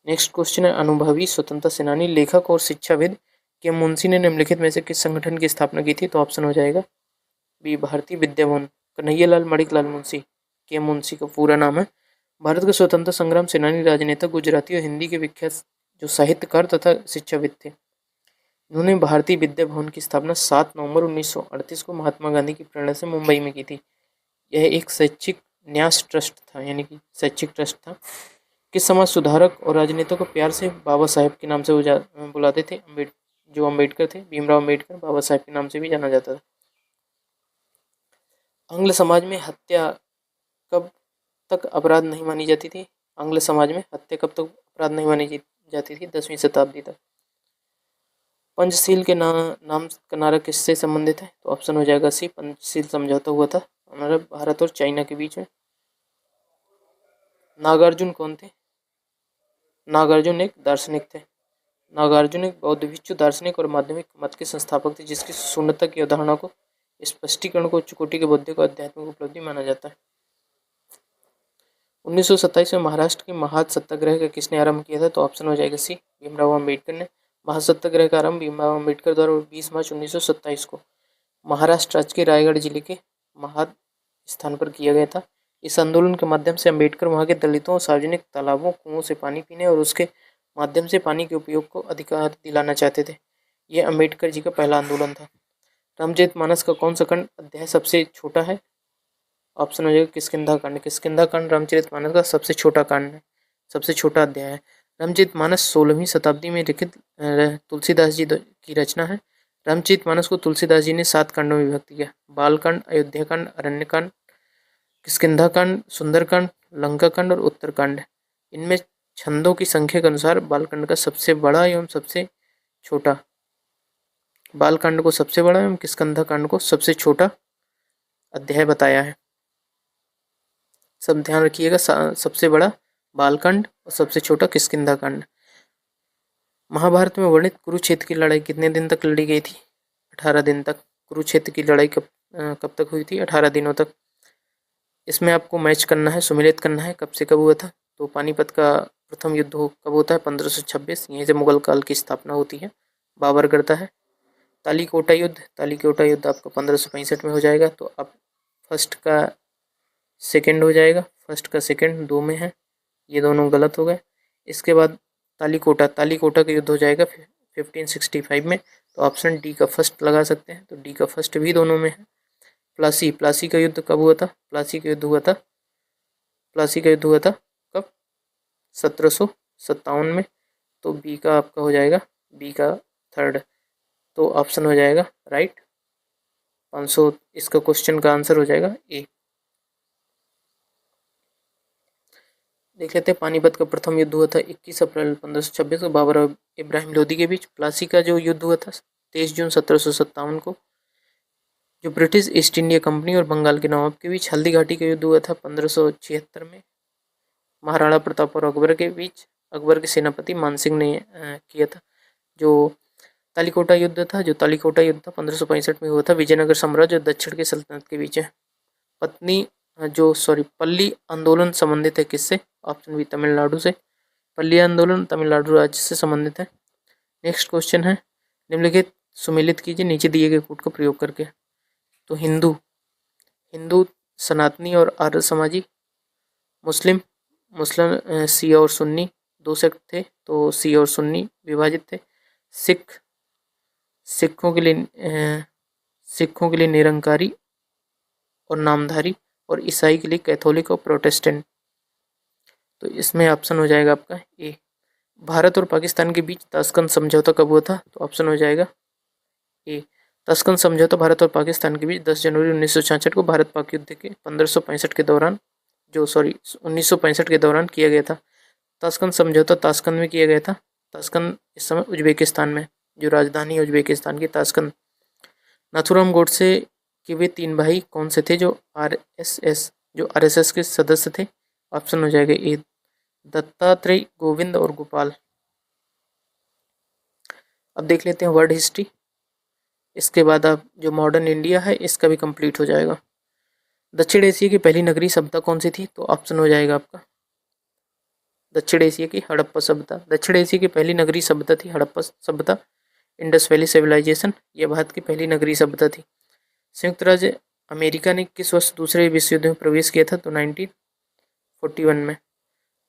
S1: नेक्स्ट क्वेश्चन है, अनुभवी स्वतंत्रता सेनानी, लेखक और शिक्षाविद के मुंशी ने निम्नलिखित में से किस संगठन की स्थापना की थी? तो ऑप्शन हो जाएगा बी भारतीय विद्या भवन। कन्हैयालाल मणिकलाल मुंशी, के मुंशी का पूरा नाम है। भारत के स्वतंत्रता संग्राम सेनानी, राजनेता, गुजराती और हिंदी के विख्यात जो साहित्यकार तथा शिक्षाविद थे। इन्होंने भारतीय विद्या भवन की स्थापना 7 नवंबर 1938 को महात्मा गांधी की प्रेरणा से मुंबई में की थी। यह एक शैक्षिक न्यास ट्रस्ट था, यानी कि शैक्षिक ट्रस्ट था। किस समाज सुधारक और राजनेता को प्यार से बाबा साहेब के नाम से बुलाते थे? जो अम्बेडकर थे, भीमराव अम्बेडकर, बाबा साहेब के नाम से भी जाना जाता था। आंग्ल समाज में हत्या कब तक अपराध नहीं मानी जाती थी? आंग्ल समाज में हत्या कब तक अपराध नहीं मानी जाती थी? 10वीं शताब्दी तक। पंचशील के नाम का नारा किससे संबंधित है? तो ऑप्शन हो जाएगा सी, पंचशील समझौता हुआ था हमारे भारत और चाइना के बीच में। नागार्जुन कौन थे? नागार्जुन एक दार्शनिक थे। नागार्जुन एक बौद्ध भिक्षु, दार्शनिक और माध्यमिक मत के संस्थापक थे, जिसकी शून्यता की अवधारणा को स्पष्टीकरण को उच्च कोटि के बौद्धिक और आध्यात्मिक उपलब्धि माना जाता है। 1927 में महाराष्ट्र के महाद सत्याग्रह का किसने आरंभ किया था? तो ऑप्शन हो जाएगा सी, भीमराव अम्बेडकर ने। महाद सत्याग्रह का आरंभ भीमराव अम्बेडकर द्वारा 20 मार्च 1927 को महाराष्ट्र राज्य के रायगढ़ जिले के महाद स्थान पर किया गया था। इस आंदोलन के माध्यम से अम्बेडकर वहां के दलितों, सार्वजनिक तालाबों, कुओं से पानी पीने और उसके माध्यम से पानी के उपयोग को अधिकार दिलाना चाहते थे। यह अम्बेडकर जी का पहला आंदोलन था। रामचरितमानस का कौन सा खंड अध्याय सबसे छोटा है? ऑप्शन हो जाएगा किष्किंधा कांड। किष्किंधा कांड रामचरितमानस का सबसे छोटा कांड है, सबसे छोटा अध्याय है। रामचरितमानस 16वीं शताब्दी में लिखित तुलसीदास जी की रचना है। रामचरितमानस को तुलसीदास जी ने 7 कांडों में विभक्त किया। बालकांड, अयोध्याकांड, अरण्यकांड, किष्किंधाकांड, सुंदरकांड, लंकाकांड और उत्तरकांड। इनमें छंदों की संख्या के अनुसार बालकांड का सबसे बड़ा एवं सबसे छोटा, बालकांड को सबसे बड़ा एवं किष्किंधाकांड को सबसे छोटा अध्याय बताया है। सब ध्यान रखिएगा, सबसे बड़ा बालकांड और सबसे छोटा किष्किंधाकांड। महाभारत में वर्णित कुरुक्षेत्र की लड़ाई कितने दिन तक लड़ी गई थी? 18 दिन तक। कुरुक्षेत्र की लड़ाई कब तक हुई थी? 18 दिनों तक। इसमें आपको मैच करना है, सुमेलित करना है कब से कब हुआ था। तो पानीपत का प्रथम युद्ध कब होता है? 1526। यहीं से मुगल काल की स्थापना होती है, बाबर करता है। तालीकोटा युद्ध, तालीकोटा युद्ध आपका 1565 में हो जाएगा। तो अब फर्स्ट का सेकंड हो जाएगा, फर्स्ट का सेकंड 2 में है, ये दोनों गलत हो गए। इसके बाद तालीकोटा का युद्ध हो जाएगा 1565 में। तो ऑप्शन डी का फर्स्ट लगा सकते हैं, तो डी का फर्स्ट भी दोनों में है। प्लासी का युद्ध कब हुआ था? प्लासी का युद्ध हुआ था कब? 1757 में। तो बी का आपका हो जाएगा, बी का थर्ड। तो ऑप्शन हो जाएगा राइट 500। इसका क्वेश्चन का आंसर हो जाएगा ए। देख लेते हैं, पानीपत का प्रथम युद्ध हुआ था 21 अप्रैल 1526 को बाबर और इब्राहिम लोदी के बीच। प्लासी का जो युद्ध हुआ था 23 जून 1757 को, जो ब्रिटिश ईस्ट इंडिया कंपनी और बंगाल के नवाब के बीच। हल्दी घाटी का युद्ध हुआ था 1576 में, महाराणा प्रताप और अकबर के बीच। अकबर के सेनापति मानसिंह ने किया था। जो तालीकोटा युद्ध था 1565 में हुआ था, विजयनगर साम्राज्य और दक्षिण की सल्तनत के बीच है। पल्ली आंदोलन संबंधित है किससे? ऑप्शन बी तमिलनाडु से। पल्ली आंदोलन तमिलनाडु राज्य से संबंधित है। नेक्स्ट क्वेश्चन है, निम्नलिखित सुमेलित कीजिए नीचे दिए गए कोड का प्रयोग करके। तो हिंदू सनातनी और आर्य समाजी। मुस्लिम शिया और सुन्नी 2 सेक्ट थे, तो शिया और सुन्नी विभाजित थे। सिखों के लिए निरंकारी और नामधारी, और ईसाई के लिए कैथोलिक और प्रोटेस्टेंट। तो इसमें ऑप्शन हो जाएगा आपका ए। भारत और पाकिस्तान के बीच ताशकंद समझौता कब हुआ था? तो ऑप्शन हो जाएगा ए। ताशकंद समझौता भारत और पाकिस्तान के बीच 10 जनवरी 1966 को भारत पाक युद्ध के 1965 के दौरान किया गया था। ताशकंद समझौता ताशकंद में किया गया था। ताशकंद इस समय उज्बेकिस्तान में, जो राजधानी उज्बेकिस्तान की ताशकंद। नाथुराम गोडसे के वे 3 भाई कौन से थे जो आरएसएस के सदस्य थे? ऑप्शन हो जाएगा ए, दत्तात्रेय, गोविंद और गोपाल। अब देख लेते हैं वर्ड हिस्ट्री। इसके बाद अब जो मॉडर्न इंडिया है इसका भी कंप्लीट हो जाएगा। दक्षिण एशिया की पहली नगरीय सभ्यता कौन सी थी? तो ऑप्शन हो जाएगा आपका दक्षिण एशिया की हड़प्पा सभ्यता। दक्षिण एशिया की पहली नगरीय सभ्यता थी हड़प्पा सभ्यता, इंडस वैली सिविलाइजेशन। यह भारत की पहली नगरीय सभ्यता थी। संयुक्त राज्य अमेरिका ने किस वर्ष दूसरे विश्व युद्ध में प्रवेश किया था? तो 1941 में।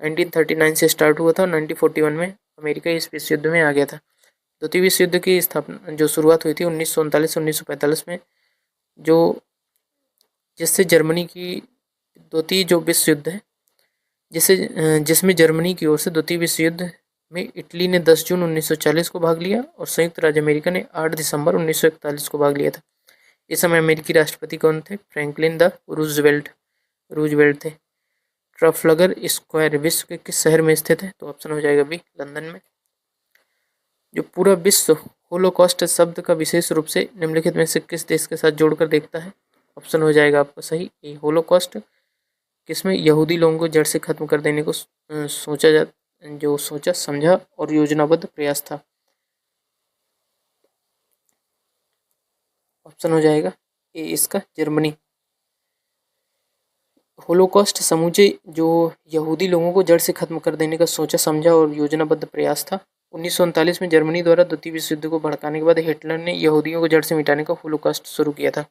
S1: 1939 से स्टार्ट हुआ था, 1941 में अमेरिका इस विश्व युद्ध में आ गया था। द्वितीय विश्व युद्ध की स्थापना जो शुरुआत हुई थी 1939 से 1945 में, जिससे जर्मनी की द्वितीय जो विश्व युद्ध है जिसमें जर्मनी की ओर से द्वितीय विश्व युद्ध में इटली ने 10 जून 1940 को भाग लिया और संयुक्त राज्य अमेरिका ने 8 दिसंबर 1941 को भाग लिया था। इस समय अमेरिकी राष्ट्रपति कौन थे? फ्रैंकलिन द रूजवेल्ट थे। ट्रफलगर स्क्वायर विश्व के किस शहर में स्थित है? तो ऑप्शन हो जाएगा बी, लंदन में। जो पूरा विश्व होलोकॉस्ट शब्द का विशेष रूप से निम्नलिखित में से किस देश के साथ जोड़कर देखता है? ऑप्शन हो जाएगा आपका सही ए, होलोकॉस्ट। किसमें? यहूदी लोगों को जड़ से खत्म कर देने को सोचा समझा और योजनाबद्ध प्रयास था। ऑप्शन हो जाएगा ए इसका, जर्मनी। होलोकॉस्ट समूचे जो यहूदी लोगों को जड़ से खत्म कर देने का सोचा समझा और योजनाबद्ध प्रयास था। 1939 में जर्मनी द्वारा द्वितीय विश्व युद्ध को भड़काने के बाद हिटलर ने यहूदियों को जड़ से मिटाने का होलोकॉस्ट शुरू किया था।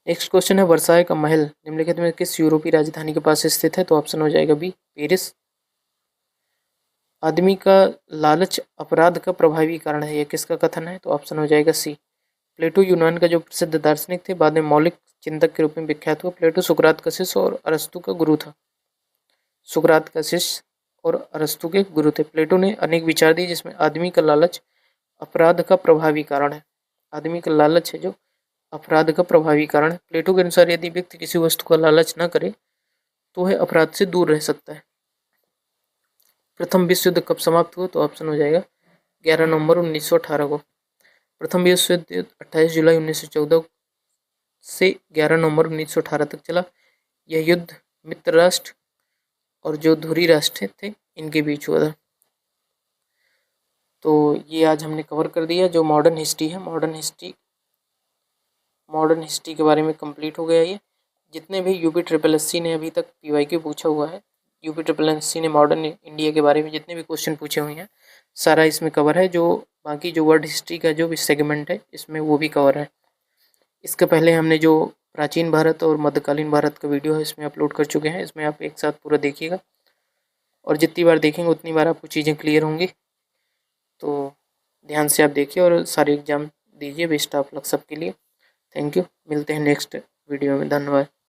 S1: नेक्स्ट क्वेश्चन है, वर्साय का महल निम्नलिखित में किस यूरोपीय राजधानी के पास स्थित है? तो ऑप्शन हो जाएगा बी, पेरिस। आदमी का लालच अपराध का प्रभावी कारण है, यह किसका कथन है? तो ऑप्शन हो जाएगा सी, प्लेटो यूनान का जो प्रसिद्ध दार्शनिक थे, बाद में मौलिक चिंतक के रूप में विख्यात हुआ। प्लेटो सुकरात का शिष्य और अरस्तु का गुरु था। सुकरात का शिष्य और अरस्तु के गुरु थे। प्लेटो ने अनेक विचार दिए जिसमें आदमी का लालच अपराध का प्रभावी कारण है। आदमी का लालच है जो अपराध का प्रभावी कारण है। प्लेटो के अनुसार यदि व्यक्ति किसी वस्तु का लालच न करे तो वह अपराध से दूर रह सकता है। प्रथम विश्व युद्ध कब समाप्त हुआ? तो ऑप्शन हो जाएगा 11 नवंबर 1918 को। प्रथम विश्व युद्ध 28 जुलाई 1914 से 11 नवंबर 1918 तक चला। यह युद्ध मित्र राष्ट्र और जो धुरी राष्ट्र थे इनके बीच हुआ था। तो ये आज हमने कवर कर दिया जो मॉडर्न हिस्ट्री है। मॉडर्न हिस्ट्री के बारे में कंप्लीट हो गया ये। जितने भी UPSSC ने अभी तक PYQ पूछा हुआ है, UPSSC ने मॉडर्न इंडिया के बारे में जितने भी क्वेश्चन पूछे हुए हैं सारा इसमें कवर है। जो बाकी जो वर्ल्ड हिस्ट्री का जो भी सेगमेंट है इसमें वो भी कवर है। इसके पहले हमने जो प्राचीन भारत और मध्यकालीन भारत का वीडियो है इसमें अपलोड कर चुके हैं। इसमें आप एक साथ पूरा देखिएगा और जितनी बार देखेंगे उतनी बार आपको चीज़ें क्लियर होंगी। तो ध्यान से आप देखिए और सारे एग्जाम दीजिए। बेस्ट ऑफ लक सबके लिए। Thank you. मिलते हैं नेक्स्ट वीडियो में। धन्यवाद।